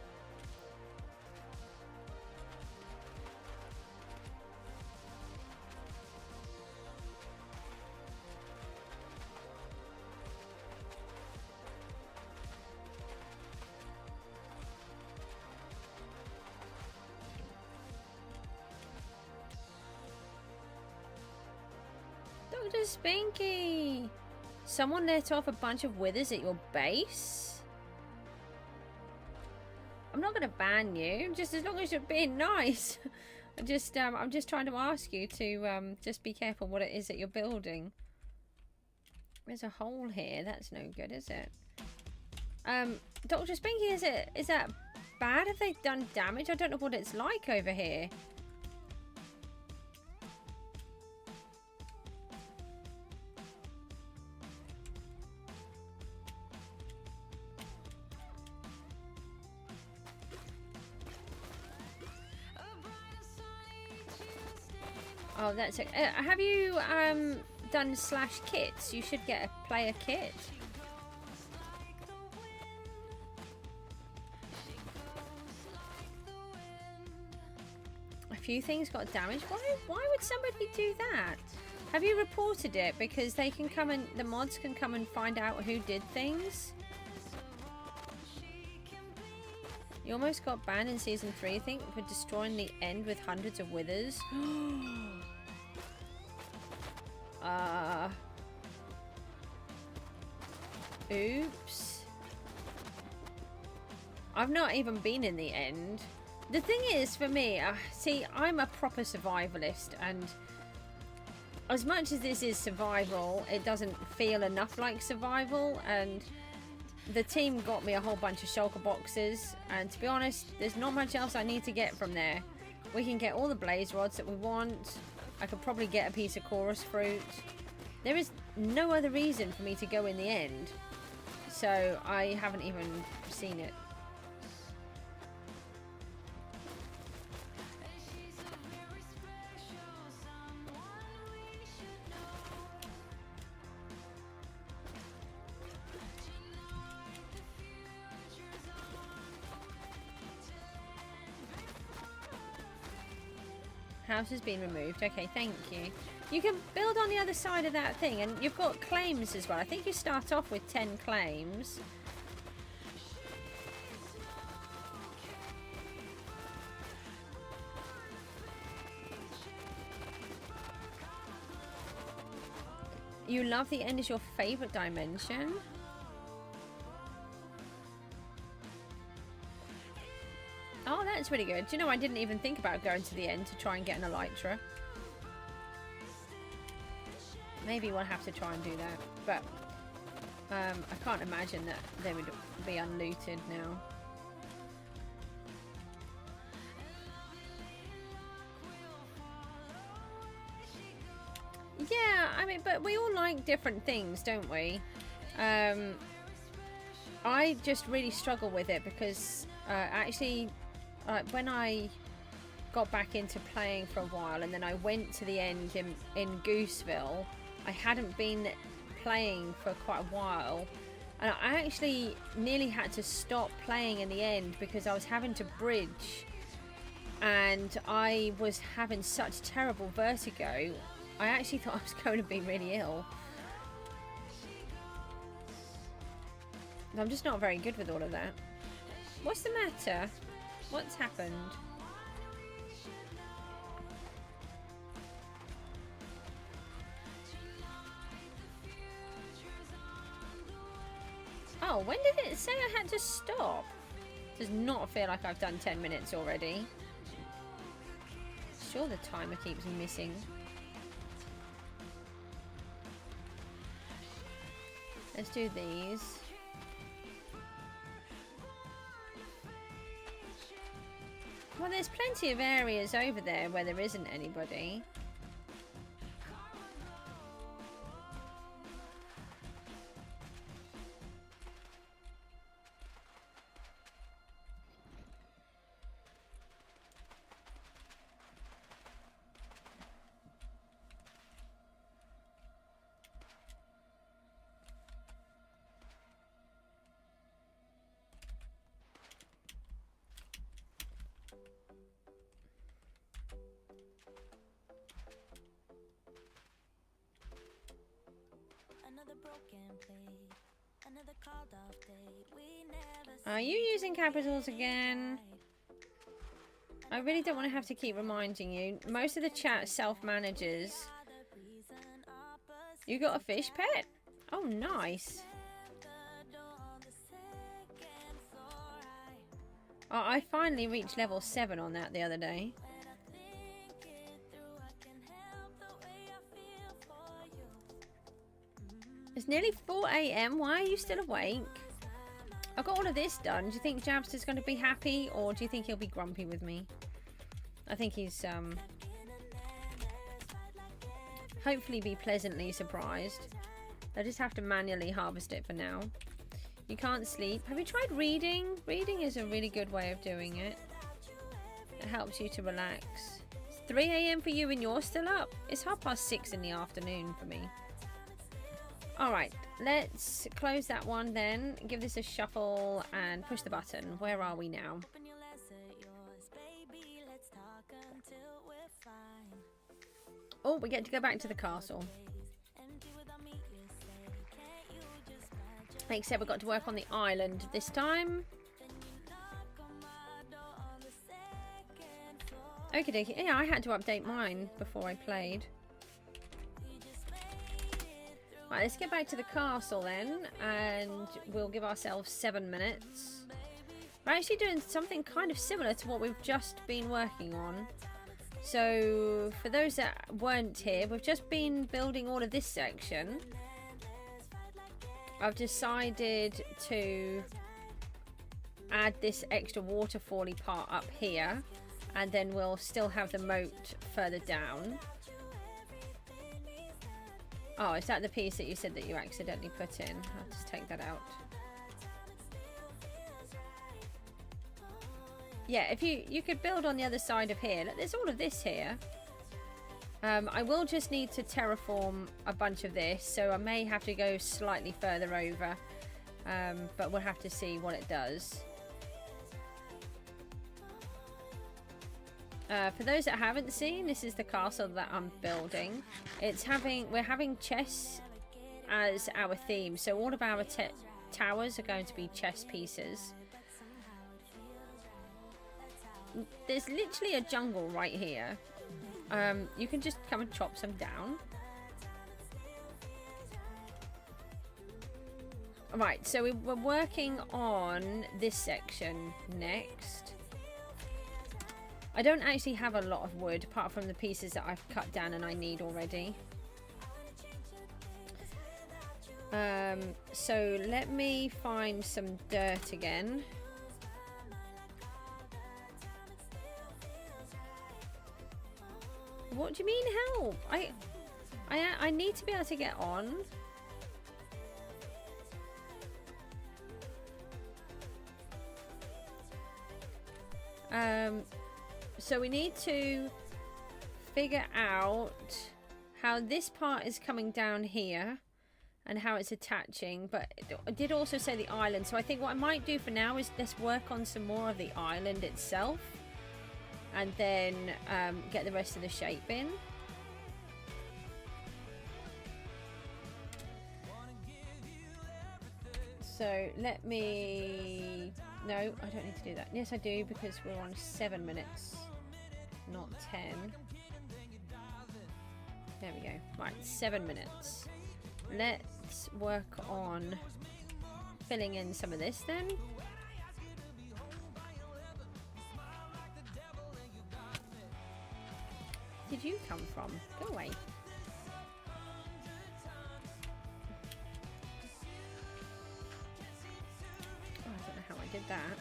Dr. Spinky! Someone let off a bunch of withers at your base? I'm not going to ban you, just as long as you're being nice. I'm just trying to ask you to just be careful what it is that you're building. There's a hole here. That's no good, is it? Dr. Spinky, is that bad? Have they done damage? I don't know what it's like over here. Oh, that's it. Have you done slash kits? You should get a player kit. A few things got damaged. Why would somebody do that? Have you reported it? Because they can come and the mods can come and find out who did things. You almost got banned in season 3, I think, for destroying the end with hundreds of withers. Oops. I've not even been in the end. The thing is, for me, see, I'm a proper survivalist, and as much as this is survival, it doesn't feel enough like survival, and the team got me a whole bunch of shulker boxes, and to be honest, there's not much else I need to get from there. We can get all the blaze rods that we want. I could probably get a piece of chorus fruit. There is no other reason for me to go in the end, so I haven't even seen it. House has been removed. Okay, thank you. You can build on the other side of that thing, and you've got claims as well. I think you start off with 10 claims. You love the end is your favorite dimension. Oh, that's really good. Do you know, I didn't even think about going to the end to try and get an elytra. Maybe we'll have to try and do that. But I can't imagine that they would be unlooted now. Yeah, I mean, but we all like different things, don't we? I just really struggle with it because actually... when I got back into playing for a while, and then I went to the end in Gooseville. I hadn't been playing for quite a while, and I actually nearly had to stop playing in the end because I was having to bridge, and I was having such terrible vertigo. I actually thought I was going to be really ill. I'm just not very good with all of that. What's the matter? What's happened? Oh, when did it say I had to stop? Does not feel like I've done 10 minutes already. Sure, the timer keeps missing. Let's do these. Well, there's plenty of areas over there where there isn't anybody. Are you using capitals again? I really don't want to have to keep reminding you. Most of the chat self-manages. You got a fish pet? Oh, nice. Oh, I finally reached level 7 on that the other day. It's nearly 4 AM. Why are you still awake? I got all of this done. Do you think Jabster's going to be happy, or do you think he'll be grumpy with me? I think he's hopefully be pleasantly surprised. I just have to manually harvest it for now. You can't sleep. Have you tried reading? Reading is a really good way of doing it. It helps you to relax. It's 3 AM for you and you're still up. It's 6:30 in the afternoon for me. Alright, let's close that one then. Give this a shuffle and push the button. Where are we now? Oh, we get to go back to the castle. Except we've got to work on the island this time. Okie dokie. Yeah, I had to update mine before I played. Right, let's get back to the castle then, and we'll give ourselves 7 minutes. We're actually doing something kind of similar to what we've just been working on. So, for those that weren't here, we've just been building all of this section. I've decided to add this extra waterfally part up here, and then we'll still have the moat further down. Oh, is that the piece that you said that you accidentally put in? I'll just take that out. Yeah, if you could build on the other side of here. Look, there's all of this here. I will just need to terraform a bunch of this, so I may have to go slightly further over. But we'll have to see what it does. For those that haven't seen, this is the castle that I'm building. We're having chess as our theme, so all of our towers are going to be chess pieces. There's literally a jungle right here. You can just come and chop some down. Right, so we're working on this section next. I don't actually have a lot of wood, apart from the pieces that I've cut down and I need already. So let me find some dirt again. What do you mean help? I need to be able to get on. So we need to figure out how this part is coming down here and how it's attaching, but I did also say the island, so I think what I might do for now is let's work on some more of the island itself and then get the rest of the shape in. So let me... No, I don't need to do that. Yes, I do, because we're on 7 minutes, not 10. There we go. Right, 7 minutes. Let's work on filling in some of this then. Did you come from? Go away. Oh, I don't know how I did that.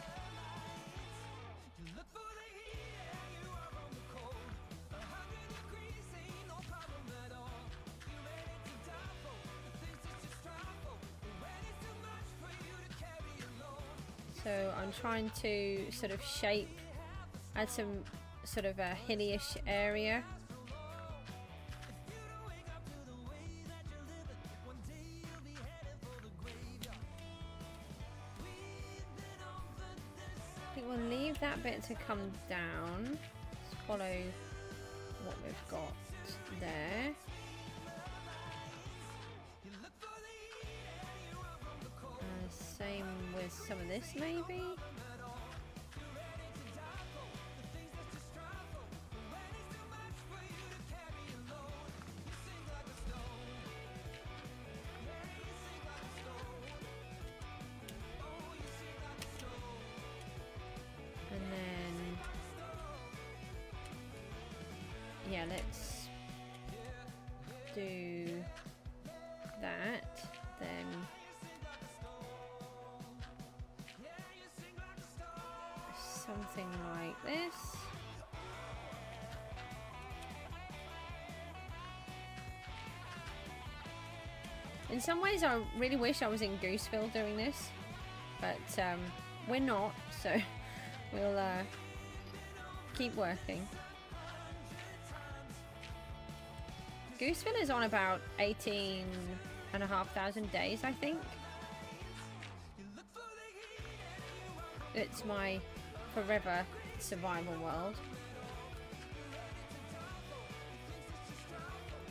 So I'm trying to sort of shape, add some sort of a hilly-ish area. I think we'll leave that bit to come down. Let's follow what we've got there. Same with some of this, maybe. And then, yeah, let's do that. Then something like this. In some ways I really wish I was in Gooseville doing this, but we're not, so we'll keep working. Gooseville is on about 18,500 days, I think. It's my forever survival world,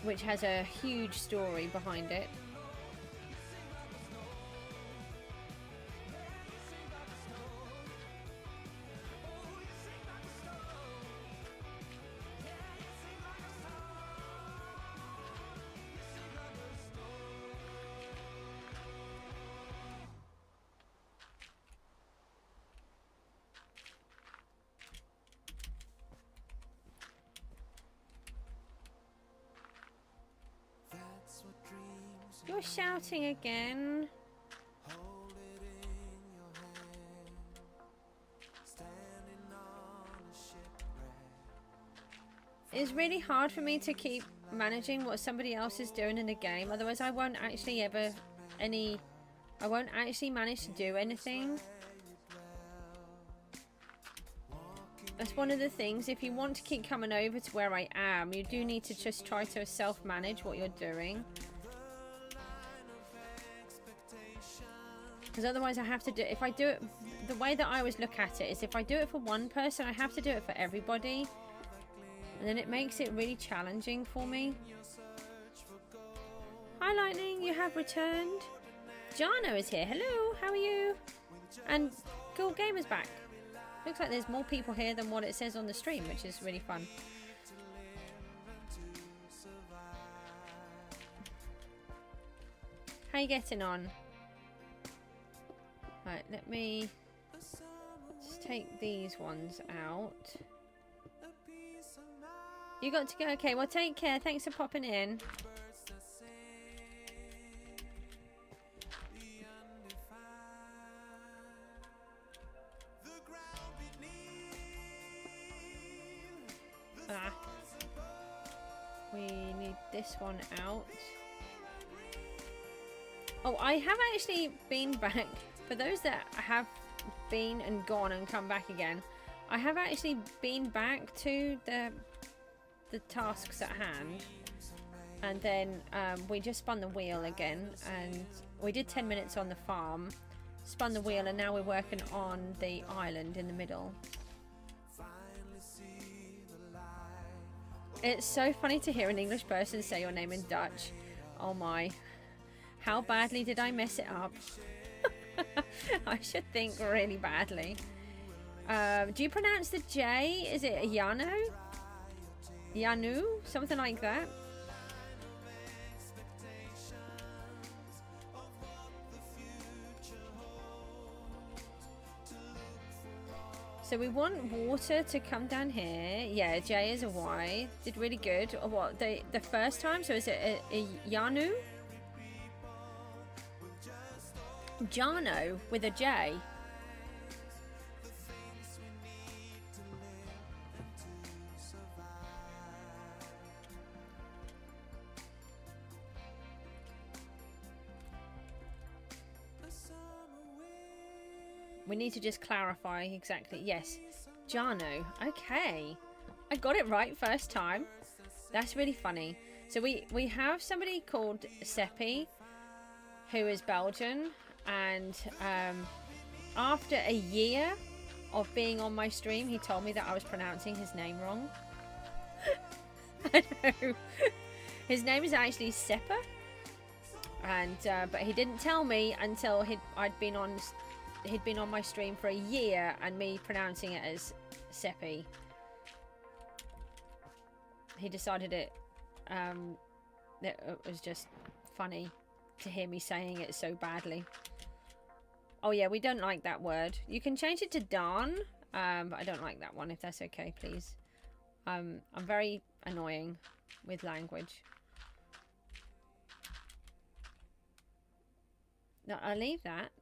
which has a huge story behind it. You're shouting again. It's really hard for me to keep managing what somebody else is doing in the game, otherwise I won't actually I won't actually manage to do anything. That's one of the things, if you want to keep coming over to where I am, you do need to just try to self-manage what you're doing. Because otherwise I have to do, if I do it, the way that I always look at it is if I do it for one person, I have to do it for everybody. And then it makes it really challenging for me. Hi Lightning, you have returned. Jano is here. Hello, how are you? And Cool Gamer's back. Looks like there's more people here than what it says on the stream, which is really fun. How you getting on? Right, let me just take these ones out. You got to go? Okay, well take care. Thanks for popping in. We need this one out. Oh, I have actually been back. For those that have been and gone and come back again, I have actually been back to the tasks at hand, and then we just spun the wheel again, and we did 10 minutes on the farm, spun the wheel, and now we're working on the island in the middle. It's so funny to hear an English person say your name in Dutch. Oh my, how badly did I mess it up? I should think really badly. Do you pronounce the J? Is it Yano? Yanu? Something like that? So we want water to come down here. Yeah, J is a Y. Did really good. Or what? The first time? So is it a Yanu? Jano with a J. We need to just clarify exactly. Yes, Jano. Okay, I got it right first time. That's really funny. So we have somebody called Seppi, who is Belgian, and after a year of being on my stream, he told me that I was pronouncing his name wrong. I know. His name is actually Seppa, and but he didn't tell me until he'd been on my stream for a year and me pronouncing it as Seppi. He decided it was just funny to hear me saying it so badly. Oh yeah, we don't like that word. You can change it to Dan, but I don't like that one, if that's okay, please. I'm very annoying with language. No, I'll leave that.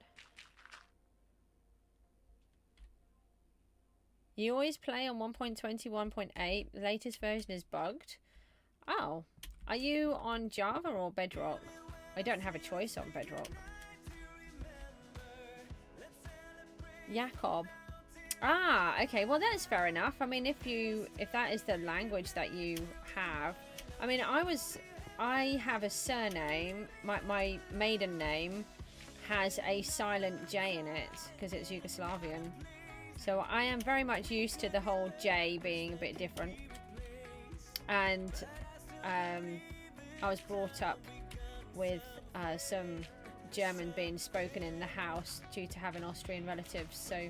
You always play on 1.21.8. The latest version is bugged. Oh, are you on Java or Bedrock? I don't have a choice on Bedrock. Jacob. Ah, okay. Well, that's fair enough. I mean, if that is the language that you have, I mean, I have a surname. My maiden name has a silent J in it because it's Yugoslavian. So I am very much used to the whole J being a bit different. And I was brought up with some German being spoken in the house due to having Austrian relatives. So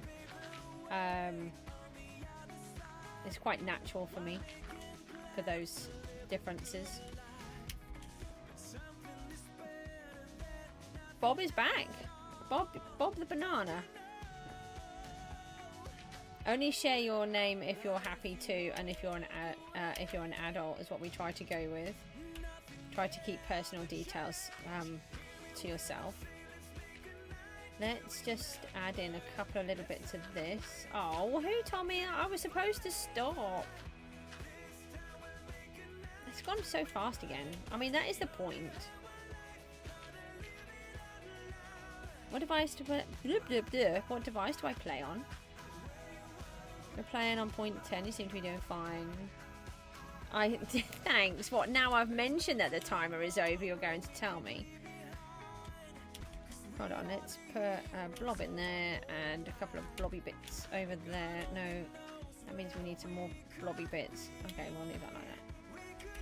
it's quite natural for me for those differences. Bob is back. Bob the banana. Only share your name if you're happy to, and if you're an adult is what we try to go with. Try to keep personal details to yourself. Let's just add in a couple of little bits of this. Oh, who told me I was supposed to stop? It's gone so fast again. I mean, that is the point. What device do I play on? We're playing on 0.10. You seem to be doing fine. Thanks. What, now I've mentioned that the timer is over, you're going to tell me? Hold on, let's put a blob in there and a couple of blobby bits over there. No, that means we need some more blobby bits. Okay, we'll leave that like that.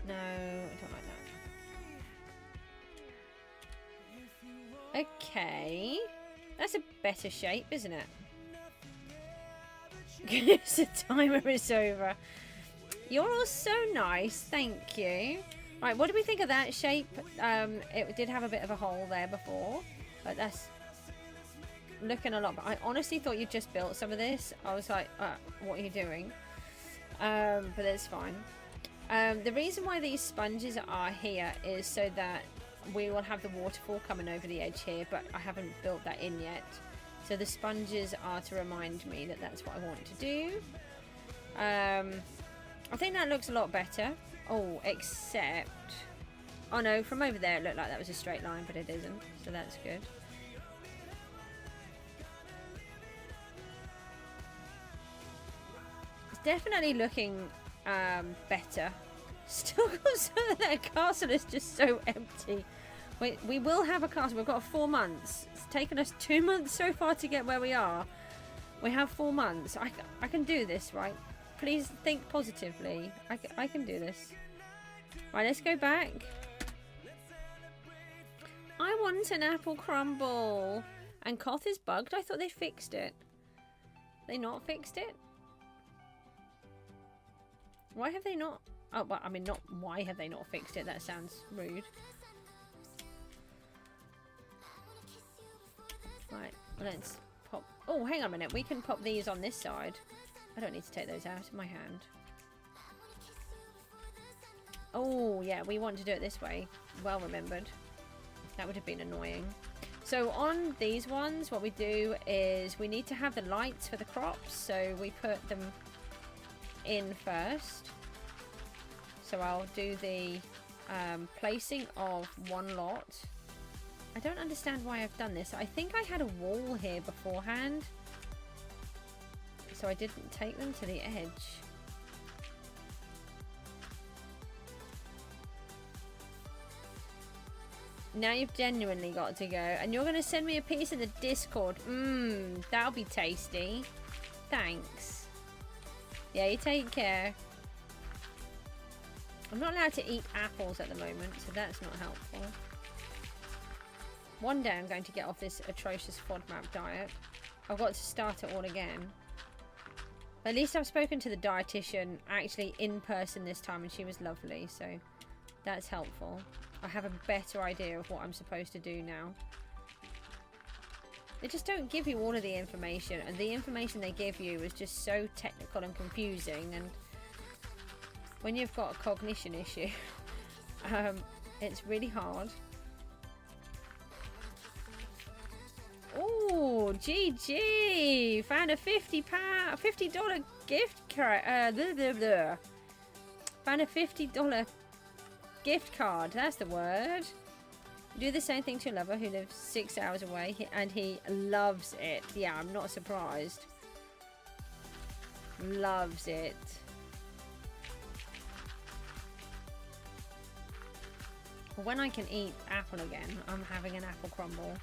No, I don't like that. Okay, that's a better shape, isn't it? The timer is over. You're all so nice, thank you. Right, what do we think of that shape? It did have a bit of a hole there before, but that's looking a lot. But I honestly thought you just built some of this. I was like, what are you doing? But it's fine. The reason why these sponges are here is so that we will have the waterfall coming over the edge here, but I haven't built that in yet. So the sponges are to remind me that that's what I want to do. I think that looks a lot better. Oh, except... Oh no, from over there it looked like that was a straight line, but it isn't. So that's good. definitely looking better. Still got some of that castle is just so empty. We will have a castle. We've got 4 months. It's taken us 2 months so far to get where we are. We have 4 months. I can do this, right? Please think positively. I can do this. Right, let's go back. I want an apple crumble. And Koth is bugged. I thought they fixed it. They not fixed it? Why have they not? Oh, well, I mean, not why have they not fixed it? That sounds rude. Right, let's pop. Oh, hang on a minute. We can pop these on this side. I don't need to take those out of my hand. Oh, yeah, we want to do it this way. Well remembered. That would have been annoying. So on these ones, what we do is we need to have the lights for the crops. So we put them in first. So I'll do the placing of one lot. I don't understand why I've done this. I think I had a wall here beforehand. So I didn't take them to the edge. Now you've genuinely got to go. And you're going to send me a piece in the Discord. That'll be tasty. Thanks. Yeah, you take care. I'm not allowed to eat apples at the moment, so that's not helpful. One day I'm going to get off this atrocious FODMAP diet. I've got to start it all again. At least I've spoken to the dietitian actually in person this time, and she was lovely, so that's helpful. I have a better idea of what I'm supposed to do now. They just don't give you all of the information, and the information they give you is just so technical and confusing, and when you've got a cognition issue, it's really hard. Oh, GG! Found a $50 gift card. Found a $50 gift card. That's the word. Do the same thing to your lover who lives 6 hours away, and he loves it. Yeah, I'm not surprised. Loves it. When I can eat apple again, I'm having an apple crumble.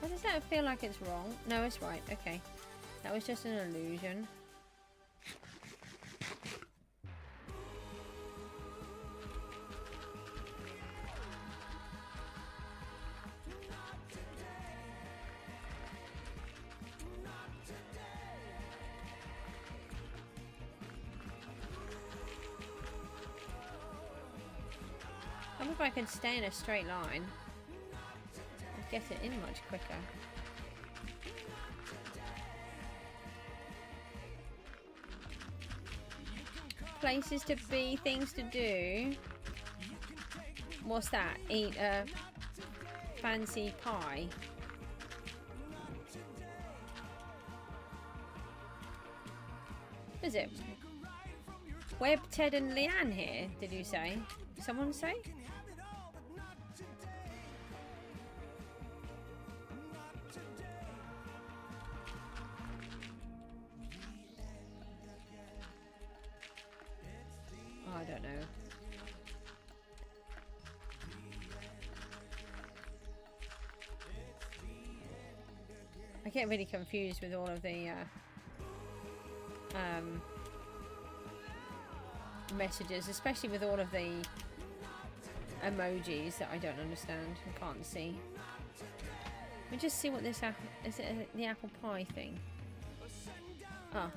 Why does that feel like it's wrong? No, it's right. Okay. That was just an illusion. I wonder if I could stay in a straight line. I'd get it in much quicker. Places to be, things to do. What's that? Eat a fancy pie. Is it? Webb, Ted and Leanne here, did you say? Someone say? Oh, I don't know. I get really confused with all of the messages, especially with all of the emojis that I don't understand and can't see. Let me just see what this is. It the apple pie thing? Ah.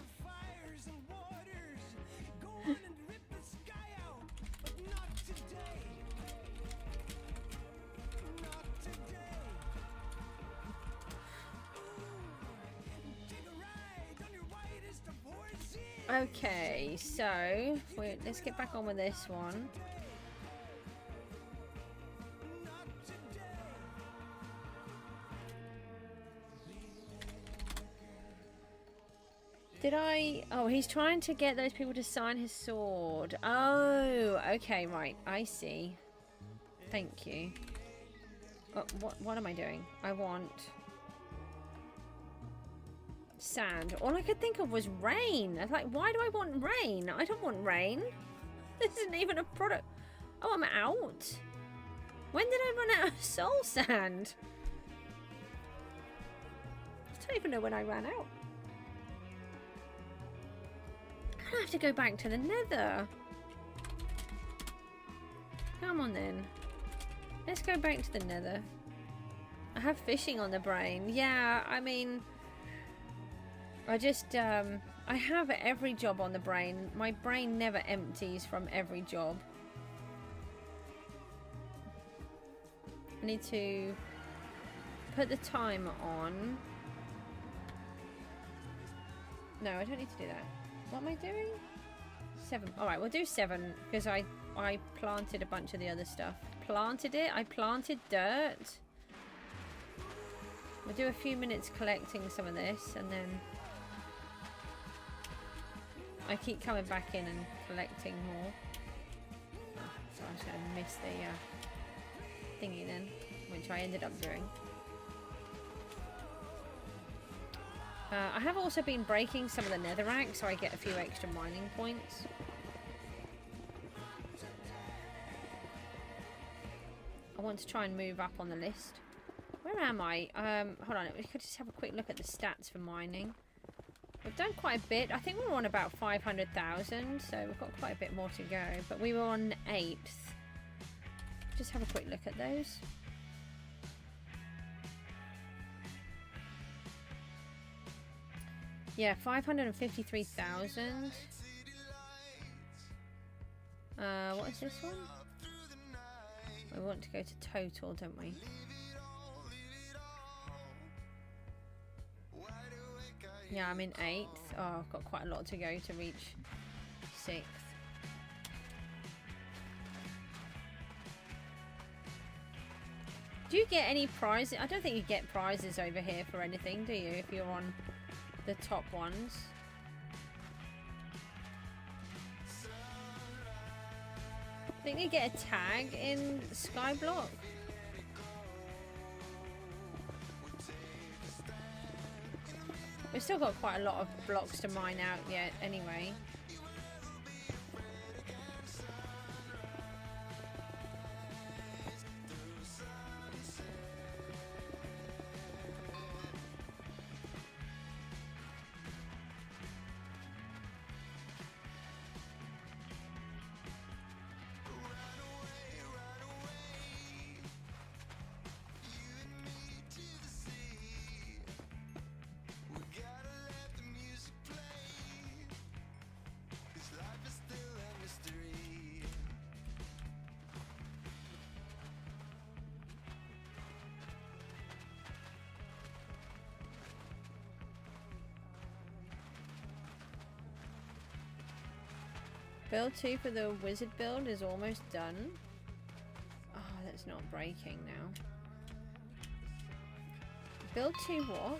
Okay, so let's get back on with this one. Did I... Oh, he's trying to get those people to sign his sword. Oh, okay, right. I see. Thank you. Oh, what am I doing? I want... sand. All I could think of was rain. I was like, why do I want rain? I don't want rain. This isn't even a product. Oh, I'm out. When did I run out of soul sand? I don't even know when I ran out. I have to go back to the nether. Come on then. Let's go back to the nether. I have fishing on the brain. Yeah, I mean... I just, I have every job on the brain. My brain never empties from every job. I need to put the timer on. No, I don't need to do that. What am I doing? 7. Alright, we'll do 7 because I planted a bunch of the other stuff. Planted it? I planted dirt. We'll do a few minutes collecting some of this and then... I keep coming back in and collecting more. Oh, so I was going to miss the thingy then, which I ended up doing. I have also been breaking some of the netherrack so I get a few extra mining points. I want to try and move up on the list. Where am I? Hold on, we could just have a quick look at the stats for mining. We've done quite a bit. I think we're on about 500,000, so we've got quite a bit more to go. But we were on 8th. Just have a quick look at those. Yeah, 553,000. What is this one? We want to go to total, don't we? Yeah, I'm in 8th. Oh, I've got quite a lot to go to reach 6th. Do you get any prizes? I don't think you get prizes over here for anything, do you? If you're on the top ones. I think you get a tag in Skyblock. We've still got quite a lot of blocks to mine out yet anyway. Build 2 for the wizard build is almost done. Oh, that's not breaking now. Build 2 what?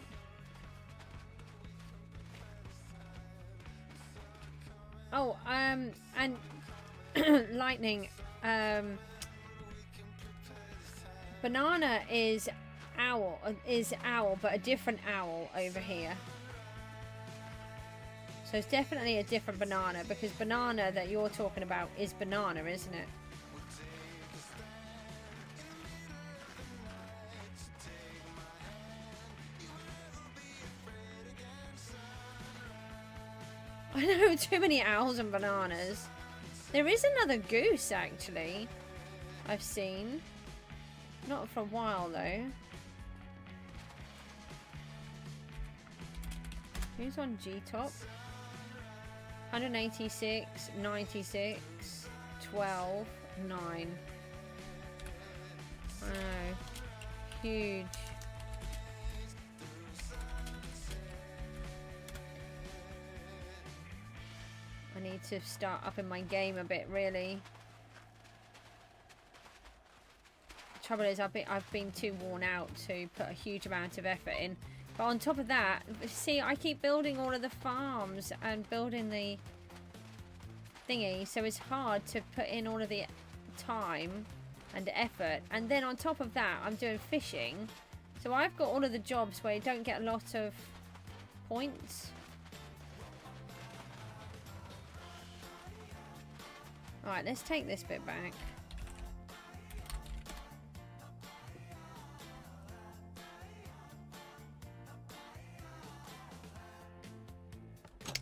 Oh, and lightning. Banana is owl, but a different owl over here. So it's definitely a different banana, because banana that you're talking about is banana, isn't it? I know, too many owls and bananas. There is another goose, actually, I've seen. Not for a while, though. Who's on G-top? 186, 96, 12, 9. Oh, huge. I need to start upping my game a bit, really. The trouble is, I've been too worn out to put a huge amount of effort in. But on top of that, see, I keep building all of the farms and building the thingy, so it's hard to put in all of the time and effort. And then on top of that, I'm doing fishing, so I've got all of the jobs where you don't get a lot of points. Alright, let's take this bit back.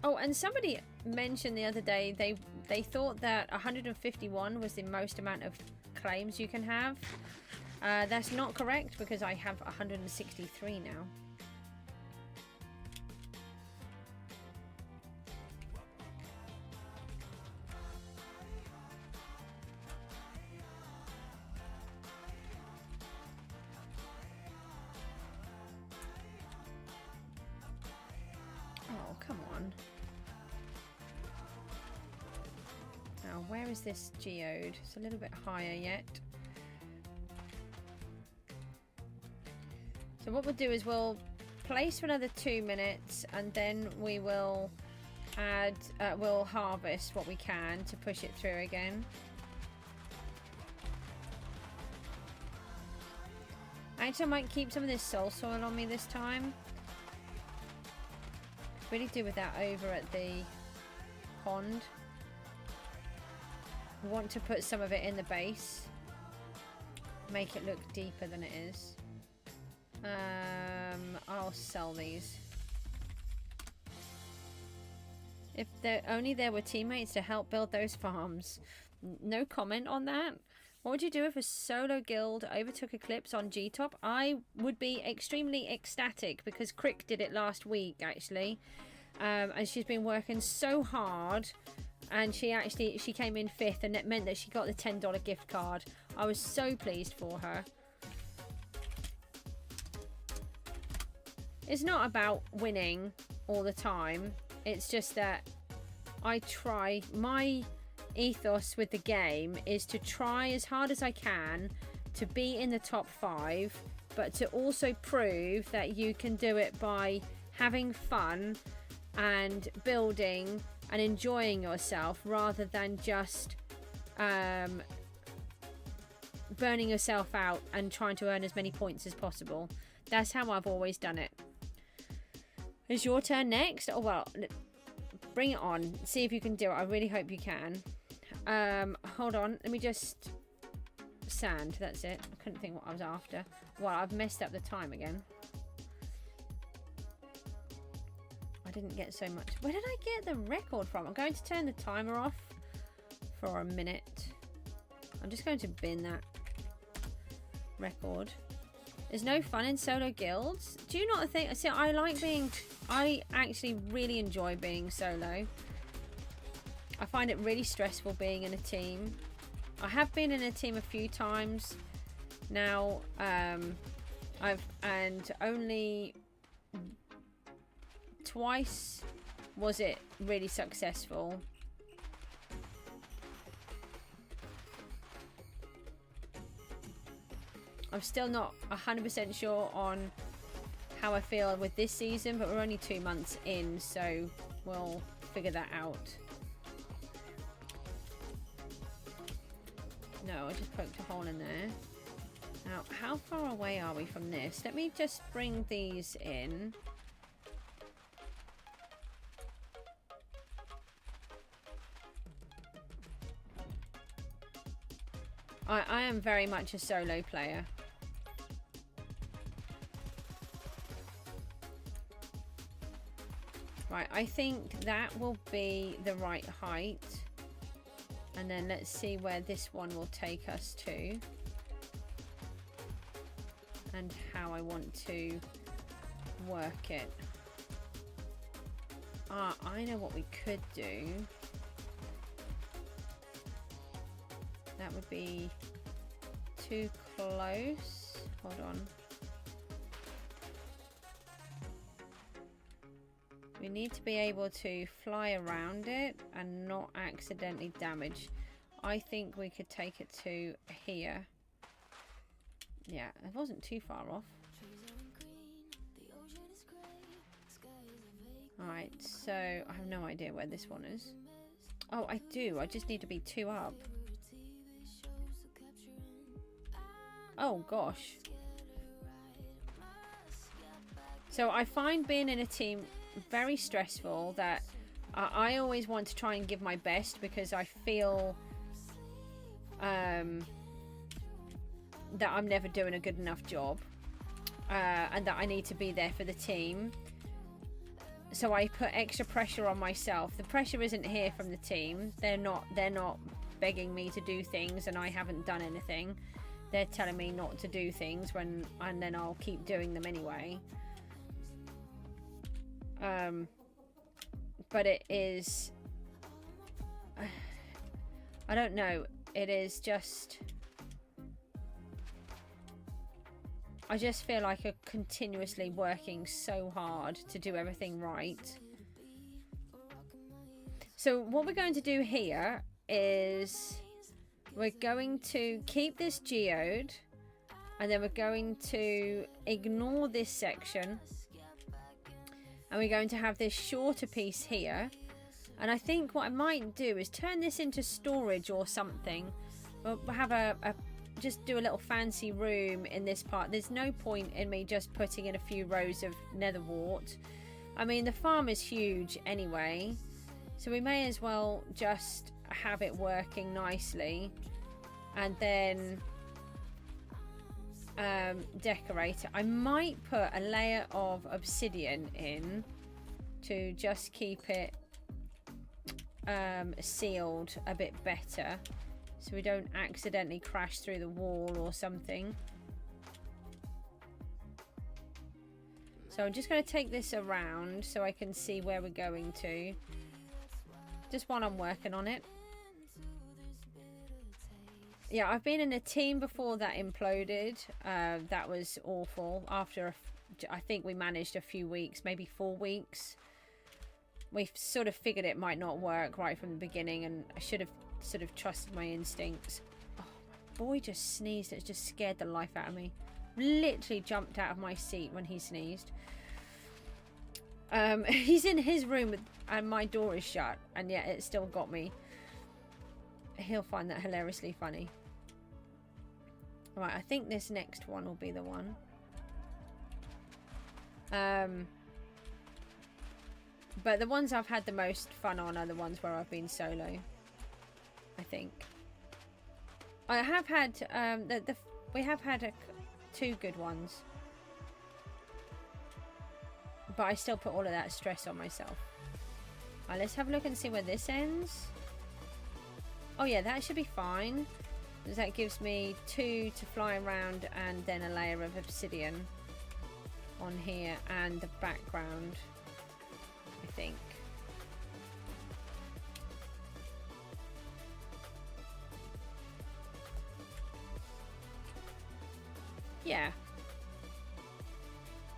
Oh, and somebody mentioned the other day they thought that 151 was the most amount of claims you can have. That's not correct because I have 163 now. Oh, come on. Now, where is this geode? It's a little bit higher yet. So what we'll do is we'll place for another 2 minutes, and then we will add, we'll harvest what we can to push it through again. Actually, I might keep some of this soul soil on me this time. Really do with that over at the pond. I want to put some of it in the base. Make it look deeper than it is. I'll sell these. If only there were teammates to help build those farms. No comment on that. What would you do if a solo guild overtook Eclipse on G-Top? I would be extremely ecstatic because Crick did it last week, actually. And she's been working so hard. And she came in 5th, and it meant that she got the $10 gift card. I was so pleased for her. It's not about winning all the time. It's just that I try. My ethos with the game is to try as hard as I can to be in the top 5, but to also prove that you can do it by having fun and building and enjoying yourself rather than just burning yourself out and trying to earn as many points as possible. That's how I've always done it. It's your turn next. Oh, well, bring it on. See if you can do it. I really hope you can. Hold on. Let me just... Sand. That's it. I couldn't think what I was after. Well, I've messed up the time again. I didn't get so much. Where did I get the record from? I'm going to turn the timer off for a minute. I'm just going to bin that record. There's no fun in solo guilds. Do you not think... See, I actually really enjoy being solo. I find it really stressful being in a team. I have been in a team a few times now. And only twice was it really successful. I'm still not 100% sure on how I feel with this season, but we're only 2 months in, so we'll figure that out. No, I just poked a hole in there. Now, how far away are we from this? Let me just bring these in. I am very much a solo player. Right, I think that will be the right height. And then let's see where this one will take us to. And how I want to work it. Ah, I know what we could do. That would be too close. Hold on. We need to be able to fly around it and not accidentally damage. I think we could take it to here. Yeah, it wasn't too far off. Alright, so I have no idea where this one is. Oh, I do. I just need to be 2 up. Oh, gosh. So I find being in a team very stressful, that I always want to try and give my best because I feel that I'm never doing a good enough job, and that I need to be there for the team. So I put extra pressure on myself. The pressure isn't here from the team. They're not begging me to do things and I haven't done anything. They're telling me not to do things and then I'll keep doing them anyway. But it is, I don't know, it is just, I just feel like I'm continuously working so hard to do everything right. So what we're going to do here is we're going to keep this geode, and then we're going to ignore this section, and we're going to have this shorter piece here. And I think what I might do is turn this into storage or something. We'll have just do a little fancy room in this part. There's no point in me just putting in a few rows of nether wart. I mean, the farm is huge anyway, so we may as well just have it working nicely and then decorate it. I might put a layer of obsidian in to just keep it sealed a bit better, so we don't accidentally crash through the wall or something. So I'm just going to take this around so I can see where we're going to, just while I'm working on it. Yeah, I've been in a team before that imploded. That was awful. After I think we managed a few weeks, maybe 4 weeks. We sort of figured it might not work right from the beginning, and I should have sort of trusted my instincts. Oh, my boy just sneezed. It just scared the life out of me. Literally jumped out of my seat when he sneezed. He's in his room and my door is shut, and yet it still got me. He'll find that hilariously funny. Right, I think this next one will be the one. But the ones I've had the most fun on are the ones where I've been solo, I think. I have had we have had 2 good ones, but I still put all of that stress on myself. Alright, let's have a look and see where this ends. Oh yeah, that should be fine. That gives me 2 to fly around, and then a layer of obsidian on here and the background, I think. Yeah.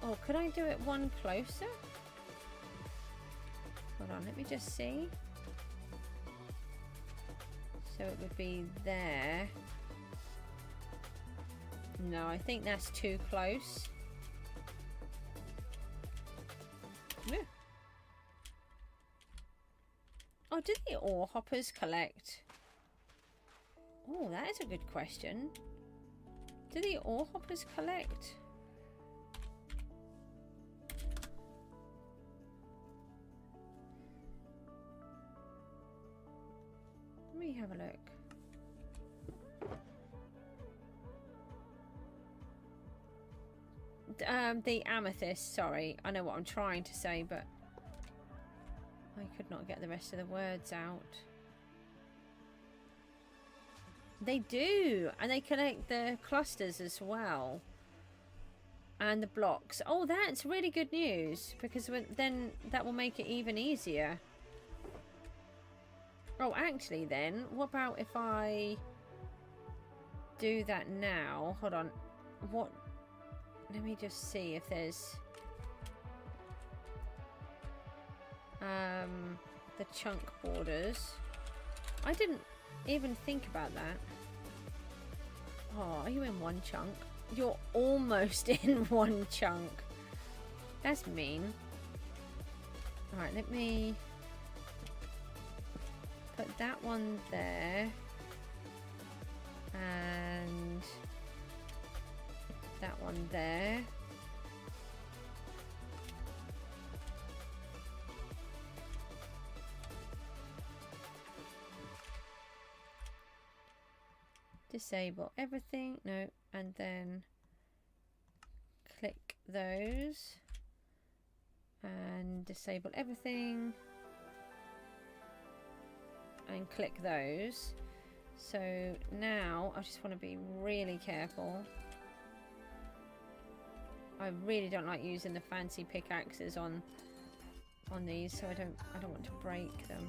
Oh, could I do it one closer? Hold on, let me just see. So it would be there. No, I think that's too close. Yeah. Oh, do the ore hoppers collect? Oh, that is a good question. Do the ore hoppers collect? Let me have a look. The amethyst, sorry. I know what I'm trying to say, but I could not get the rest of the words out. They do, and they collect the clusters as well, and the blocks. Oh, that's really good news, because then that will make it even easier. Oh, actually then, what about if I do that now? Hold on. What? Let me just see if there's the chunk borders. I didn't even think about that. Oh, are you in one chunk? You're almost in one chunk. That's mean. Alright, let me put that one there. And that one there. Disable everything. No, and then click those and disable everything and click those. So now I just want to be really careful. I really don't like using the fancy pickaxes on these, so I don't want to break them.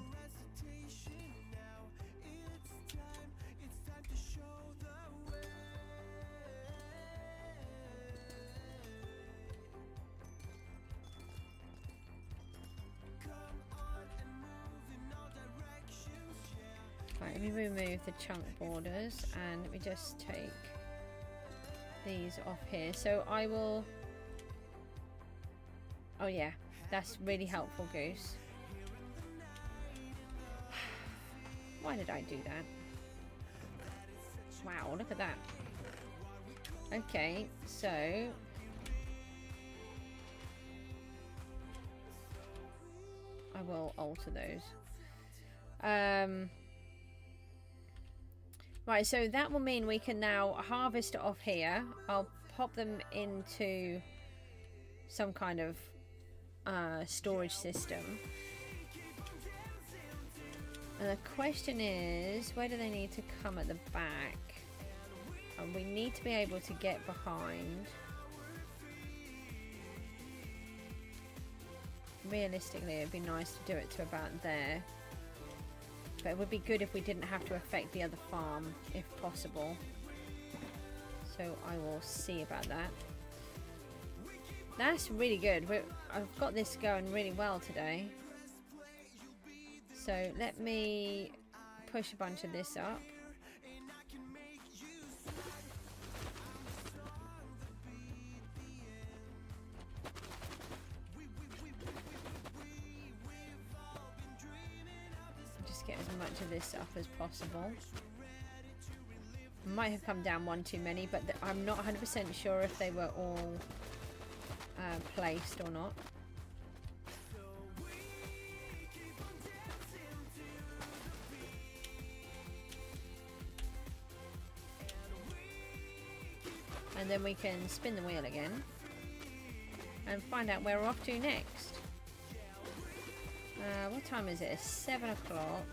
Right, let me remove the chunk borders and let me just take these off here. So I will... Oh yeah, that's really helpful, Goose. Why did I do that? Wow, look at that. Okay, so... I will alter those. Right, so that will mean we can now harvest off here. I'll pop them into some kind of storage system. And the question is, where do they need to come at the back? And we need to be able to get behind. Realistically, it'd be nice to do it to about there. But it would be good if we didn't have to affect the other farm, if possible. So I will see about that. That's really good. I've got this going really well today. So let me push a bunch of this up. Get as much of this up as possible. Might have come down one too many, but I'm not 100% sure if they were all placed or not. And then we can spin the wheel again and find out where we're off to next. What time is it? It's 7 o'clock.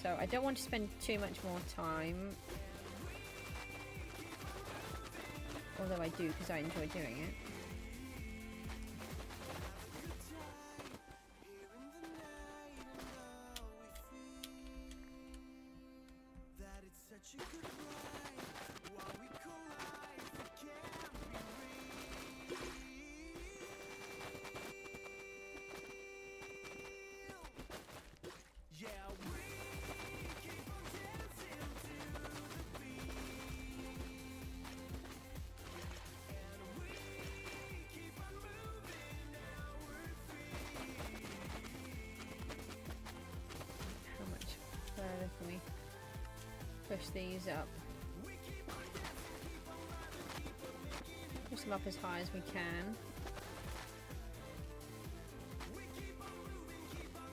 So I don't want to spend too much more time. Although I do, because I enjoy doing it. Can we push these up? Push them up as high as we can.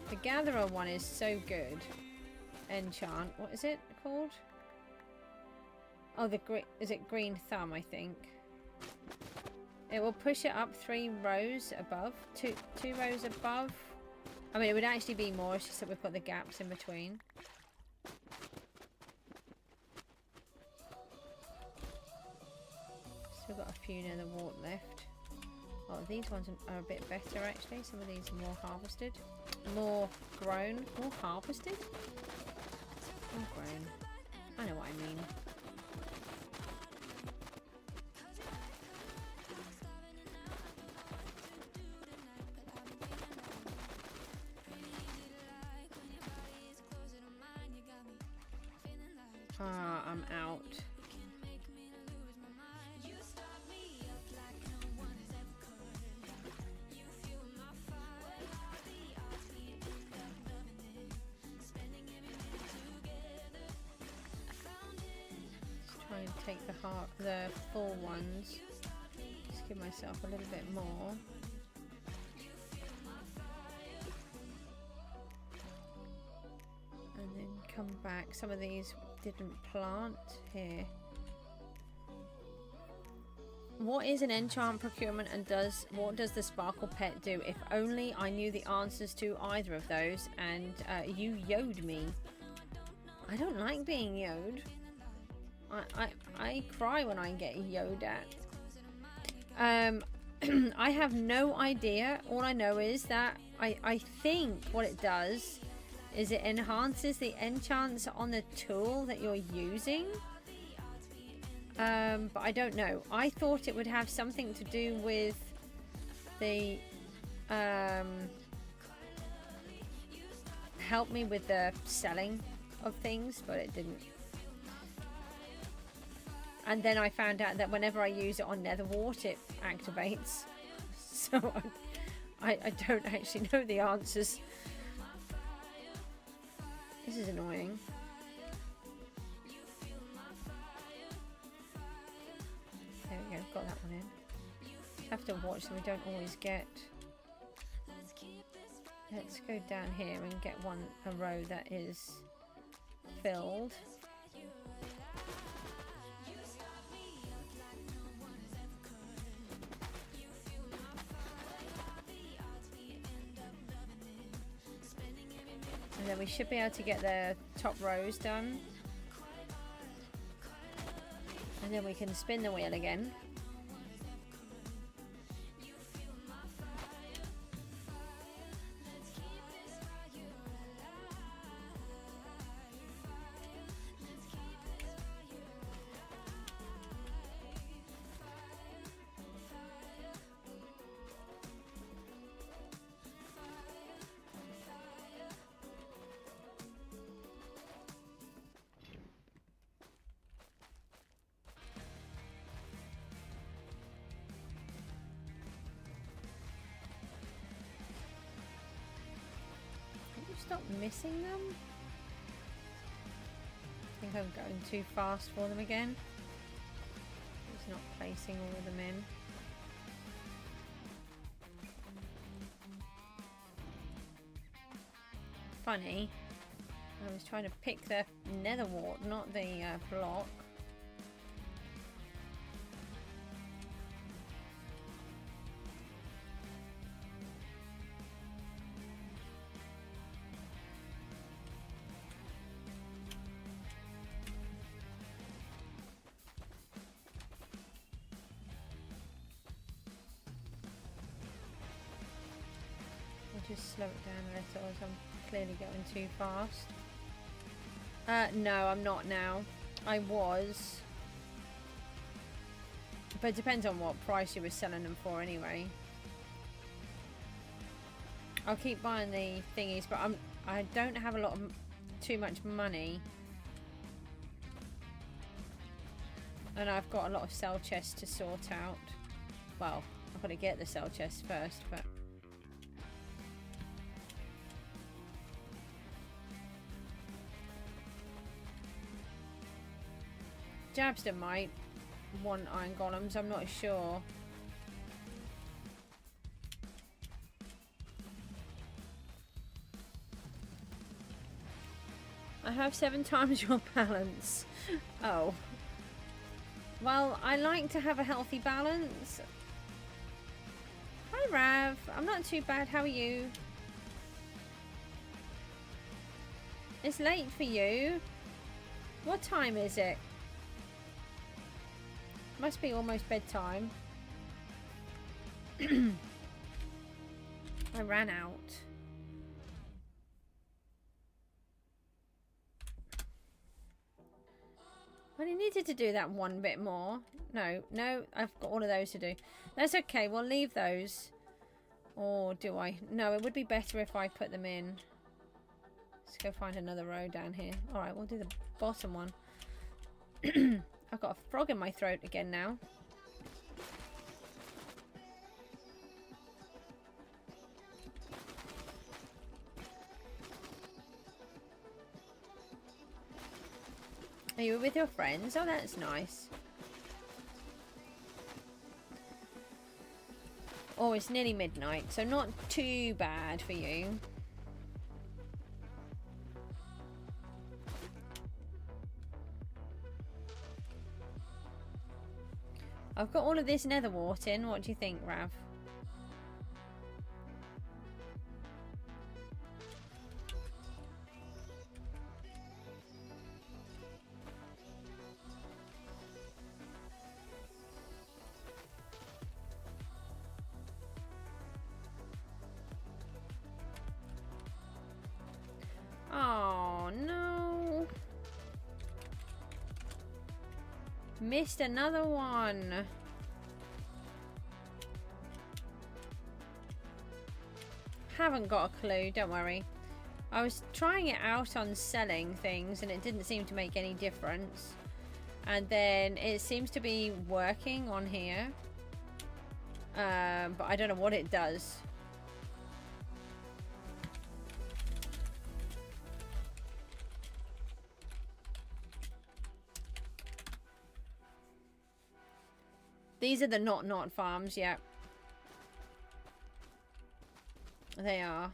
The gatherer one is so good. Enchant. What is it called? Oh, is it green thumb? I think it will push it up 3 rows above. Two rows above. I mean, it would actually be more. It's just that we've got the gaps in between. Still got a few near the wart left. Oh, these ones are a bit better actually. Some of these are more harvested. More grown. More harvested? More grown. I know what I mean. Ah, I'm out. take the full ones. Just give myself a little bit more. And then come back. Some of these didn't plant here. What is an enchant procurement, and what does the sparkle pet do? If only I knew the answers to either of those. And you yode me. I don't like being yode. I cry when I get yode at. I have no idea. All I know is that I think what it does is it enhances the enchants on the tool that you're using. But I don't know. I thought it would have something to do with the help me with the selling of things, but it didn't. And then I found out that whenever I use it on nether wart, it activates. So I don't actually know the answers. This is annoying. There we go, got that one in. Have to watch so we don't always get. Let's go down here and get a row that is filled. And then we should be able to get the top rows done. And then we can spin the wheel again. Stop missing them. I think I'm going too fast for them again. It's not placing all of them in. Funny, I was trying to pick the nether wart, not the block. Just slow it down a little as I'm clearly going too fast. No, I'm not now. I was. But it depends on what price you were selling them for anyway. I'll keep buying the thingies, but I don't have a lot of too much money. And I've got a lot of cell chests to sort out. Well, I've got to get the cell chests first, but Jabster might want iron golems, I'm not sure. I have 7 times your balance. Oh. Well, I like to have a healthy balance. Hi Rav, I'm not too bad, how are you? It's late for you. What time is it? Must be almost bedtime. I ran out. I only needed to do that one bit more. No, I've got all of those to do. That's okay, we'll leave those. Or do I? No, it would be better if I put them in. Let's go find another row down here. Alright, we'll do the bottom one. I've got a frog in my throat again now. Are you with your friends? Oh, that's nice. Oh, it's nearly midnight, so not too bad for you. I've got all of this nether wart in. What do you think, Rav? Oh, no. Missed another one. Haven't got a clue, don't worry. I was trying it out on selling things and it didn't seem to make any difference. And then it seems to be working on here. But I don't know what it does. These are the not farms, yeah. They are.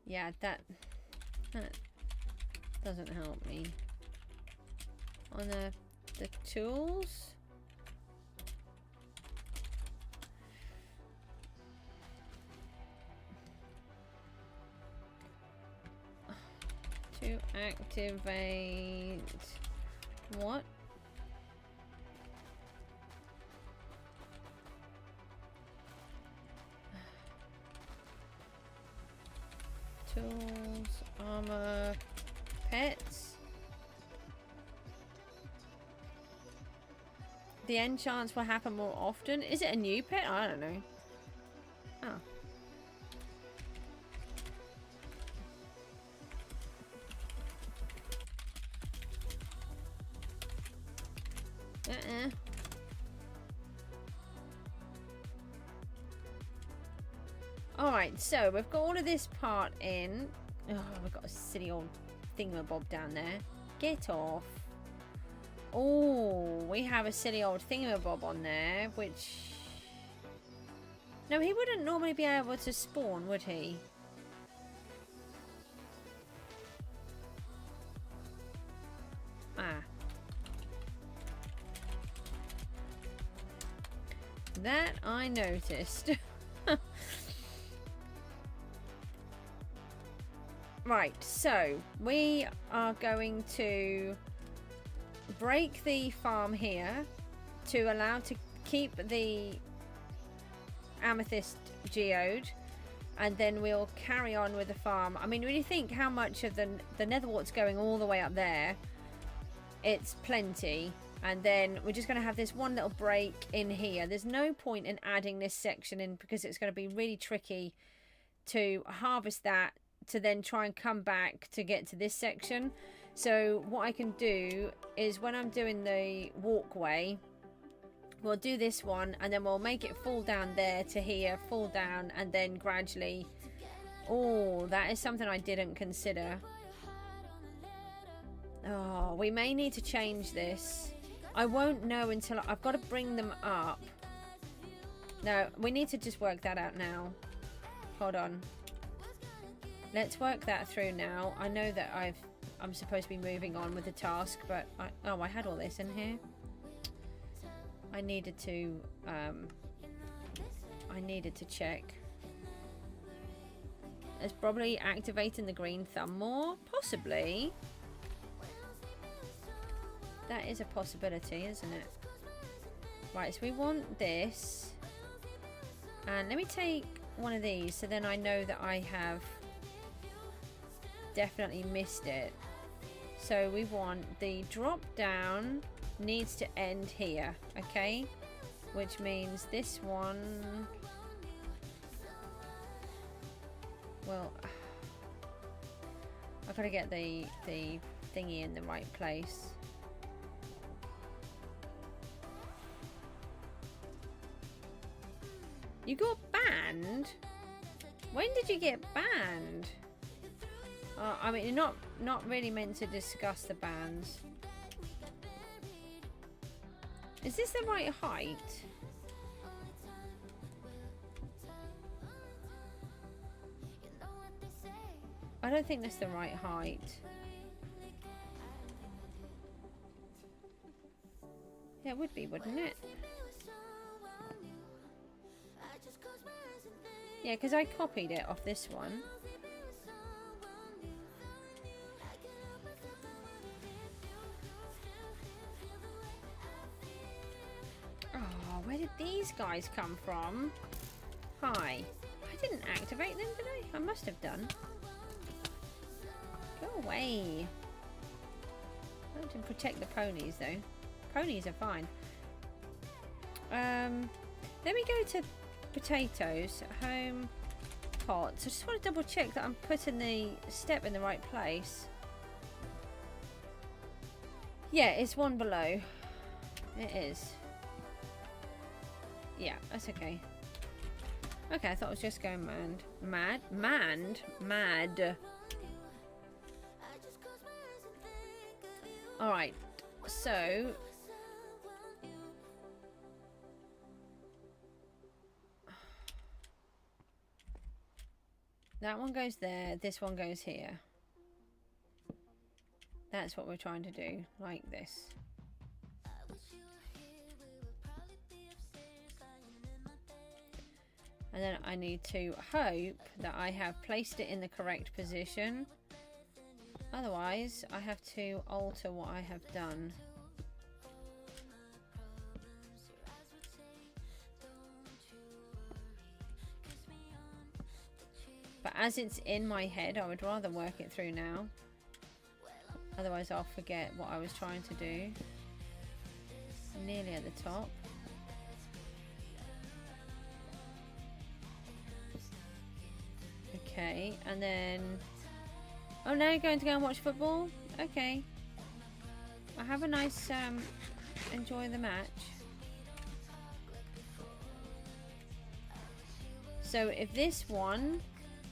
Yeah, that doesn't help me. On the tools. To activate what? Tools, armor, pets. The enchants will happen more often. Is it a new pet? I don't know. Oh. Alright, so we've got all of this part in. Oh, we've got a silly old thingamabob down there. Get off. Oh, we have a silly old thingamabob on there, which... No, he wouldn't normally be able to spawn, would he? Ah. That I noticed. Right, so we are going to break the farm here to allow to keep the amethyst geode, and then we'll carry on with the farm. I mean, when you think how much of the netherwart's going all the way up there, it's plenty. And then we're just going to have this one little break in here. There's no point in adding this section in because it's going to be really tricky to harvest that to then try and come back to get to this section. So what I can do is when I'm doing the walkway, we'll do this one and then we'll make it fall down there to here, fall down, and then gradually... Oh, that is something I didn't consider. Oh, we may need to change this. I won't know until I've got to bring them up. No, we need to just work that out now. Hold on. Let's work that through now. I know that I'm supposed to be moving on with the task, but I had all this in here. I needed to check. It's probably activating the green thumb more, possibly. That is a possibility, isn't it? Right, so we want this. And let me take one of these so then I know that I have definitely missed it. So we want the drop down needs to end here, okay? Which means this one... Well, I've got to get the thingy in the right place. You got banned? When did you get banned? I mean, you're not really meant to discuss the bands. Is this the right height? I don't think that's the right height. Yeah, it would be, wouldn't it? Yeah, because I copied it off this one. Oh, where did these guys come from? Hi. I didn't activate them, did I? I must have done. Go away. I want to protect the ponies, though. Ponies are fine. Let me go to potatoes. Home pots. I just want to double check that I'm putting the step in the right place. Yeah, it's one below. It is. Yeah, that's okay. Okay, I thought I was just going mad. Mad. Alright, so that one goes there, this one goes here. That's what we're trying to do, like this. And then I need to hope that I have placed it in the correct position. Otherwise, I have to alter what I have done. But as it's in my head, I would rather work it through now. Otherwise, I'll forget what I was trying to do. Nearly at the top. Okay, and then... Oh, now you're going to go and watch football? Okay. Well, have a nice, enjoy the match. So if this one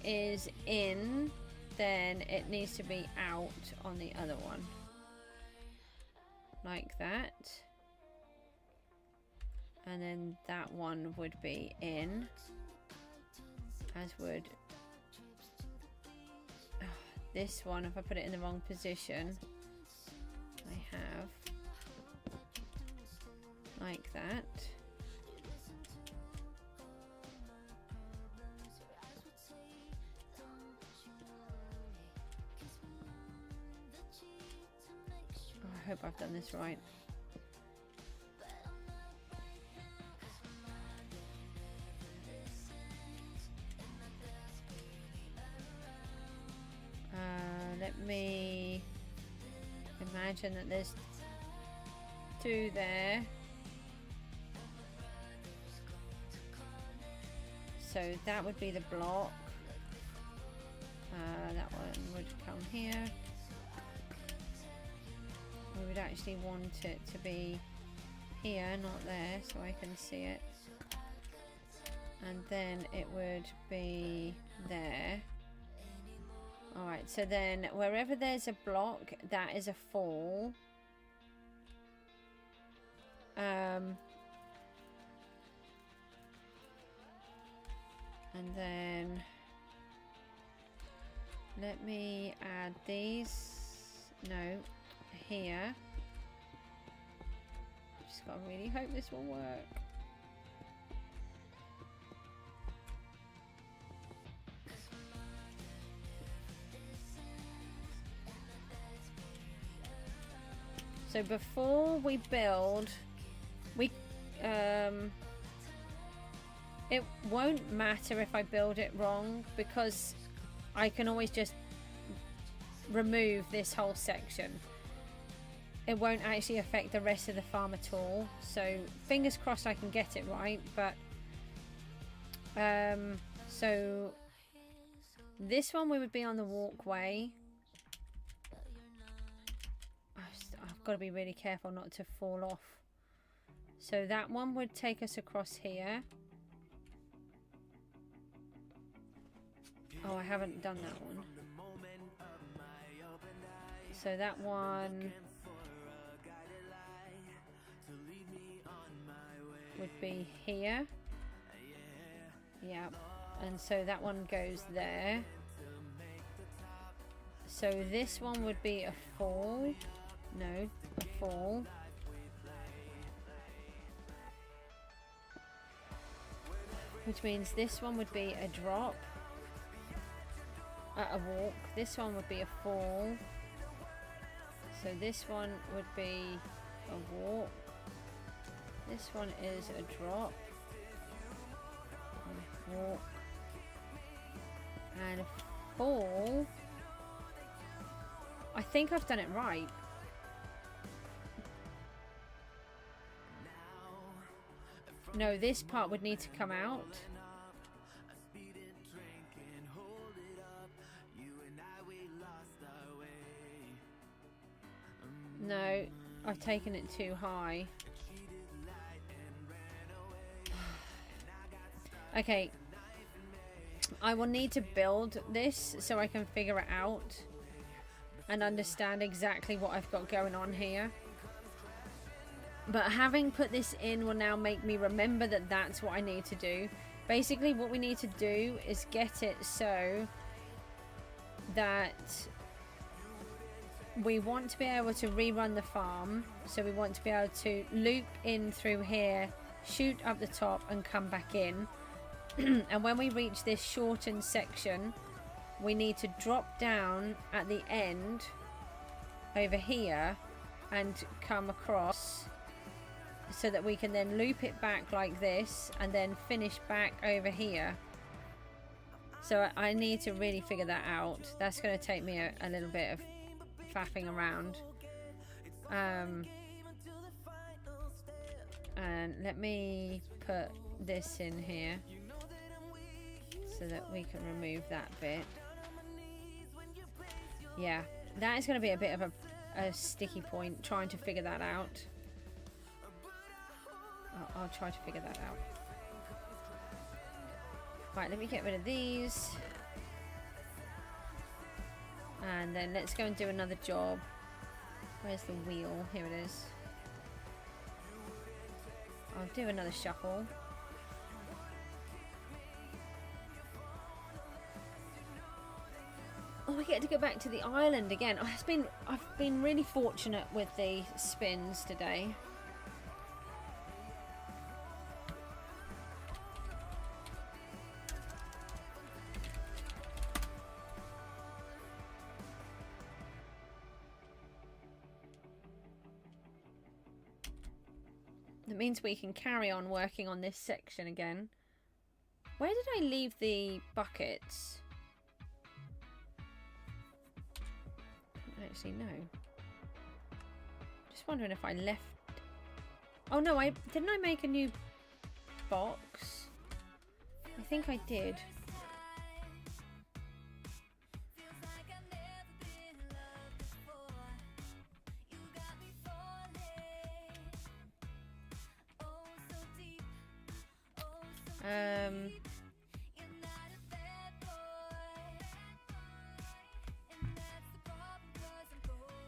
is in, then it needs to be out on the other one. Like that. And then that one would be in. As would... this one, if I put it in the wrong position, I have like that. Oh, I hope I've done this right. Let me imagine that there's two there. So that would be the block. That one would come here. We would actually want it to be here, not there, so I can see it. And then it would be there. Alright, so then wherever there's a block, that is a fall. And then let me add these. No, here. Just gotta really hope this will work. So before we build, it won't matter if I build it wrong, because I can always just remove this whole section. It won't actually affect the rest of the farm at all. So fingers crossed I can get it right. But so this one we would be on the walkway. I've got to be really careful not to fall off. So that one would take us across here. Oh, I haven't done that one. So that one would be here. Yeah. And so that one goes there. So this one would be a fall. No, a fall. Which means this one would be a drop. A walk. This one would be a fall. So this one would be a walk. This one is a drop. Walk. And a fall. I think I've done it right. No, this part would need to come out. No, I've taken it too high. Okay. I will need to build this so I can figure it out and understand exactly what I've got going on here. But having put this in will now make me remember that that's what I need to do. Basically, what we need to do is get it so that we want to be able to rerun the farm. So we want to be able to loop in through here, shoot up the top and come back in. And when we reach this shortened section, we need to drop down at the end over here and come across so that we can then loop it back like this and then finish back over here. So I need to really figure that out. That's going to take me a little bit of faffing around. And let me put this in here so that we can remove that bit. Yeah, that is going to be a bit of a sticky point, trying to figure that out. I'll try to figure that out. Right, let me get rid of these. And then let's go and do another job. Where's the wheel? Here it is. I'll do another shuffle. Oh, we get to go back to the island again. I've been really fortunate with the spins today. That means we can carry on working on this section again. Where did I leave the buckets? I don't actually know. Just wondering if I left... Oh no, didn't I make a new box? I think I did.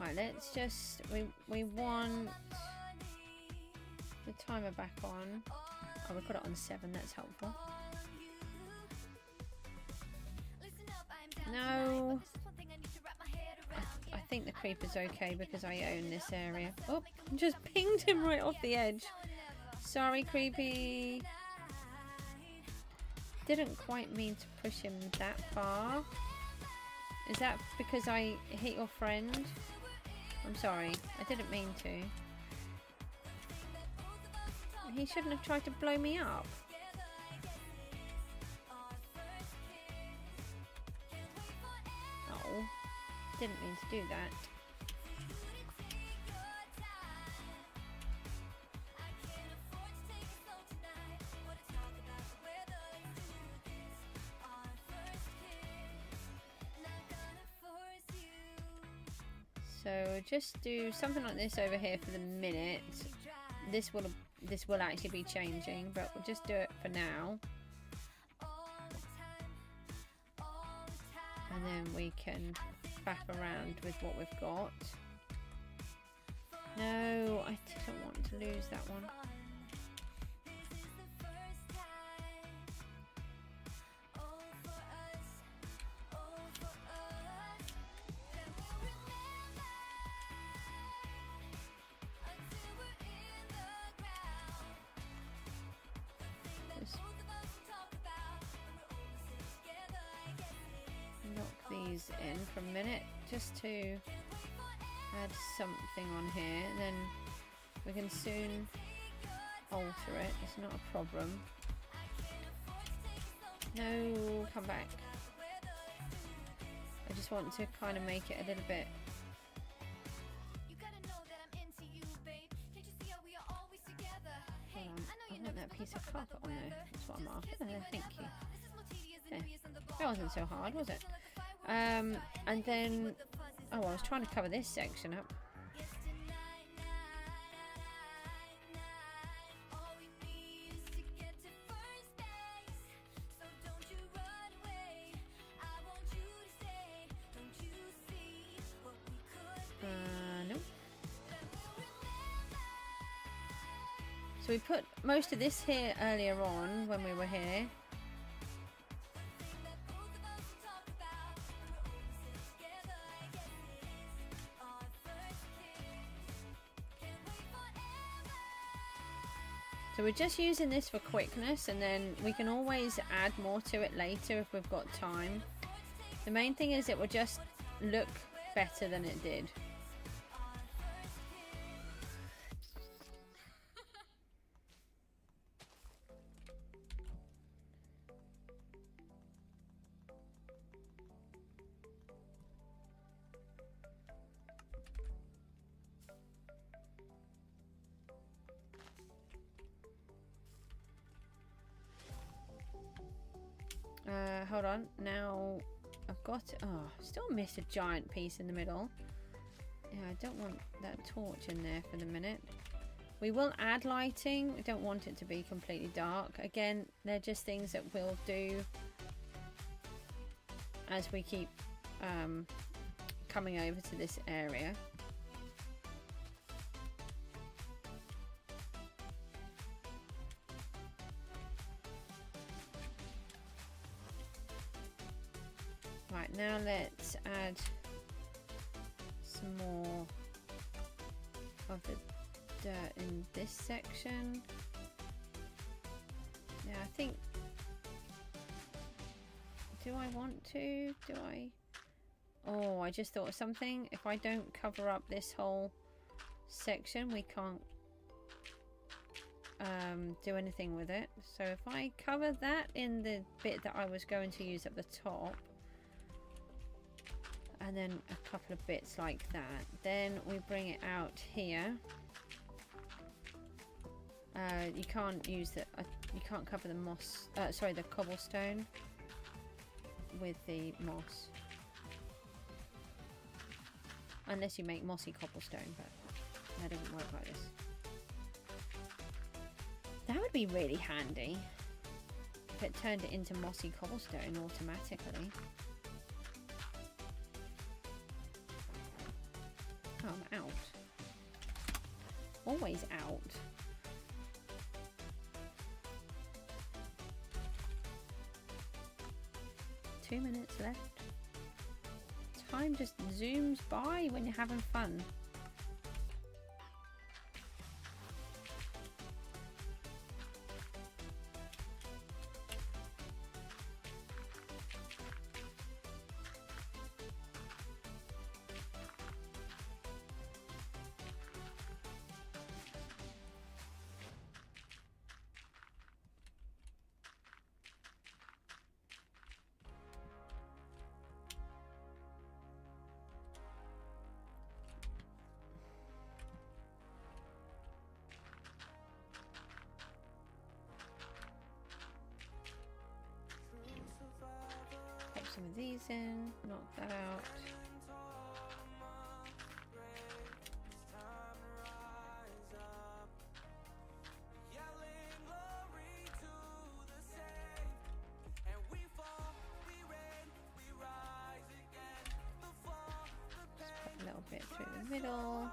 Right, let's just we want the timer back on. Oh, we put it on 7, that's helpful. No, I think the creeper's okay because I own this area. Oh, just pinged him right off the edge. Sorry, creepy. Didn't quite mean to push him that far. Is that because I hit your friend? I'm sorry, I didn't mean to. He shouldn't have tried to blow me up. Oh, didn't mean to do that. So just do something like this over here for the minute. This will actually be changing, but we'll just do it for now. And then we can faff around with what we've got. No, I didn't want to lose that one. Knock these in for a minute just to add something on here, and then we can soon alter it. It's not a problem. No, come back. I just want to kind of make it a little bit. Hold on, I want that piece of carpet on there. That's what I'm after. Thank you. There. That wasn't so hard, was it? And then, oh, I was trying to cover this section up. Nope. So we put most of this here earlier on when we were here. So we're just using this for quickness, and then we can always add more to it later if we've got time. The main thing is it will just look better than it did. Hold on, now I've got, still missed a giant piece in the middle. Yeah, I don't want that torch in there for the minute. We will add lighting. We don't want it to be completely dark. Again, they're just things that we'll do as we keep coming over to this area. Right, now let's add some more of the dirt in this section. Yeah, I think, do I want to? Do I? Oh, I just thought of something. If I don't cover up this whole section, we can't do anything with it. So if I cover that in the bit that I was going to use at the top, and then a couple of bits like that, then we bring it out here. You can't use the you can't cover the moss, sorry, the cobblestone with the moss unless you make mossy cobblestone, but that doesn't work like this. That would be really handy if it turned it into mossy cobblestone automatically. Oh, I'm out. Always out. Two minutes left. Time just zooms by when you're having fun. Pop some of these in, knock that out. middle.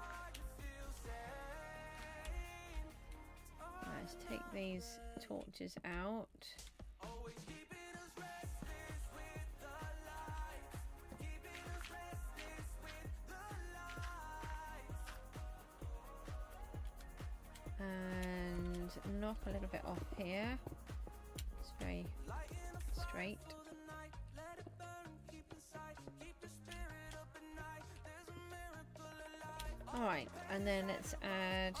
Let's take these torches out. And knock a little bit off here. It's very straight. Alright, and then let's add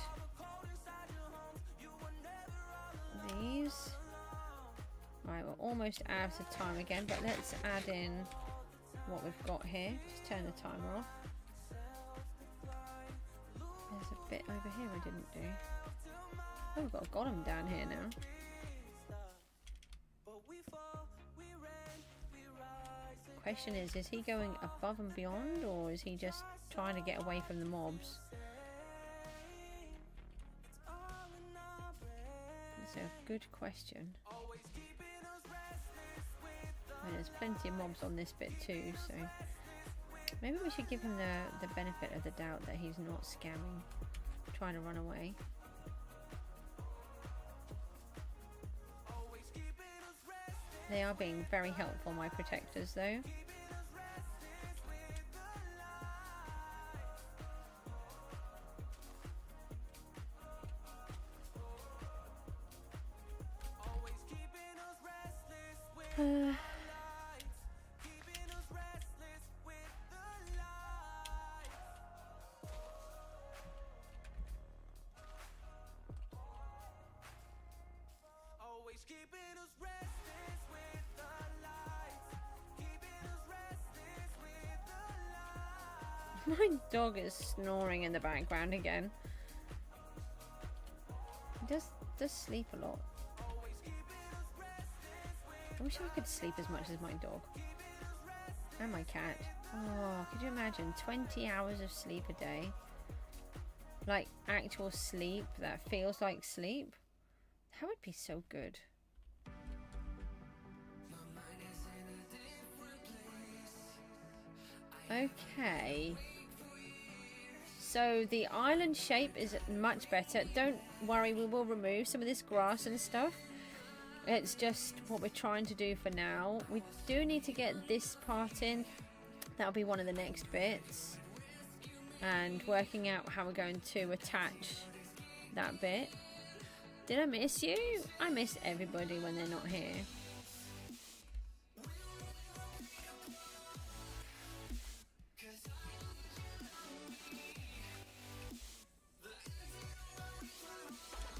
these. Right, we're almost out of time again, but let's add in what we've got here. Just turn the timer off. There's a bit over here I didn't do. Oh, we've got a golem down here now. Question is he going above and beyond, or is he just trying to get away from the mobs? That's a good question. And there's plenty of mobs on this bit too, so maybe we should give him the benefit of the doubt that he's not scamming, trying to run away. They are being very helpful, my protectors, though. My dog is snoring in the background again. He does sleep a lot. I wish I could sleep as much as my dog. And my cat. Oh, could you imagine 20 hours of sleep a day? Like actual sleep that feels like sleep? That would be so good. Okay. So the island shape is much better. Don't worry, we will remove some of this grass and stuff. It's just what we're trying to do for now. We do need to get this part in. That'll be one of the next bits. And working out how we're going to attach that bit. Did I miss you? I miss everybody when they're not here.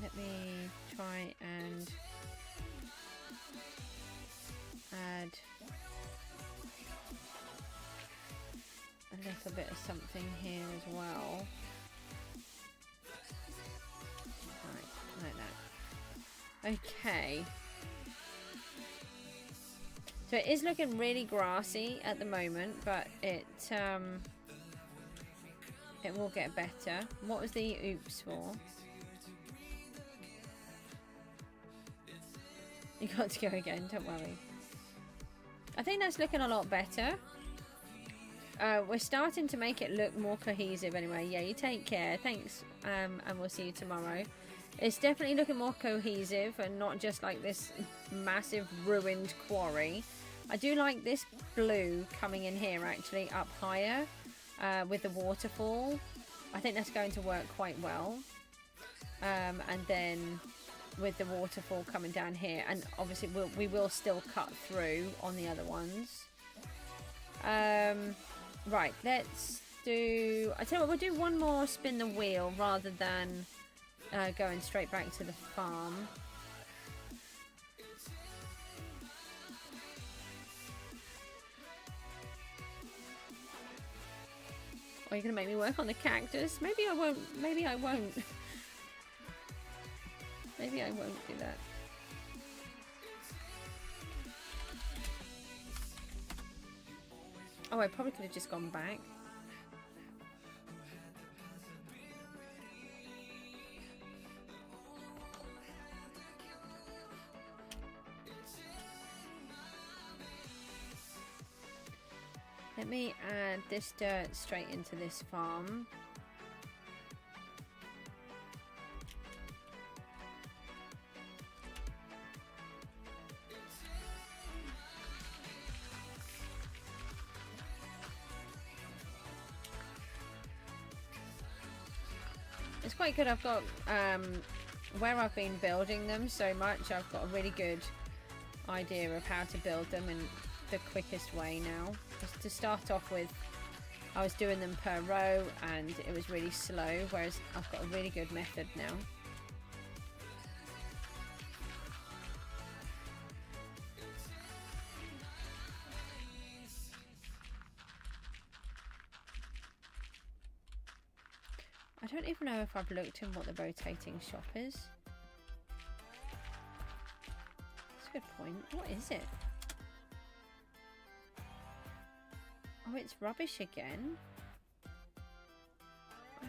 Let me try and add a little bit of something here as well. Right, like that. Okay. So it is looking really grassy at the moment, but it will get better. What was the oops for? You got to go again, don't worry. I think that's looking a lot better. We're starting to make it look more cohesive anyway. Yeah, you take care. Thanks, and we'll see you tomorrow. It's definitely looking more cohesive and not just like this massive ruined quarry. I do like this blue coming in here actually up higher with the waterfall. I think that's going to work quite well. And then with the waterfall coming down here, and obviously we will still cut through on the other ones. Right, let's do, I tell you what, we'll do one more spin the wheel rather than going straight back to the farm. Are you gonna make me work on the cactus? Maybe I won't. Maybe I won't. Maybe I won't do that. Oh, I probably could have just gone back. Let me add this dirt straight into this farm. It's quite good. I've got where I've been building them so much, I've got a really good idea of how to build them in the quickest way now. Just to start off with, I was doing them per row and it was really slow, whereas I've got a really good method now. I don't even know if I've looked in what the rotating shop is. That's a good point. What is it? Oh, it's rubbish again.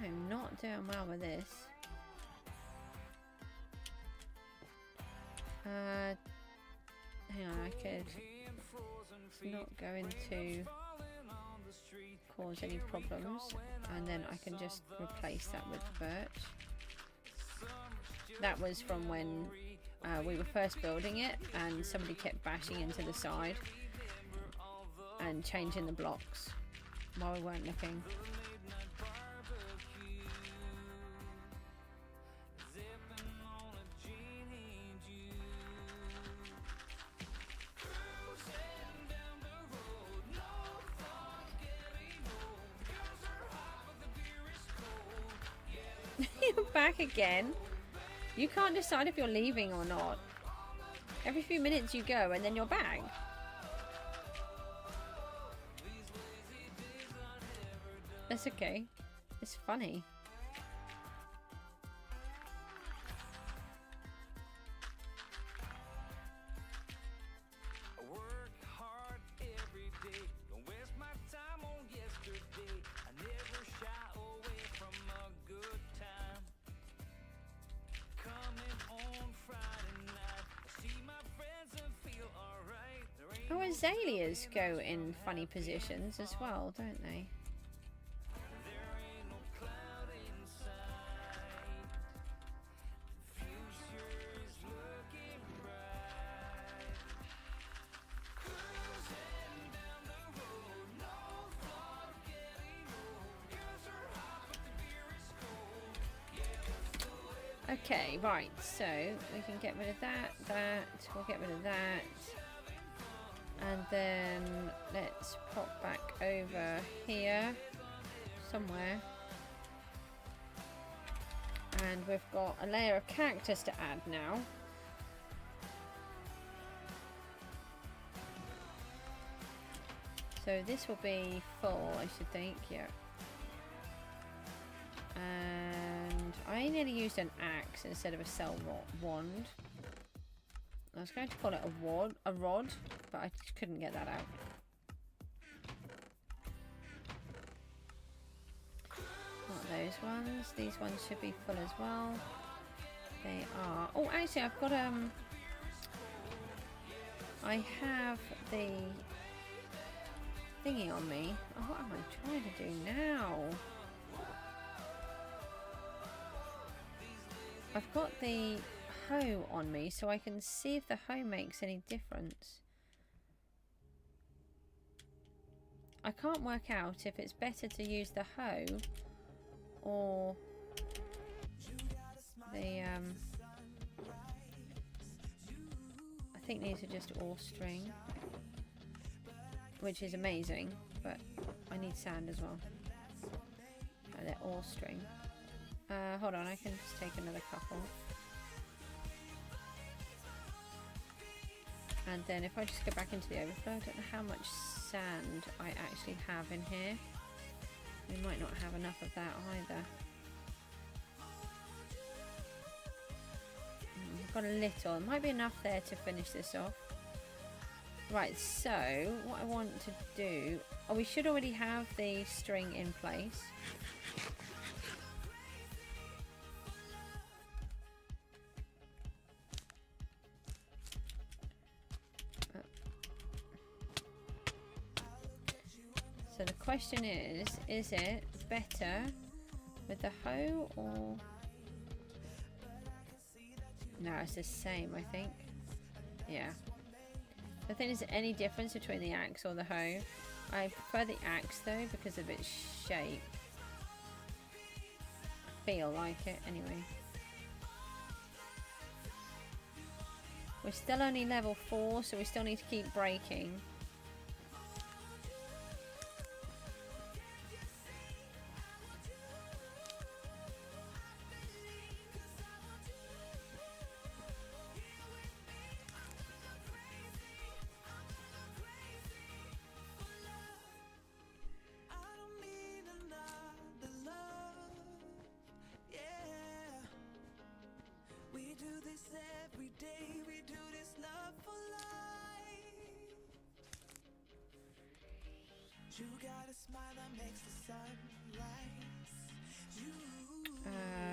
I am not doing well with this. Hang on, I could... It's not going to cause any problems, and then I can just replace that with birch. That was from when we were first building it and somebody kept bashing into the side and changing the blocks while we weren't looking. You're back again. You can't decide if you're leaving or not. Every few minutes you go and then you're back. That's okay. It's funny. I work hard every day. Don't waste my time on yesterday. I never shy away from a good time. Coming on Friday night, I see my friends and feel alright. Oh, azaleas go in funny positions as well, don't they? Okay, right, so we can get rid of that, we'll get rid of that. And then let's pop back over here somewhere. And we've got a layer of cactus to add now. So this will be full, I should think, yeah. And I nearly used an axe instead of a cell wand. I was going to call it a rod, but I just couldn't get that out. Not those ones. These ones should be full as well. They are. Oh, actually, I've got I have the thingy on me. Oh, what am I trying to do now? I've got the hoe on me so I can see if the hoe makes any difference. I can't work out if it's better to use the hoe or the I think these are just all string, which is amazing, but I need sand as well. Oh, they're all string. Hold on, I can just take another couple. And then if I just go back into the overflow, I don't know how much sand I actually have in here. We might not have enough of that either. I've got a little. It might be enough there to finish this off. Right, so what I want to do... Oh, we should already have the string in place. So the question is it better with the hoe or... No, it's the same, I think. Yeah. I think there's any difference between the axe or the hoe. I prefer the axe though because of its shape. I feel like it anyway. We're still only level 4, so we still need to keep breaking.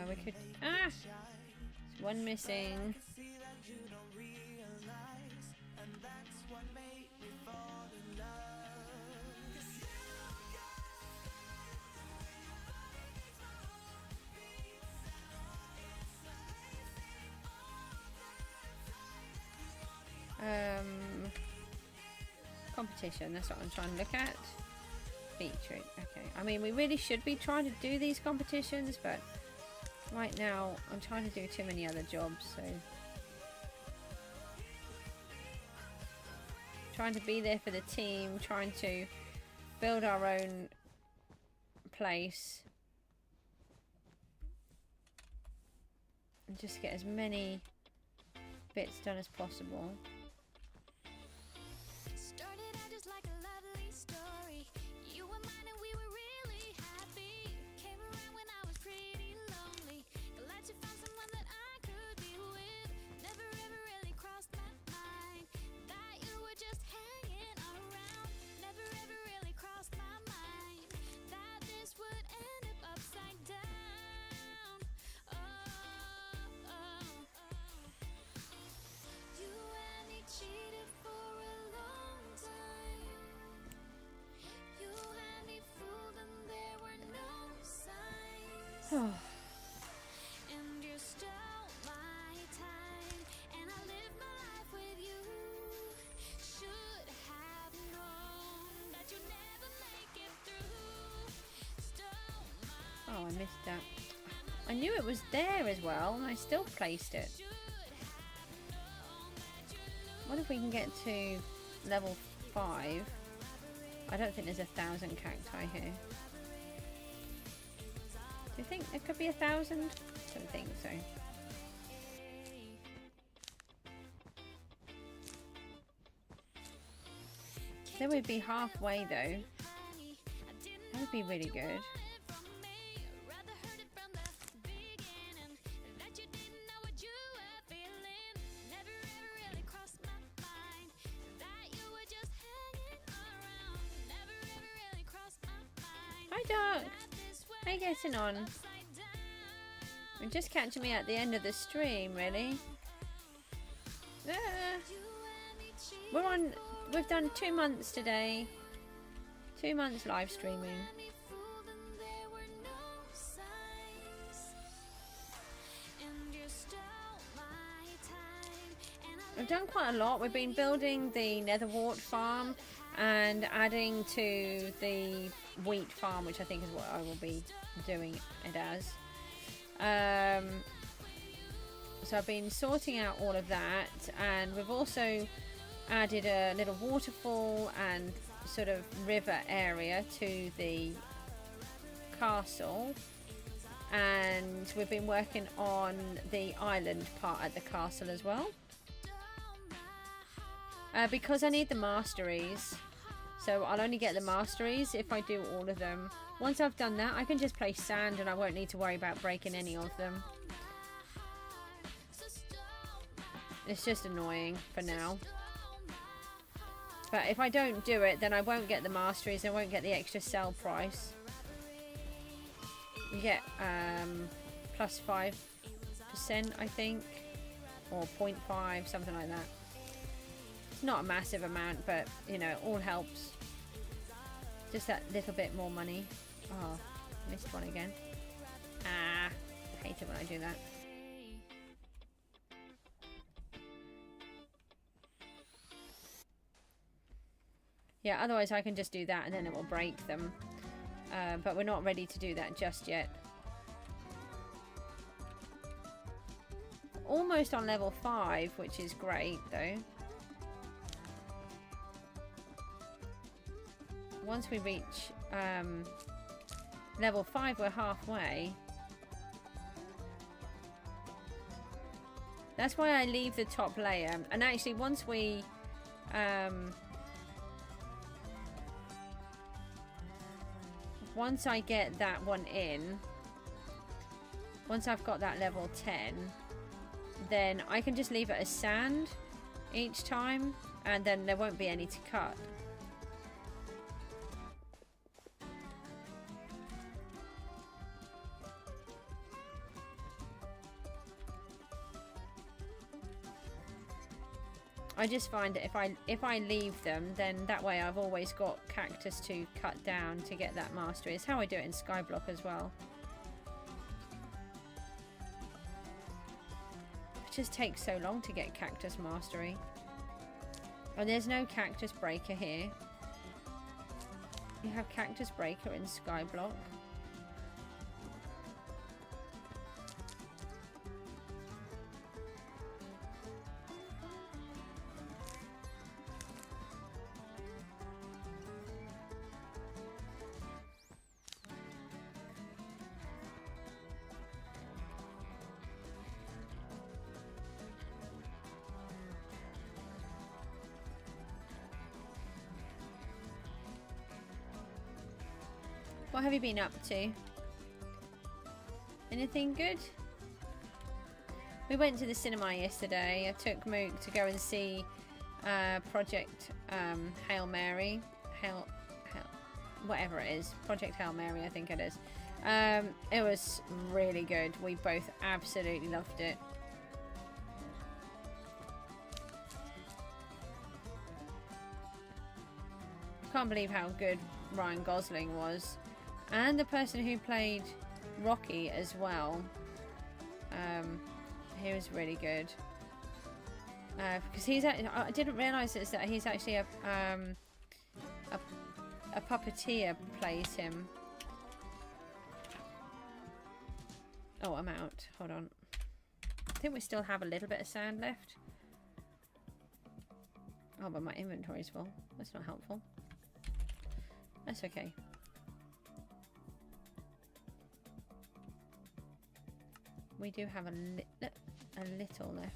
We could. Ah! There's one missing. Competition, that's what I'm trying to look at. Featuring, okay. I mean, we really should be trying to do these competitions, but right now I'm trying to do too many other jobs, so trying to be there for the team, trying to build our own place and just get as many bits done as possible. Oh. Oh, I missed that. I knew it was there as well, and I still placed it. What if we can get to level 5? I don't think there's 1,000 cacti here. Do you think there could be 1,000? I don't think so. Then we'd be halfway though. That would be really good. Hi Doc! How you getting on? You're just catching me at the end of the stream, really. We've done 2 months today. 2 months live streaming. We've done quite a lot. We've been building the netherwort farm and adding to the wheat farm, which I think is what I will be doing it as. So I've been sorting out all of that, and we've also added a little waterfall and sort of river area to the castle, and we've been working on the island part at the castle as well, because I need the masteries. So I'll only get the masteries if I do all of them. Once I've done that, I can just place sand and I won't need to worry about breaking any of them. It's just annoying for now. But if I don't do it, then I won't get the masteries. I won't get the extra sell price. You get plus 5%, I think. Or 0.5, something like that. It's not a massive amount, but, you know, it all helps. Just that little bit more money. Oh, missed one again. Ah, I hate it when I do that. Yeah, otherwise I can just do that and then it will break them. But we're not ready to do that just yet. almost on level 5, which is great though. Once we reach level 5, we're halfway. That's why I leave the top layer. And actually, once we once I get that one in, once I've got that level 10, then I can just leave it as sand each time, and then there won't be any to cut. I just find that if I leave them, then that way I've always got cactus to cut down to get that mastery. It's how I do it in Skyblock as well. It just takes so long to get cactus mastery. And there's no cactus breaker here. You have cactus breaker in Skyblock. What have you been up to? Anything good? We went to the cinema yesterday. I took Mook to go and see Project Hail Mary. Whatever it is. Project Hail Mary, I think it is. It was really good. We both absolutely loved it. Can't believe how good Ryan Gosling was. And the person who played Rocky as well. He was really good. Because he's I didn't realise that he's actually a puppeteer plays him. Oh, I'm out. Hold on. I think we still have a little bit of sand left. Oh, but my inventory's full. That's not helpful. That's okay. We do have a little left.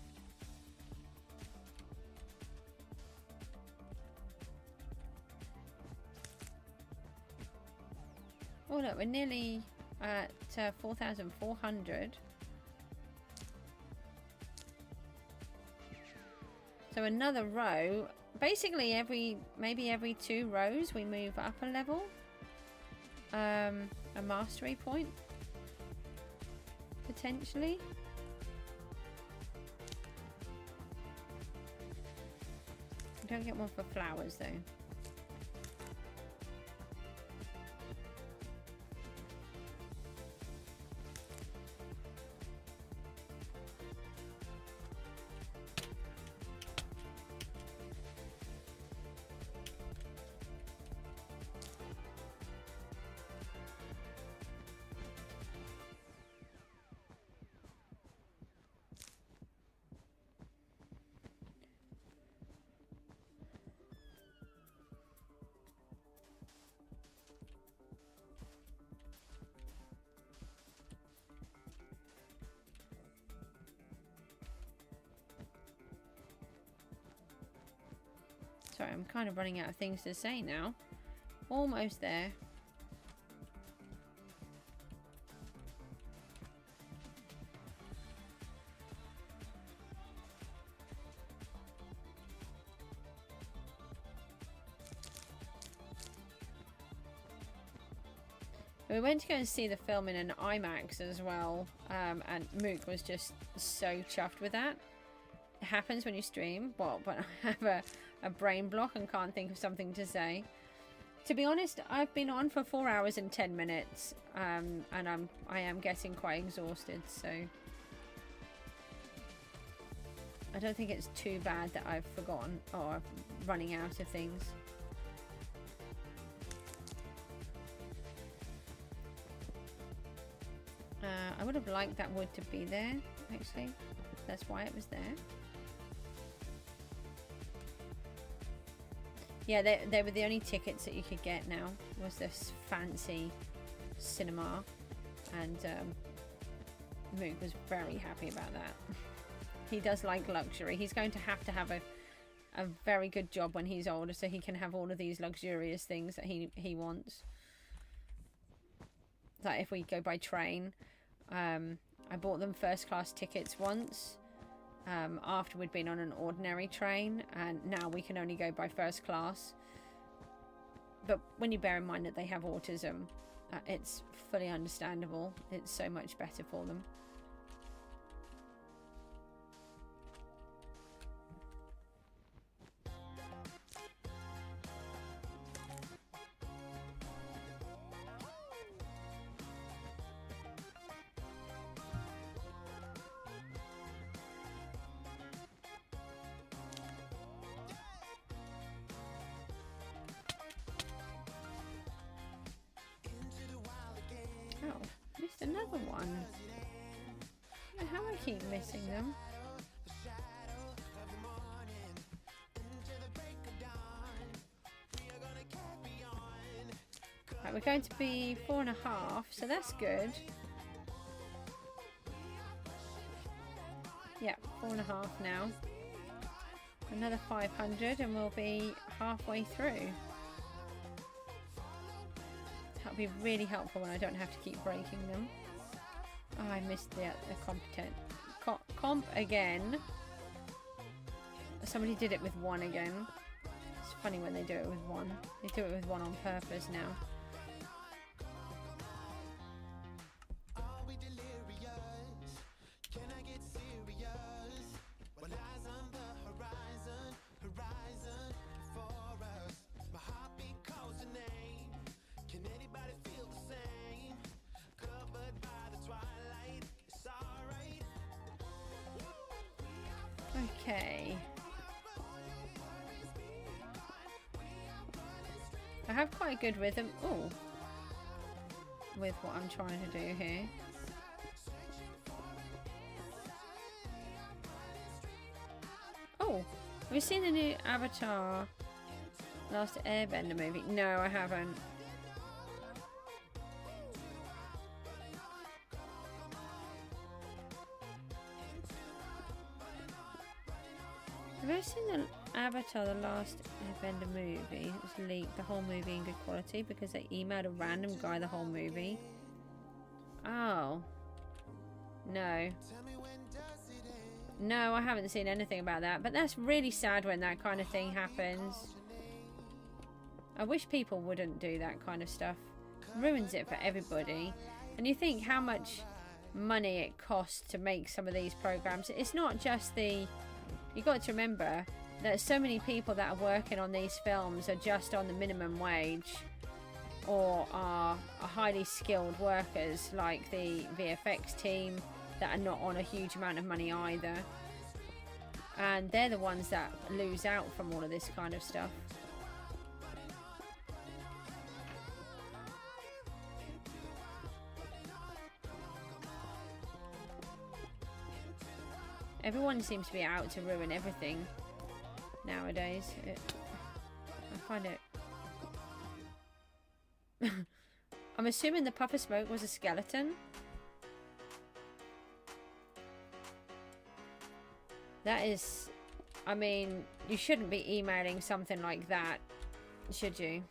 Oh look, we're nearly at 4,400. So another row. Basically maybe every 2 rows we move up a level. A mastery point. Potentially. I don't get one for flowers though. Sorry, I'm kind of running out of things to say now. Almost there. We went to go and see the film in an IMAX as well, and Mook was just so chuffed with that. It happens when you stream. Well, but I have a brain block and can't think of something to say. To be honest, I've been on for 4 hours and 10 minutes, and I am getting quite exhausted, so I don't think it's too bad that I've forgotten or I'm running out of things. I would have liked that wood to be there, actually. That's why it was there. Yeah, they were the only tickets that you could get now, was this fancy cinema. And Moog was very happy about that. He does like luxury. He's going to have a very good job when he's older, so he can have all of these luxurious things that he wants. Like if we go by train, I bought them first class tickets once, after we'd been on an ordinary train, and now we can only go by first class. But when you bear in mind that they have autism, it's fully understandable. It's so much better for them. Oh, missed another one. I don't know how I keep missing them. Right, we're going to be 4.5, so that's good. Yeah, 4.5 now. Another 500 and we'll be halfway through. That'll be really helpful when I don't have to keep breaking them. Oh, I missed the competent comp again. Somebody did it with 1 again. It's funny when they do it with 1. They do it with 1 on purpose now. Okay. I have quite a good rhythm. Oh, with what I'm trying to do here. Oh, have you seen the new Avatar Last Airbender movie? No, I haven't. Have you seen the Avatar The Last Airbender movie? It was leaked, the whole movie in good quality, because they emailed a random guy the whole movie. Oh. No. No, I haven't seen anything about that, but that's really sad when that kind of thing happens. I wish people wouldn't do that kind of stuff. It ruins it for everybody. And you think how much money it costs to make some of these programs. It's not just the... You got to remember that so many people that are working on these films are just on the minimum wage or are highly skilled workers, like the VFX team that are not on a huge amount of money either. And they're the ones that lose out from all of this kind of stuff. Everyone seems to be out to ruin everything nowadays. I find it... I'm assuming the puff of smoke was a skeleton. That is... I mean, you shouldn't be emailing something like that, should you?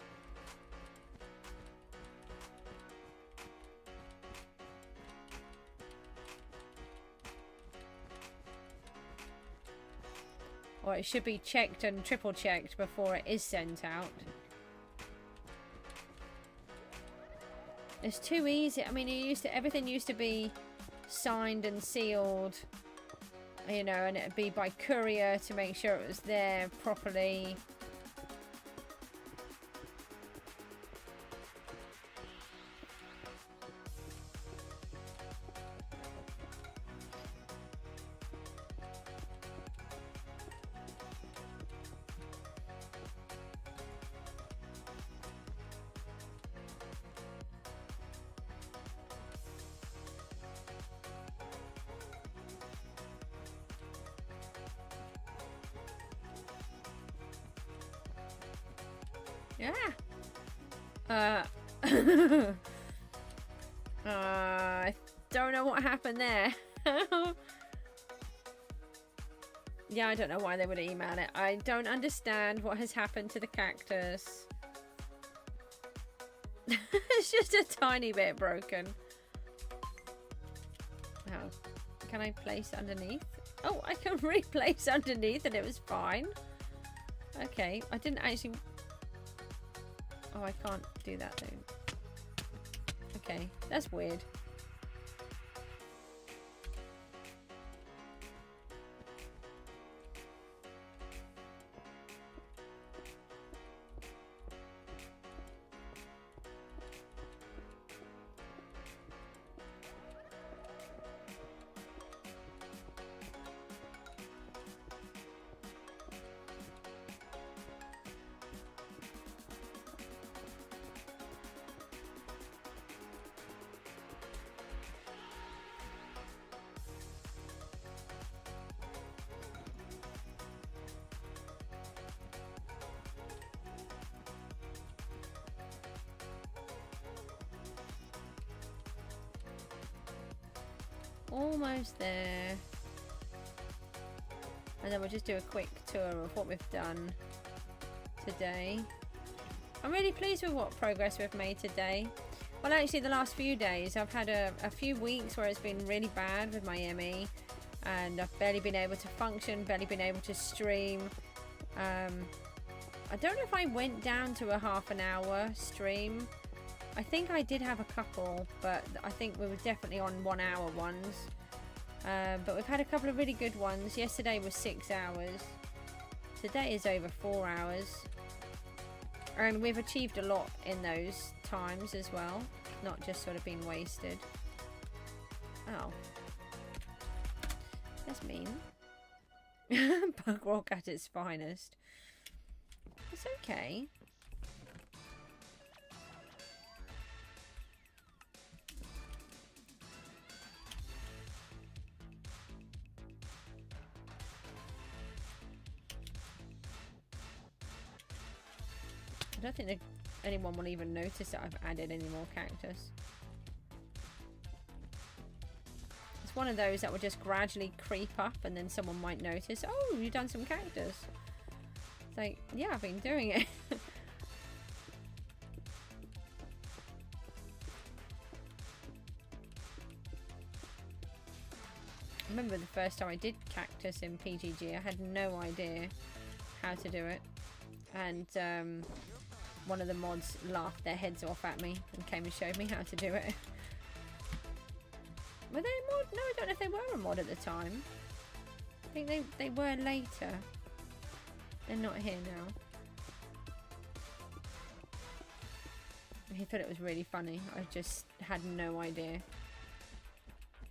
Or it should be checked and triple checked before it is sent out. It's too easy. I mean, everything used to be signed and sealed, you know, and it'd be by courier to make sure it was there properly. Yeah. I don't know what happened there. Yeah, I don't know why they would email it. I don't understand what has happened to the cactus. It's just a tiny bit broken. Oh, can I place underneath? Oh, I can replace underneath and it was fine. Okay, I didn't actually... Oh, I can't do that though. Okay, that's weird. Almost there. And then we'll just do a quick tour of what we've done today. I'm really pleased with what progress we've made today. Well, actually the last few days I've had a few weeks where it's been really bad with my ME and I've barely been able to function, barely been able to stream. I don't know if I went down to a half an hour stream. I think I did have a couple, but I think we were definitely on 1 hour ones. But we've had a couple of really good ones. Yesterday was 6 hours. Today is over 4 hours. And we've achieved a lot in those times as well. Not just sort of been wasted. Oh. That's mean. Bug rock at its finest. It's okay. I don't think that anyone will even notice that I've added any more cactus. It's one of those that will just gradually creep up and then someone might notice, oh, you've done some cactus. It's like, yeah, I've been doing it. I remember the first time I did cactus in PGG, I had no idea how to do it. And one of the mods laughed their heads off at me and came and showed me how to do it. Were they a mod? No, I don't know if they were a mod at the time. I think they were later. They're not here now. He thought it was really funny. I just had no idea.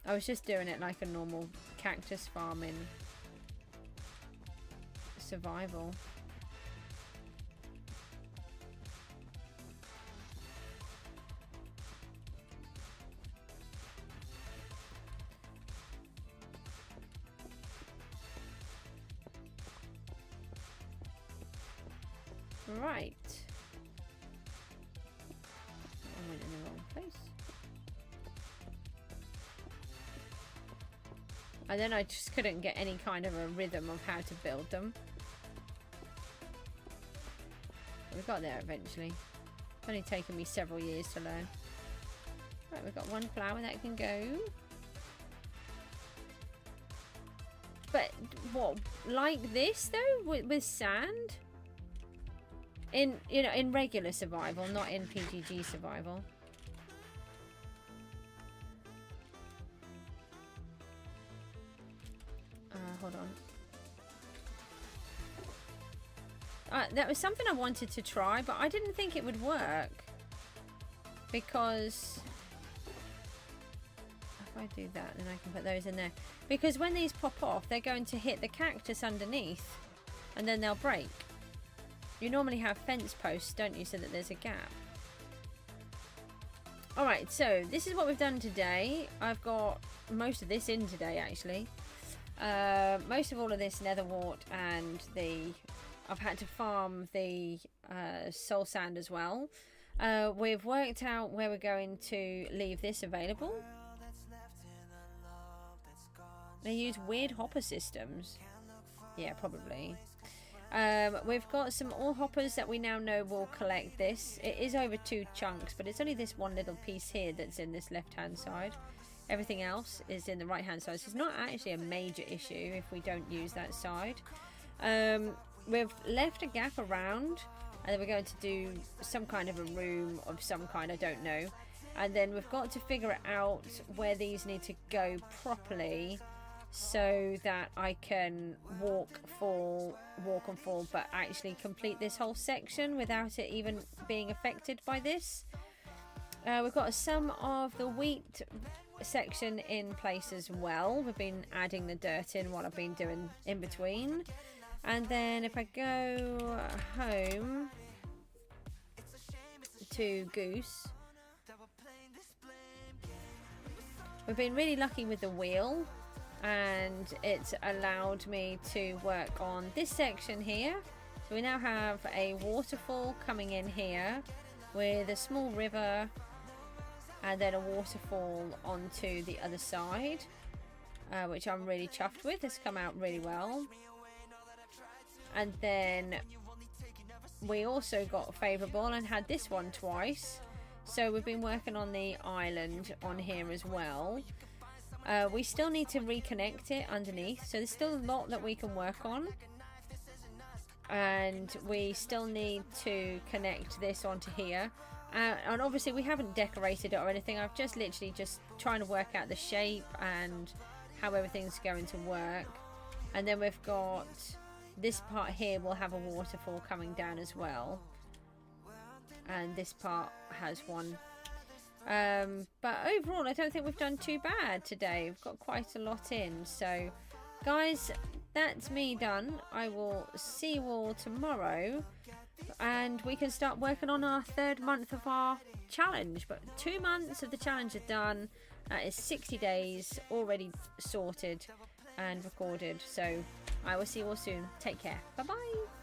I was just doing it like a normal cactus farming survival. Right. I went in the wrong place. And then I just couldn't get any kind of a rhythm of how to build them. We got there eventually. It's only taken me several years to learn. Right, we've got one flower that can go. But what, like this though, with sand? In, you know, in regular survival, not in PGG survival. Hold on. That was something I wanted to try, but I didn't think it would work. Because if I do that, then I can put those in there. Because when these pop off, they're going to hit the cactus underneath, and then they'll break. You normally have fence posts, don't you, so that there's a gap. Alright, so this is what we've done today. I've got most of this in today, actually. Most of all of this nether wart and the I've had to farm the soul sand as well. We've worked out where we're going to leave this available. They use weird hopper systems. Yeah, probably. We've got some ore hoppers that we now know will collect this. It is over 2 chunks, but it's only this one little piece here that's in this left hand side. Everything else is in the right hand side, so it's not actually a major issue if we don't use that side. We've left a gap around, and then we're going to do some kind of a room of some kind, I don't know. And then we've got to figure out where these need to go properly, so that I can walk and fall, but actually complete this whole section without it even being affected by this. We've got some of the wheat section in place as well. We've been adding the dirt in while I've been doing in between. And then if I go home to Goose, we've been really lucky with the wheel, and it's allowed me to work on this section here. So we now have a waterfall coming in here with a small river, and then a waterfall onto the other side, which I'm really chuffed with. It's come out really well. And then we also got favourable and had this one twice, so we've been working on the island on here as well. We still need to reconnect it underneath, so there's still a lot that we can work on, and we still need to connect this onto here. And obviously we haven't decorated it or anything. I've just literally just trying to work out the shape and how everything's going to work. And then we've got this part here will have a waterfall coming down as well, and this part has one. But overall I don't think we've done too bad today. We've got quite a lot in. So guys, that's me done. I will see you all tomorrow, and we can start working on our 3rd month of our challenge. But 2 months of the challenge are done. That is 60 days already sorted and recorded. So I will see you all soon. Take care. Bye bye.